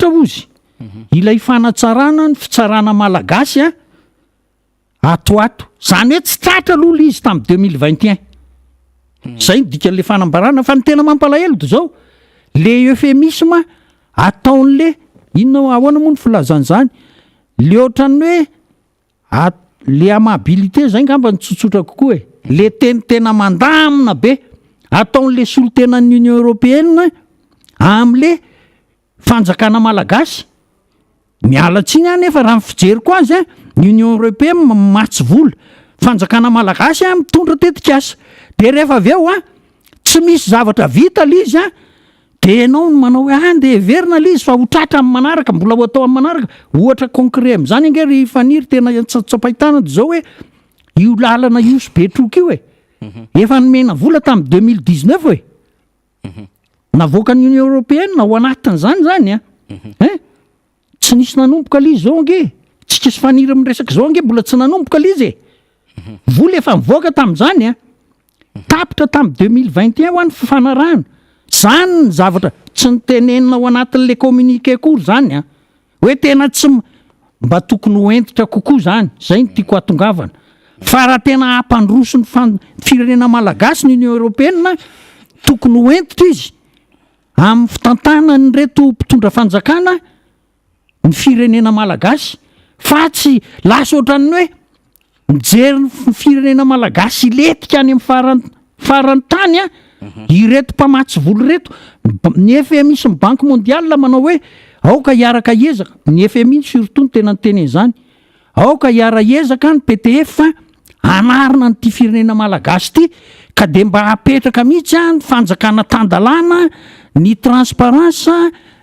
ozy ilay fanatsarana ny fitsarana malagasy atoato zany hoe tsy tratra aloha izy tamin'ny 2021 zay ny dikan'le fanambarana fa ny tena mampalahelo dia zao le eufémisme ataon'le inona ahoana moa ny filazan'izany le ohatrany hoe le amabilité zay ngamba ny tsotsotra kokoa le tena mandamina be ataon'le solotenan'ny Union Européenne amin'le fanjakana malagasy miala tsiny nefa raha mifijeriko azy ny Union Européenne matsy vola fanjakana malagasy mitondra tetikasa dia rehefa avy eo tsy misy zavatra vita lizy dia ianao no manao hoe dia heverina lizy fa ho tratra amin'ny manaraka mbola ho atao amin'ny manaraka ohatra concret amin'izany angery faniry tena tsapaitana dia zao hoe io lalana iosy betroka io efa nomena vola tamin'ny 2019 navoaka ny Union Européenne ho anatin'izany zany tsy nisy nanomboka lizy zao ange tsika sy faniry amin'ny resaka zao ange mbola tsy nanomboka lizy vola efa mivoaka tamin'izany tapitra tamin'ny 2021 ho an'ny fifanarahana zany ny zavatra tsy nitenenina ao anatin'le communiqué kory zany a hoe tena tsy mba tokony ho entitra kokoa zany zay ny tiako atongavana fa raha tena ampandroso ny firenena malagasy ny union européenne tokony ho entitra izy amin'ny fitantana ny reto mpitondra fanjakana ny firenena malagasy fa tsy lasa ohatran'ny hoe mijery ny firenena malagasy iletika any amin'ny farany tany a ireto mpamatsy volo reto ny FMI sy ny banque mondiale manao hoe aoka hiaraka ezaka ny FMI surtout ny tena nyteny zany aoka hiara ezaka ny PTF anarina nyty firenena malagasy ty ka de mba apetraka mihitsy a ny fanjakana tandalana ny transparence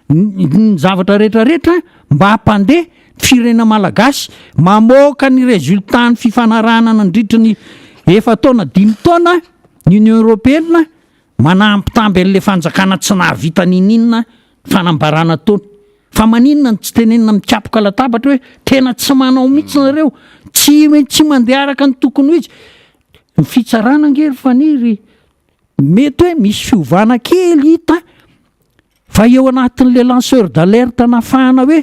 ny zavatra rehetrarehetra mba hampandeha firenena malagasy mamoaka ny résultat ny fifanarahana nandritra ny 5 taona ny union européenne manampitamby an'le fanjakana tsy nahavita nininna fanambarana taona fa maninona ny tsy tenenina mikapoka latabatra hoe tena tsy manao mihitsy nareo tsy mandeha araka ny tokony ho izy ny fitsarana ngery faniry mety hoe misy fiovana kely hita fa eo anatin'le lanceur d'alerte nafahana hoe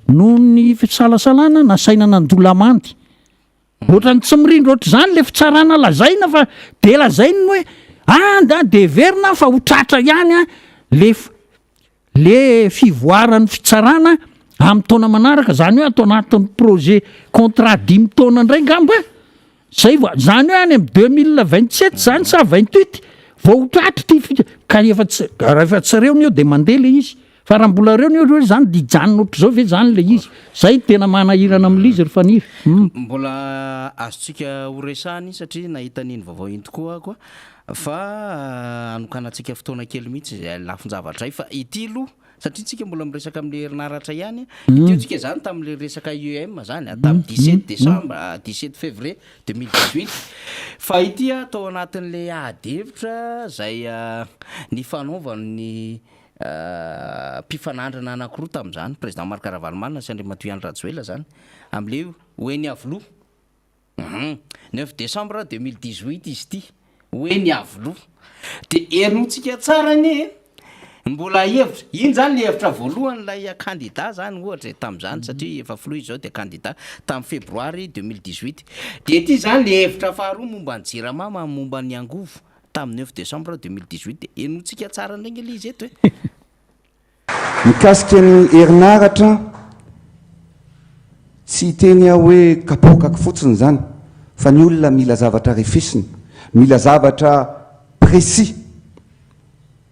noho ny fisalasalana nasaina nandola-mandy ohatrany tsy mirindra ohatr' zany le fitsarana lazaina fa de lazainy hoe anda de verina fa ho tratra ihany a le fivoaran'ny fitsarana amin'ny taona manaraka zany hoe atao anatin'ny projet contrat 10 taona indray ngamba zay zany hoe any amin'ny 2027 zany sa 28 vao ho tratra ka efa tsy reo ny eo de mandeha le izy fa raha mbola reo ny eo hoe zany dijanona ohatr' zao ve zany le izy zay tena manahirana amin'le izy ry faniry mbola azotsika horesany satria nahita niny vaovao iny tokoa koa fa anokanantsika fotoana kely mihitsy lafinjavatra ay fa ity aloha satria tsika mbola miresaka amin'le herinaratra ihany itsika zany tamin'le resaka UEM zany tamin'ny 17 décembre 17 février 2018 fa ity atao anatin'le adevitra zay ny fanaovan'ny mpifanandrana anankiroa tamin'izany président Marc Ravalomanana sy Andriamatoa Rajoelina zany amin'le hoeny avoloha 9 décembre 2018 izy ity hoeny avoloha de herinontsika tsara anie mbola hevitra iny zany le hevitra voalohan'lay candidat zany ohatra tamin'izany satria efa filoha izao de candidat tamin'ny févroary 2018 de ty zany le hevitra faharoa momba ny Jirama momba ny Angovo tamin'ny 9 décembre 2018 de herinontsika tsara ndreny le izy eto hoe mikasika ny herinaratra tsy teny hoe kapokaka fotsiny zany fa ny olona mila zavatra refesiny mila zavatra précis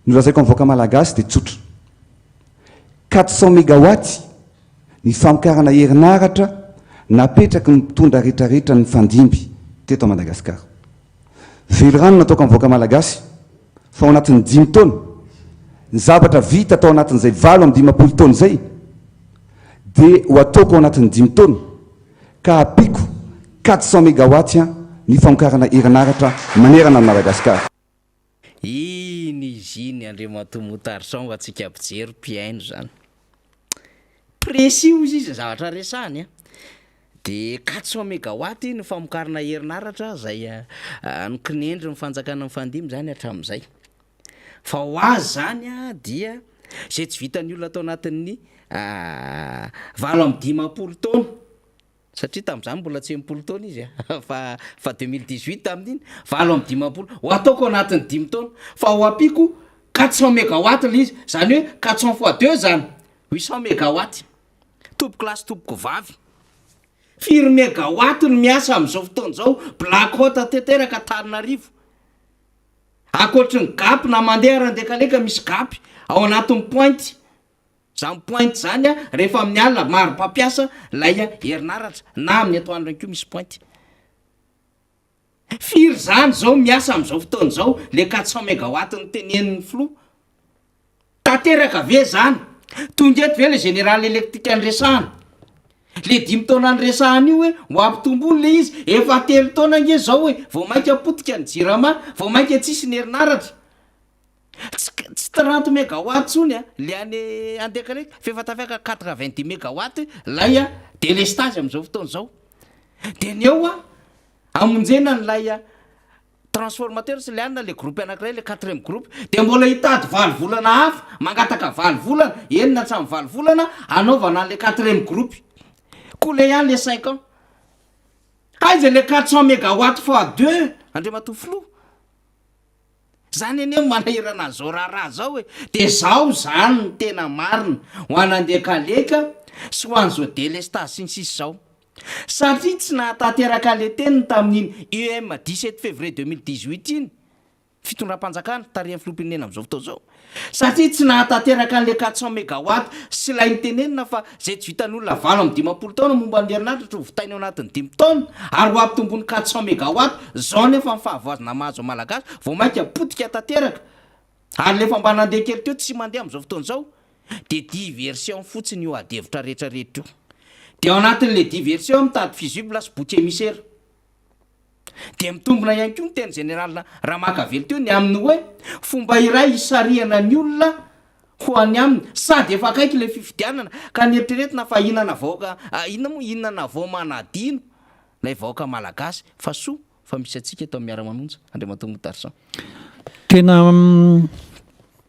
nolazaiko mivoaka malagasy de tsotra 400 mégawatt ny famokarana herinaratra napetraky ny mpitondra rehetrarehetra ny fandimby teto a Madagasikara velo rano nataoko mivoaka malagasy fa ao anatin'ny 5 taona ny zavatra vita atao anatin'izay 20 taona zay de ho ataoko ao anatin'ny 5 taona ka apiko 400 mégawatt ny famokarana herinaratra manerana ny Madagasikara iny izy iny Andriamatoa Motarson atsika ampijery mpiaino zany précis ozy izy zavatra resahany de 400 mégawatt ny famokarana herinaratra zay nokinendry ny fanjakana ny fandimy zany hatramin'izay fa ho azy zany dia zay tsy vitan'ny olona atao anatin'ny 20 taona satria tamin'izany mbola tsy 80 taona izy fa 2018 tamin'iny 20 ho ataoko anatin'ny 5 taona fa ho apiko 400 mégawatt le izy zany hoe 400 fois 2 zany 800 mégawatt tompoko lasy tompoko vavy 4 mégawatt no miasa amin'izao fotoana zao Black Hot teteraka Tarinarivo akoatry ny gapy na mandeha randekaleka misy gapy ao anatin'ny pointe zany pointe zany rehefa amin'ny alina maro mpampiasa lay herinaratra na amin'ny atoandro ko misy pointe firy zany zao miasa amin'izao fotoana zao le 400 mégawatt ny teneniny flo tateraka ve zany tonga eto ve le général électrique andresahana le 10 taona andresahany io hoe ho ampitomboly le izy efa 3 taona nge zao hoe vao mainka apotika ny Jirama vao mainka tsisy ny herinaratra tsy 30 mégawatt tsony le any andekaleka fefatafiaka 90 mégawatt lay délestage amin'izao fotoana zao de ny eo amonjena ny lay transformateur sy leanina le groupe anankiray le 4e groupe de mbola hitady 20 volana hafa mangataka 20 volana enina hatramy 20 volana anaovana le 4e groupe koa le ihany le 5 ans aiza le 400 mégawatt fois 2 andre matofilo zany eny manahirana zao raharaha zao hoe de zao zany ny tena marina ho anandekaleka sy ho an'zao délestage sy ny sisy zao satria tsy nahatateraka le teniny tamin'iny UM 17 février 2018 iny fitondram-panjakana tarihan'ny filompinena am'izao fotoa zao satria tsy nahatateraka an'le 400 mégawatt sy lay nitenenina fa zay tsy vitan'olona 25 taona momba ny herinaratra ho vitainy ao anatin'ny 5 taona ary ho ampitombony 400 mégawatt zao nefa mifahavoazina mahazo malagasy vao mainka potika tanteraka ary lefa mba nandeha kely teo tsy mandeha am'izao fotoana zao de diversion fotsiny io adevitra rehetrarehetra io de ao anatin'le diversion mitady fusible sy bout émissaire de mitombona ihany koa ny teny généralna raha makavely teo ny amin'ny hoe fomba iray isariana ny olona ho any aminy sady efa akaiky le fifidianana ka nieritreretina fa inana vaoka inona moa inana vao manadino lay vaoka malagasy fa soa fa misy atsika eto Miara Manonja Andriamatomgo Tarsan tena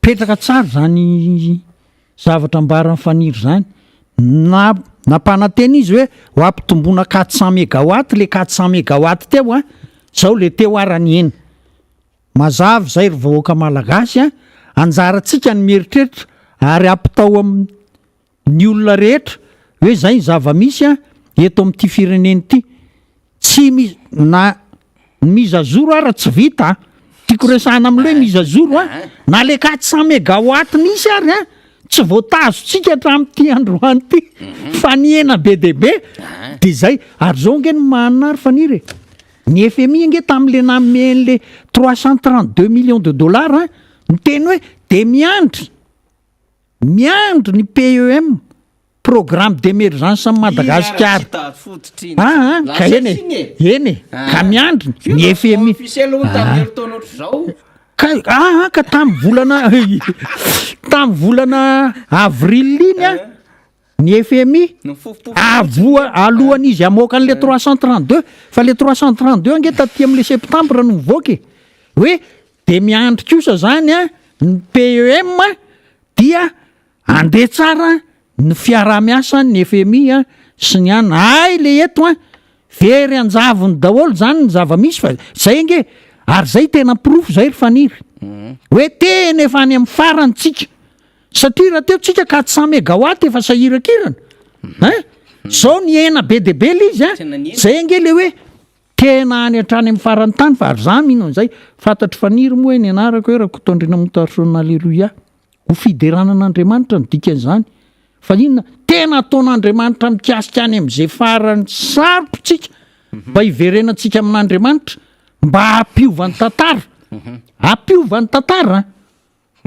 petraka tsara zany zavatra mbara faniry zany nampanantena izy hoe ho ampitombona 400 mégawatt le 400 mégawatt teo a zao le teo arany eny mazava zay ry vahoaka malagasy a anjarantsika ny mieritreritra ary ampitao amin'ny olona rehetra hoe zay ny zava-misy a eto amin'ity fireneny ity tsy mizazoro ara tsy vita tiako resahana am'le hoe mizazoro a na le 400 mégawatt nisy ary a tsy voatazontsika hatramin'ity androany ity fa niena be deaibe de zay ary zao nge ny maninary faniry ny FMI nge tam'le namen'le 332 millions de dollars ny teny hoe de miandry ny PEM programme d'émergence am Madagascar ka eny ka miandry ny FMI ka tam'y volana avril iny a ny FMI avoa alohan'izy amoaka an'le 332 fa le 332 ange taty am'le septembre no mivoaka hoe de miandry kosa zany a ny PEM dia andeha tsara ny fiarah-miasa ny FMI a sy ny any ay le eto a very anjavony daholo zany ny zava-misy fa zay nge ary zay tena profo zay ry faniry hoe tena efa any amin'ny farantsika satria raha teo tsika 400 mégawatt efa sahirakirana zao ny ena be deaibe le izy a zay nge le hoe tena any hatrany amin'ny farany tany fa ary zany mihinao an'izay fantatry faniry moa hoe ny anarako hoe raha kotondrina motarsona aleloia ho fideranan'Andriamanitra ny dikan'izany fa inona tena ataon'Andriamanitra mikasika any amin'izay farany sarotsika mba hiverenantsika amin'Andriamanitra mba hampiovany tantara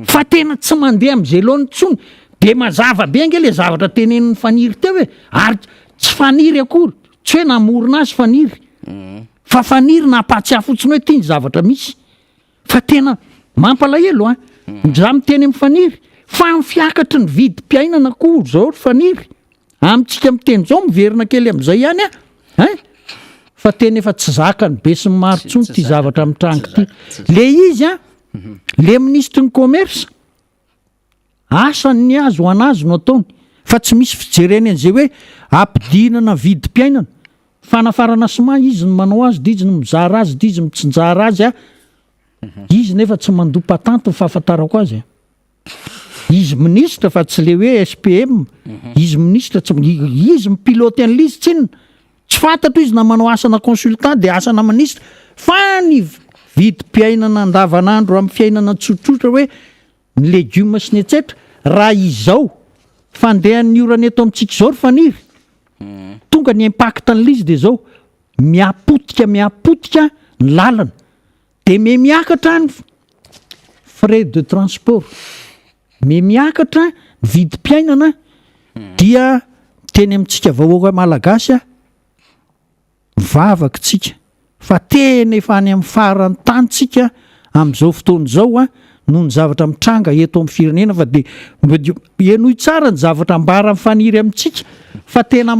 fa tena tsy mandeha am'izay loany tsony de mazava be nge le zavatra tenenin'ny faniry teo hoe ary tsy faniry akory tsy hoe namorona azy faniry fa faniry nampatsiahy fotsiny hoe tia ny zavatra misy fa tena mampalahelo za miteny amin'ny faniry fa mifiakatry ny vidim-piainana koa zao ry faniry amintsika miteny zao miverina kely am'izay ihany fa tena efa tsy zakany be sy ny maro tsony ty zavatra mitrango ty le izy le ministre ny commerce asany azo ho anazy no ataony fa tsy misy fijereny an'izay hoe ampidinana vidim-piainana fanafarana sima izy ny manao azy de izy ny mizara azy de izy mitsinjara azy izy nefa tsy mandopa-tanto ny fahafantarako azy izy ministre fa tsy le hoe SPM izy ministre izy mipiloty an'le izy tsinona tsy fantatro izy na manao asana consultant de asana ministre fa ny vidim-piainana andavanandro amin'ny fiainana tsotsotra hoe ny legioma sy ny etsetra raha izao fandehan'ny orana eto amintsika zao ry faniry tonga ny impacte an'le izy de zao miapotika ny lalana de miakatra ny frais de transport miakatra ny vidim-piainana dia teny amintsika vahoaka malagasy vavaka tsika fa tena efa any amin'ny farany tanytsika am'izao fotoana zao noho ny zavatra mitranga eto amin'ny firenena fa de enoy tsara ny zavatra ambara mifaniry amintsika fa tena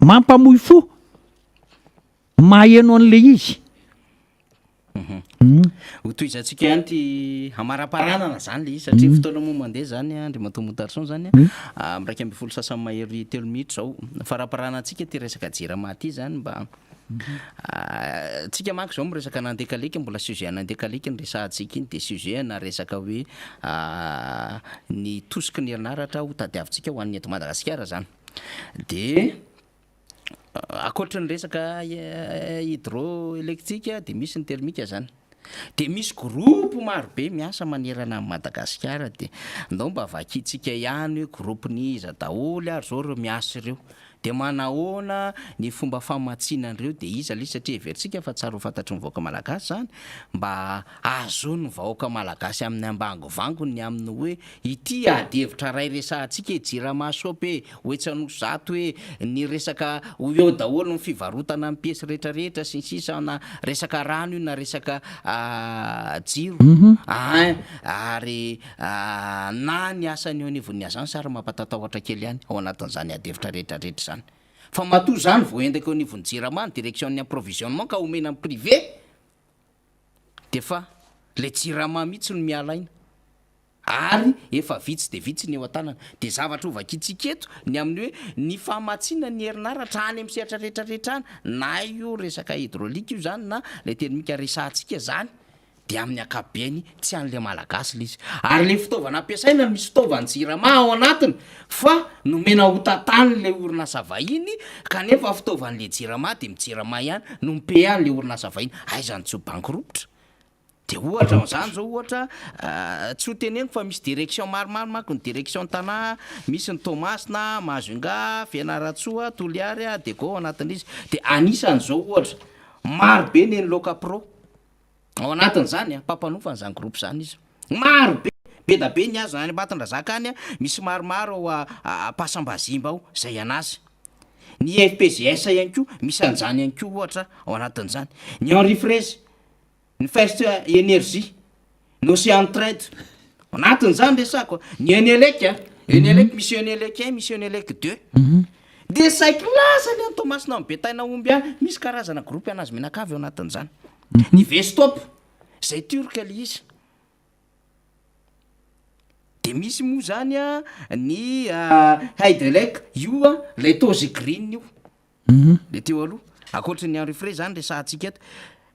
mampamoy fo maheno an'le izy toy izantsika ihany ty hamaraparanana zany le izy satria fotoana moa mandeha zany a ndre matombotarison zany a miraika amby folo sasany mahery 3 minitra zao faraparanantsika ty resaka jirama ty zany mba tsika manko zao miresaka nandekalika mbola sujet nandekalika ny resahantsika iny de sujet na resaka hoe ny tosiky ny herinaratra ho tadiavintsika ho an'ny eto Madagasikara zany de akoatra ny resaka hydroélectrique de misy ny termika zany de misy groupe marobe miasa manerana amin'ny Madagasikara de ndao mba vakitsika ihany hoe groupe ny iza daholy ary zao reo miasa ireo de manahoana ny fomba famatsinan'ireo de iza le satria everitsika fa tsara ho fantatry ny vahoaka malagasy zany mba azony vahoaka malagasy amin'ny ambangovangony amin'ny hoe ity adevitra ray resahantsika jirama sope hoetsanoso zato hoe ny resaka ho eo daholo ny fivarotana amin'ny piesy rehetrarehetra sy ny sisa na resaka rano io na resaka jiro ary na ny asany eo anivon'ny azany sary mampatatahotra kely ihany ao anatin'izany adevitra rehetrarehetra zany fa matoa zany vo endaka eo anivon'ny jirama ny direction ny approvisionnement ka omena amin'ny privé de fa le jirama mihitsy no mialaina ary efa vitsy de vitsy ny eo an-tanana de zavatra ho vakitsika eto ny amin'ny hoe ny famatsiana ny herinaratra any amin'ny sehatra rehetrarehetra any na io resaka hydraulique io zany na le termika resahantsika zany de amin'ny akabeny tsy an'le malagasy le izy ary le fitaovana ampiasaina misy fitaovany jirama ao anatiny fa nomena ho tatany le orinasa vahiny kanefa fitaovan'le jirama de mijirama ihany no mpe any le orinasa vahiny aizany tsy ho bankropotra de ohatra n'izany zao ohatra tsy ho teneniko fa misy direction maromaro manko ny direction tanà misy ny Tomasina Majunga Fianaratsoa Toliary de go anatin'izy de anisan'izao ohatra marobe ny loka pro ao anatin'izany mpapanofany zany groupe zany izy marobe be da be ny azo any Ambatondrazaka any misy maromaro ao Pasambazimba ao zay anazy ny FPGS ihany koa misy an'izany ihany koa ohatra ao anatin'izany ny Henri Fraise ny First Energy ny Ocean Trade anatin'izany resako ny Enelec Enelec misy Enelec 1 misy Enelec 2 de saiklasany any Tomasina mibetaina omby any misy karazana groupe anazy menakavy ao anatin'izany ny Vestop zay turka le izy de misy moa zany ny Heidelec io le Tozy Green io le teo aloha akoatra ny Henri Fraise zany resahantsika eto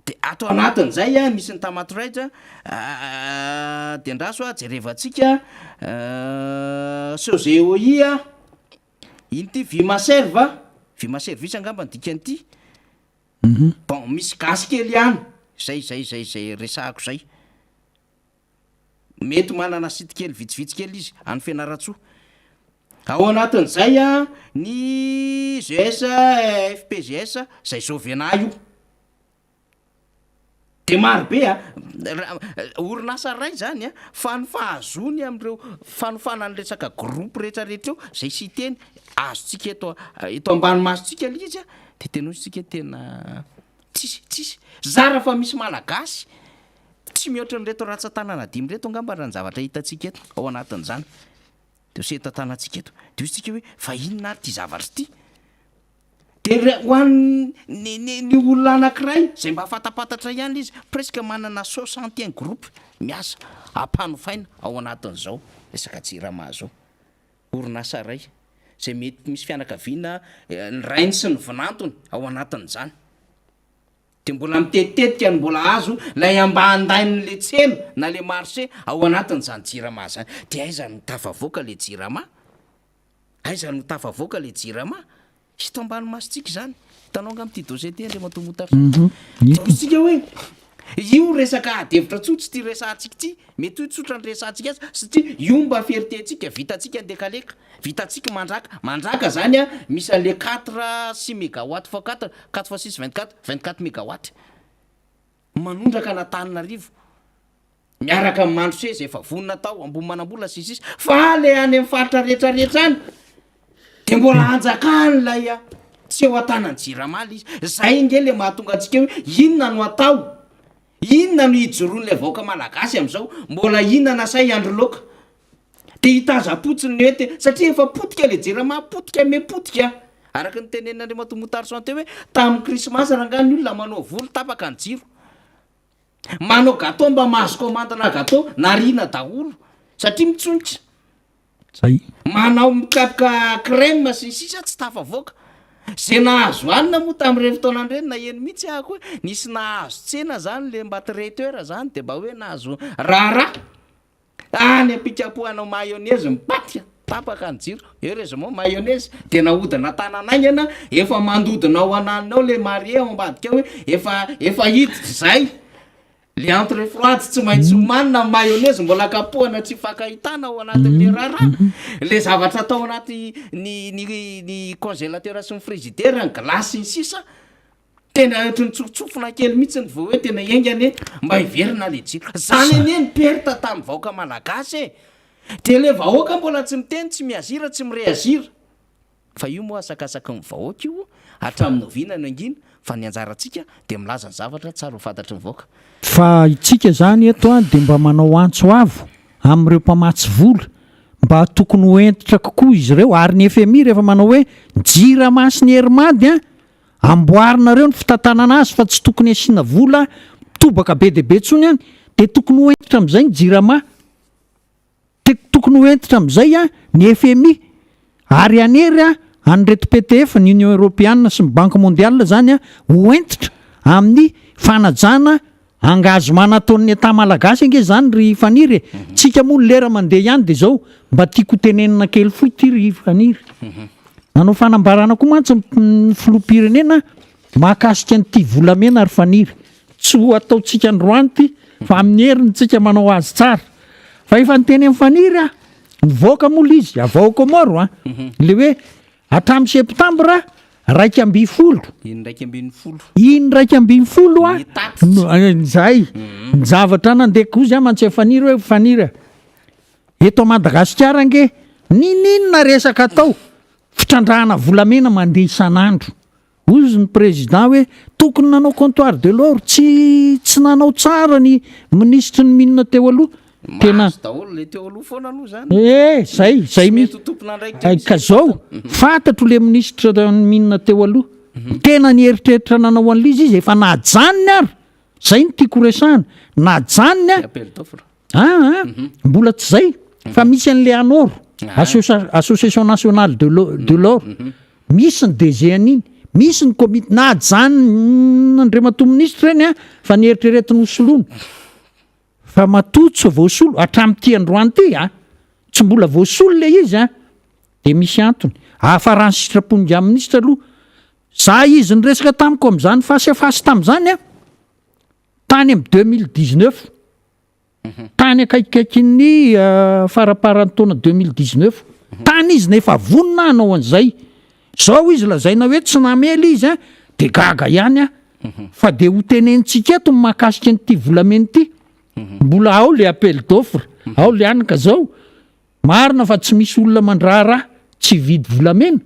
de ato anatin'izay misy ny Tamatrade de andraso jerevantsika Sozoi iny ty Vimaserve isy angamba ny dikan'ity bon misy gasy kely ihany zay resahako zay mety manana sity kely vitsivitsy kely izy any Fianaratsoa ao anatin'izay ny GS FPGS zay Sovena io de marobe orinasa ray zany fanofahazony am'ireo fanofanany resaka groupe rehetrarehetra eo zay sy teny azotsika eto ambany masotsika le izy de tenositsika tena tsisy zara fa misy malagasy tsy mihoatra nyreto ratsan-tanana dimy reto angamba raha ny zavatra hitatsika eto ao anatin'izany de se tantanantsika eto de ozy tsika hoe fa inona ary ty zavatra ty de ho an'ny olona anankiray zay mba fatapatatra ihany izy presque manana 61 groupe miasa ampanofaina ao anatin'izao resaka jirama zao orinasa ray zay mety misy fianakaviana ny rainy sy ny vinantony ao anatin'izany de mbola mitetitetika ny mbola azo lay amba andain'le tsena na le marché ao anatin'izany jirama zany de aiza no tafavoaka le jirama aiza no tafavoaka le jirama hita ambany masotsika zany hitanao nga am'ty dossier ty andre matomotary tsika hoe io resaka adevitra tsotsy ty resahantsika ty mety hoe tsotra ny resahantsika azy satria io mba fieritentsika vitatsika ndekaleka vitatsika mandraka zany misy an'le 4 mégawatt fois 4 fois 6 24 mégawatt manondraka anatananarivo miaraka amin'ny mandro seza efa vonina tao ambony manambola sisisy fa le any amin'ny faritra rehetrarehetra any de mbola anjakany lay tsy eo an-tanany jirama izy zay nge le mahatonga antsika hoe inona no atao inona no hijoroan'le vahoaka malagasy am'izao mbola inona nasay andro loka de hitazapotsiny ny hoe satria efa potika le jirama potika mepotika araka ny tenen'andre matomotary san teo hoe tamin'ny krismasy rangany olona manao volo tapaka ny jiro manao gâteau mba mahazo komandana gâteau narina daholo satria mitsonitra zay manao mikapoka crème sy sisa tsy tafavoaka zay nahazo anina moa tamin'ireny fotoanandreny na eny mihitsy ahako hoe nisy nahazo tsena zany le mba traiteur zany de mba hoe nahazo raharaha any ampikapohanao mayonnaise mipatika tapaka ny jiro erezy moa mayonnaise de nahodina tananaingana efa mandodinao ananinao le marie ao ambadika hoe efa hiditra zay le entre froide tsy maintsy homanina mayonnaise mbola kapohana tsy fakahitana ao anatin'le raharaha le zavatra atao anaty ny congélateur sy ny frigidaire ny glasy ny sisa tena ohatry ny tsofotsofona kely mihitsy ny vo hoe tena engany mba hiverina le jiro zany ene ny perta tamin'ny vahoaka malagasy e de le vahoaka mbola tsy miteny tsy miazira tsy mireazira fa io moa asakasaky ny vahoaka io hatramin'ny ovinana angina fa ny anjarantsika de milaza ny zavatra tsara ho fantatry ny vahoaka fa itsika zany eto a de mba manao antso avo am'ireo mpamatsy vola mba tokony ho entitra kokoa izy ireo ary ny FMI rehefa manao hoe jira masy ny herimady a amboarinareo ny fitantanana azy fa tsy tokony asiana vola tobaka be deabe tsony any de tokony ho entitra am'izay ny jirama tokony ho entitra am'izay a ny FMI ary anery a an'reto PTF ny Union Européenne sy ny Banque mondiale zany a ho entitra amin'ny fanajana angazo manataon'ny eta malagasy ange zany ry faniry tsika moa ny lera mandeha ihany de zao mba tiako tenenina kely foy ty ry faniry nanao fanambarana koa mantsy ny filoham-pirenena mahakasika n'ity volamena ry faniry tsy ho ataotsika ny roanty fa amin'ny heriny tsika manao azy tsara fa efa nyteny amin'ny faniry a nivoaka moa izy avaoko maro a le hoe hatramin'ny septambra 2 iny 2 a zay ny zavatra nandeha kozy a mantsy faniry hoe faniry eto Madagasikara ange ninina resaka atao fitrandrahana volamena mandeha isan'andro ozy ny président hoe tokony nanao comptoir de l'or tsy nanao tsara ny ministre ny minina teo aloha tena zay ka zao fantatro le ministre ny minina teo aloha tena nieritreritra nanao an'le izy efa najanony ary zay ny tiako resahana najanony a mbola tsy zay fa misy an'le anoro association nationale de l'or misy ny DG an'iny misy ny comité najany andriamato ministre reny a fa nieritrereti ny hosoloana fa matotso voasolo hatramin'ity androany ty a tsy mbola voasolo le izy a de misy antony afarany sitrapony amin'ny ministra aloha za izy ny resaka tamiko am'izany fasy tam'izany a tany am 2019 tany akaikikaikin'ny faraparany taona 2019 tany izy nefa vonina anao an'izay zao izy lazaina hoe tsy namely izy a de gaga ihany a fa de ho tenentsika eto mahakasika n'ity volamena ity mbola ao le appel d'offre ao le anaka zao marina fa tsy misy olona mandraharaha tsy vidy volamena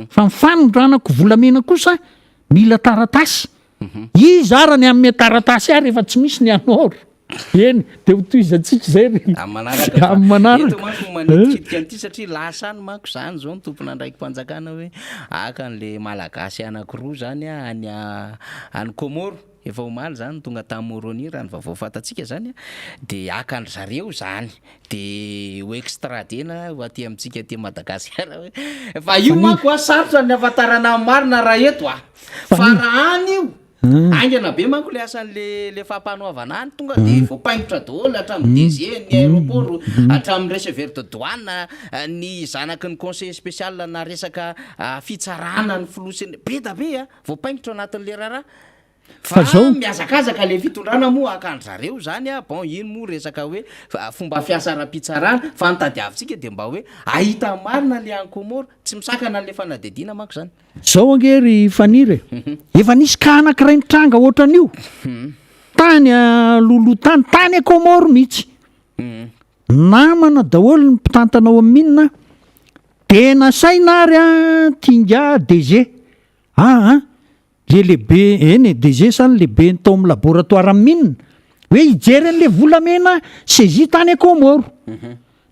fa mifanondranako volamena kosa mila taratasy izy arany amin'ny taratasy ary efa tsy misy ny anoro eny de ho toizatsika zay ry manitkitika n'ity satria lasany manko zany zao ny tompona andraiky mpanjakana hoe aka n'le malagasy anakiroa zany a any Komoro efa omaly zany tonga tamin'ny Moroni raha ny vaovao fantatsika zany a de aka ny zareo zany de ho extradena ho aty amintsika aty Madagasikara hoe fa io manko a sarotra ny afatarana marina raha eto a fa raha any io angana be manko le asan'le fampanoavana any tonga de voapaingotra daholo hatramin'ny DG ny aéroport hatramin'ny receveur de douane ny zanaky ny conseiller spécial na resaka fitsarana ny filosiny be da be a voapaingotra anatin'le raharaha fa zao miazakazaka le fitondrana moa akandro zareo zany a bon ino moa resaka hoe fomba fiasa ra-pitsarana fa nitadiavintsika de mba hoe ahita marina le any Komoro tsy misakana le fanadidina manko zany zao angery faniry efa nisy ka anankiray nitranga ohatran'io tany lolotany a Komoro mihitsy namana daholo ny mpitantanao amin'ny minina de nasaina ary a tinga DG le lehibe eny DG zany lehibe tao amin'ny laboratoire minina hoe hijery an'le volamena saisie tany a Komoro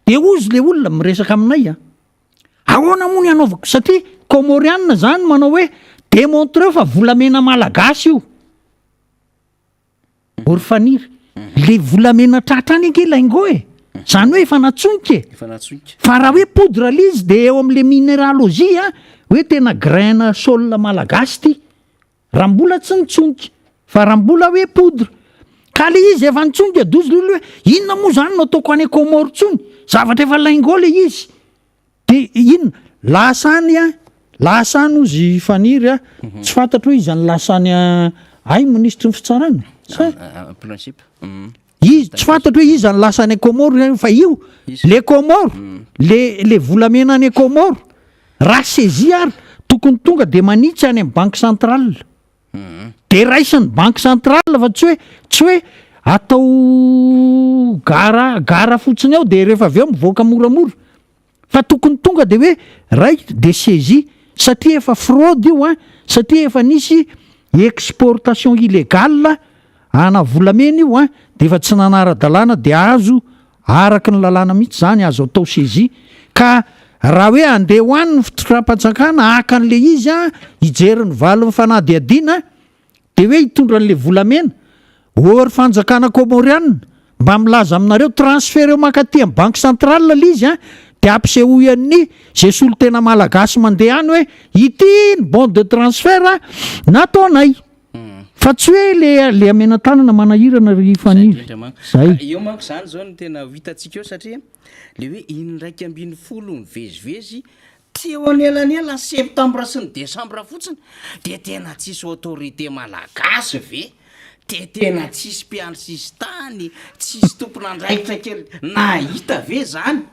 de ozy le olona miresaka aminay a ahoana moa ny anaovako satria komorianina zany manao hoe démontreo fa volamena malagasy io orifaniry le volamena tratrany anke laingo zany hoe efa natsonika fa raha hoe poudre le izy de eo am'le minéralojia hoe tena graine sol malagasy ty raha mbola tsy nitsonika fa raha mbola hoe poudre ka le izy efa nitsonika dozy lolo hoe inona moa zany no ataoko any komoro tsony zavatra efa laingo le izy de inona lasany ozy faniry tsy fantatro hoe izany lasany ay ministry ny fitsarana principe izy tsy fantatro hoe izany lasany komoro fa io le komoro le volamena any komoro raha saisie ary tokony tonga de manitsy any amin'ny banque centrale de raisiny banque centrale fa tsy hoe atao gara fotsiny ao de rehefa avy eo mivoaka moramora fa tokony tonga de hoe ray de saisie satria efa fraude io satria efa nisy exportation illégale ana volamena io de efa tsy nanara-dalàna de azo araky ny lalàna mihitsy zany azo atao saisie ka raha hoe andeha hoaniny fitondram-panjakana aka an'le izy hijeriny valo fanadiadiana de hoe hitondra an'le volamena ory fanjakana komorianina mba milaza aminareo transfert eo makaty amin'ny banque centrale le izy de ampisehoan'ny zay solo tena malagasy mandeha any hoe ity ny bon de transfert nataonay fa tsy hoe le amena tanana manahirana ry faniry zay eo manko zany zao no tena hitantsika eo satria le hoe indraiky ambiny folo ny vezivezy teo anelanela septambra sy ny desambra fotsiny de tena tsisy autorité malagasy ve de tena tsisy mpiandro sisy tany tsisy tompon'andraikitra kely nahita ve zany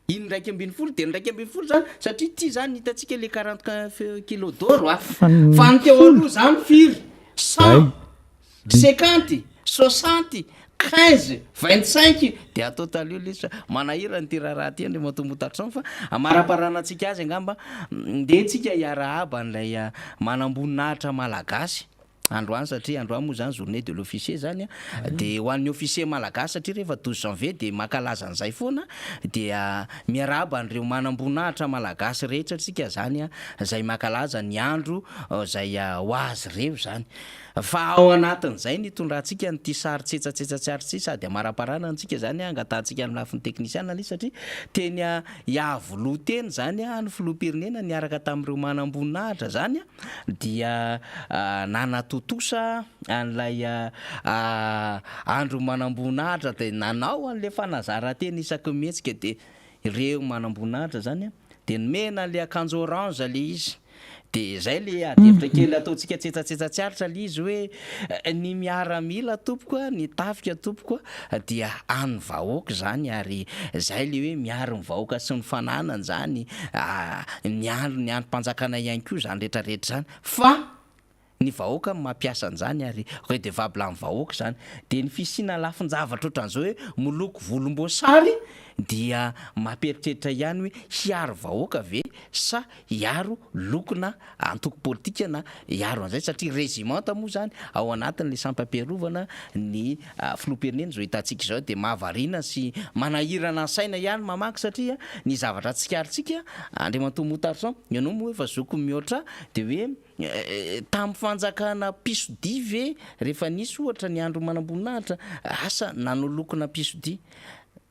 indraiky ambiny folo de ndraiky ambiny folo zany satria ty zany hitantsika le 40 kilo d'or fa ny teo aloha zany firy 100 50 60 15 25 de atao talio lesa manahira ny tiraraha ty andre matombotatrano fa amaraparanantsika azy angamba nde tsika hiara aba n'lay manamboninahitra malagasy androany satria androany moa zany journée de l'officier zany de ho an'ny officier malagasy satria rehefa 12 janvier de makalaza an'izay foana de miaraba an'ireo manamboninahitra malagasy rehetra tsika zany zay makalaza ny andro zay ho azy reo zany fa ao anatin'izay nitondrantsika nyty sary tsetsatsetsatsyaritsy sady amaraparana antsika zany angatantsika amin'ny lafin'ny teknisiana le satria teny iavoloha teny zany ny filoham-pirenena niaraka tamin'ireo manamboninahitra zany dia nanatotosa an'lay andro manamboninahitra de nanao an'le fanazaranteny isaky mihetsika de ireo manamboninahitra zany de nomena le akanjo orange le izy de zay le adevitra kely ataontsika tsetsatsetsatsyaritra le izy hoe ny miaramila tompoko ny tafika tompoko dia any vahoaka zany ary zay le hoe miaro ny vahoaka sy ny fananany zany ny androm-panjakana ihany koa zany rehetrarehetra zany fa ny vahoaka mampiasa an'izany ary redevable amin'ny vahoaka zany de ny fisina lafin-javatra ohatran'izao hoe moloko volomboasary dia mampieritreritra ihany hoe hiaro vahoaka ve sa hiaro lokona antoko politika na hiaro an'izay satria régimenta moa zany ao anatin'le sampam-piarovana ny filoham-pirenena zao hitantsika zao de mahavarina sy manahirana ny saina ihany mamaky satria ny zavatra tsikarintsika andriamantomotarison ianao moa efa zoko mihoatra de hoe tamin'ny fanjakana pisodi ve rehefa nisy ohatra ny andro manamboninahitra asa nanolokona pisodi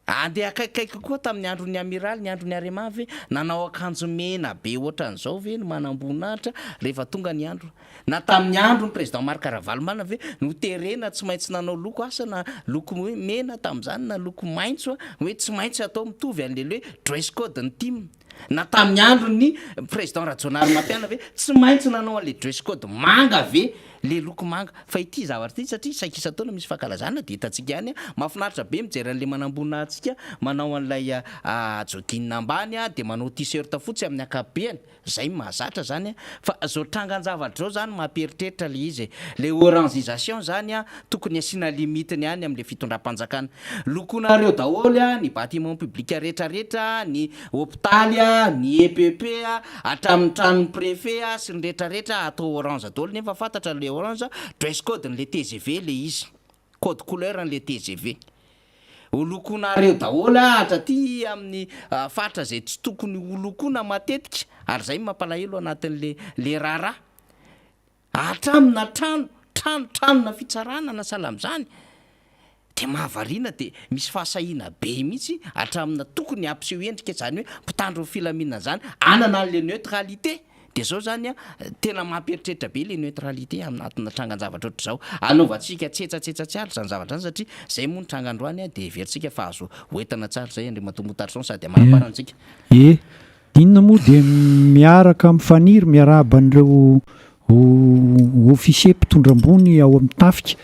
andeha akaikaiky koa tamin'ny andro ny amiraly ny andro ny arema ve nanao akanjo mena be ohatran'izao ve ny manamboninahitra rehefa tonga ny andro na tamin'ny andro ny président Marc Ravalomanana ve no terena tsy maintsy nanao loko asa na loko hoe mena tamin'izany na loko maitso hoe tsy maintsy atao mitovy an'lele hoe dress code ny team na tamin'ny andro ny président Rajonary Mampiana ve tsy maintsy nanao an'le dress code manga ve le loko manga fa ity zavatra ty satria saikisa-taona misy fankalazana de hitantsika ihany mahafinaritra be mijery an'le manamboninahitsika manao an'ilay jogging ambany de manao t-shirt fotsy amin'ny akabeany zay mahazatra zany fa zao trangan-javatra zao zany mampieritreritra le izy le orangisation zany tokony asiana limitiny ihany am'le fitondram-panjakana lokonareo daholy ny bâtiment public rehetrarehetra ny hôpitaly ny EPP hatramin'ny tranon'ny préfet sy ny rehetrarehetra atao orange daholo nefa fantatra le orange dress code n'le TGV le izy code couleur n'le TGV holokonareo daholo hatraty amin'ny fatra zay tsy tokony holokona matetika ary zay mampalahelo anatin'le raharaha hatramina trano tranotranona fitsarana na salam'zany de mahavariana de misy fahasahina be mihitsy atramina tokony ampiseho endrika zany hoe mpitandro filaminana zany anana an'le neutralité de zao zany a tena mampieritreritra be le neutralité aminatina trangan-javatra ohatr' zao anaovantsika tsetsatsetsy ary zany zavatra zany satria zay moa ny trangandroany a de everitsika fa azo hoentana tsara zay andriamatombotatr sa de manaparantsika inona moa de miaraka mifaniry miarahaba an'ireo ofisier mpitondra-mbony ao amin'ny tafika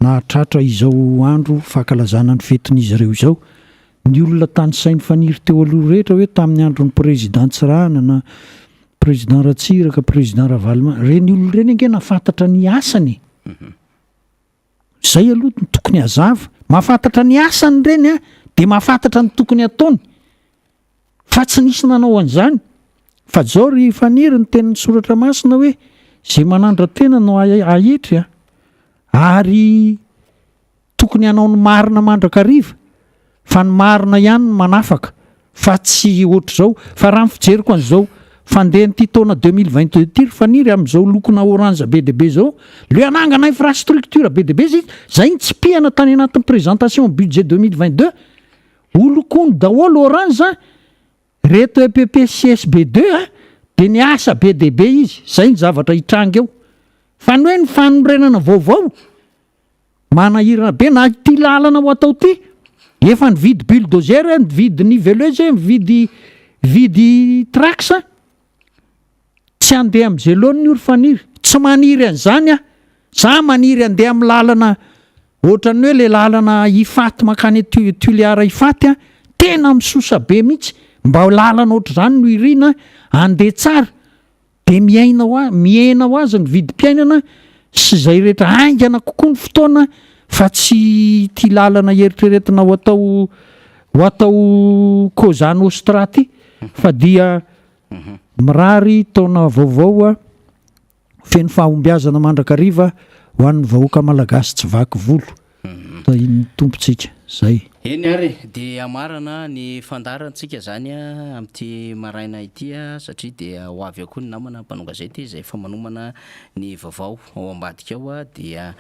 na tratra izao andro fankalazana ny fetin'izy ireo izao ny olona tany sainy faniry teo aloha rehetra hoe tamin'ny andro ny président Tsirahana na président Ratsiraka président Ravalima reny olona reny ange nafantatra ny asany zay aloha ny tokony hazava mahafantatra ny asany reny a de mahafantatra ny tokony ataony fa tsy nisy nanao an'izany fa zao ry faniry ny tenin'ny soratra masina hoe zay manandra tena no ahetry a ary tokony hanao ny marina mandrakariva fa ny marina ihany ny manafaka fa tsy ohatr' zao fa raha fijeriko an'izao fandeha nyity taona 2022 ty ry faniry amin'izao lokona orange be deabe zao le anangana infrastructure be deabe zay ny tsy pihana tany anatin'ny présentation budget 2022 olokony daholo orange reto EPPCSB2 de ny asa be deabe izy zay ny zavatra hitranga eo fa ny hoe ny fanorenana vaovao manahirana be na ty lalana ho atao ty efa ny vidy bulldozer ny vidy niveleuse vidy trax tsy andeha am'izay loany io ry faniry tsy maniry an'izany a za maniry andeha amin'ny lalana ohatrany hoe le lalana ifaty makany tuliara ifaty a tena misosa be mihitsy mba lalana ohatr' zany no irina andeha tsara de miaina ho azy ny vidim-piainana sy zay rehetra aingana kokoa ny fotoana fa tsy ty lalana eritreretina ho atao kozany ostraty fa dia mirary taona vaovao a feno fahombiazana mandrakariva ho an'ny vahoaka malagasy tsy vaky volo ny tompontsika zay eny ary de amarana ny fandarantsika zany a am'ty maraina ity a satria de ho avy akoa ny namana mpanonga zay ty zay fa manomana ny vaovao ao ambadika ao a dia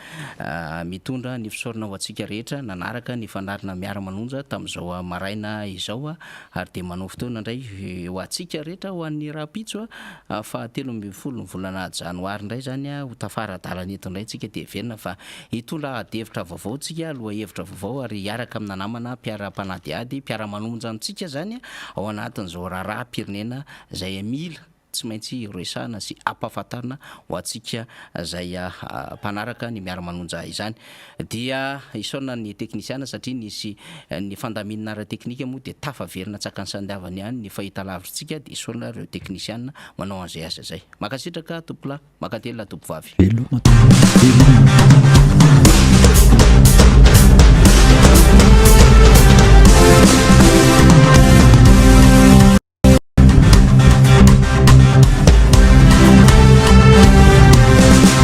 mitondra ny fisaorana ho antsika rehetra nanaraka ny fandarina Miara Manonja tam'izao maraina izao a ary de manao fotoana indray ho antsika rehetra ho an'ny rapitso a fa 13 ny volana janoary indray zany a ho tafara dalana eto indray tsika de verina fa hitondra adevitra vaovao tsika aloha hevitra vaovao ary hiaraka amina namana mpiara-panadiady mpiara-manonja antsika zany ao anatin'izao raharam-pirenena zay mila tsy maintsy roesana sy ampahafantarina ho antsika zay mpanaraka ny Miara Manonja izany dia isaona ny teknisiana satria nisy ny fandaminana ara-teknika moa de tafaverina tsakany sandiavany ihany ny fahita lavitritsika de isaona reo teknisiana manao an'izay asa zay makasitraka tompolahy makatela tompovavy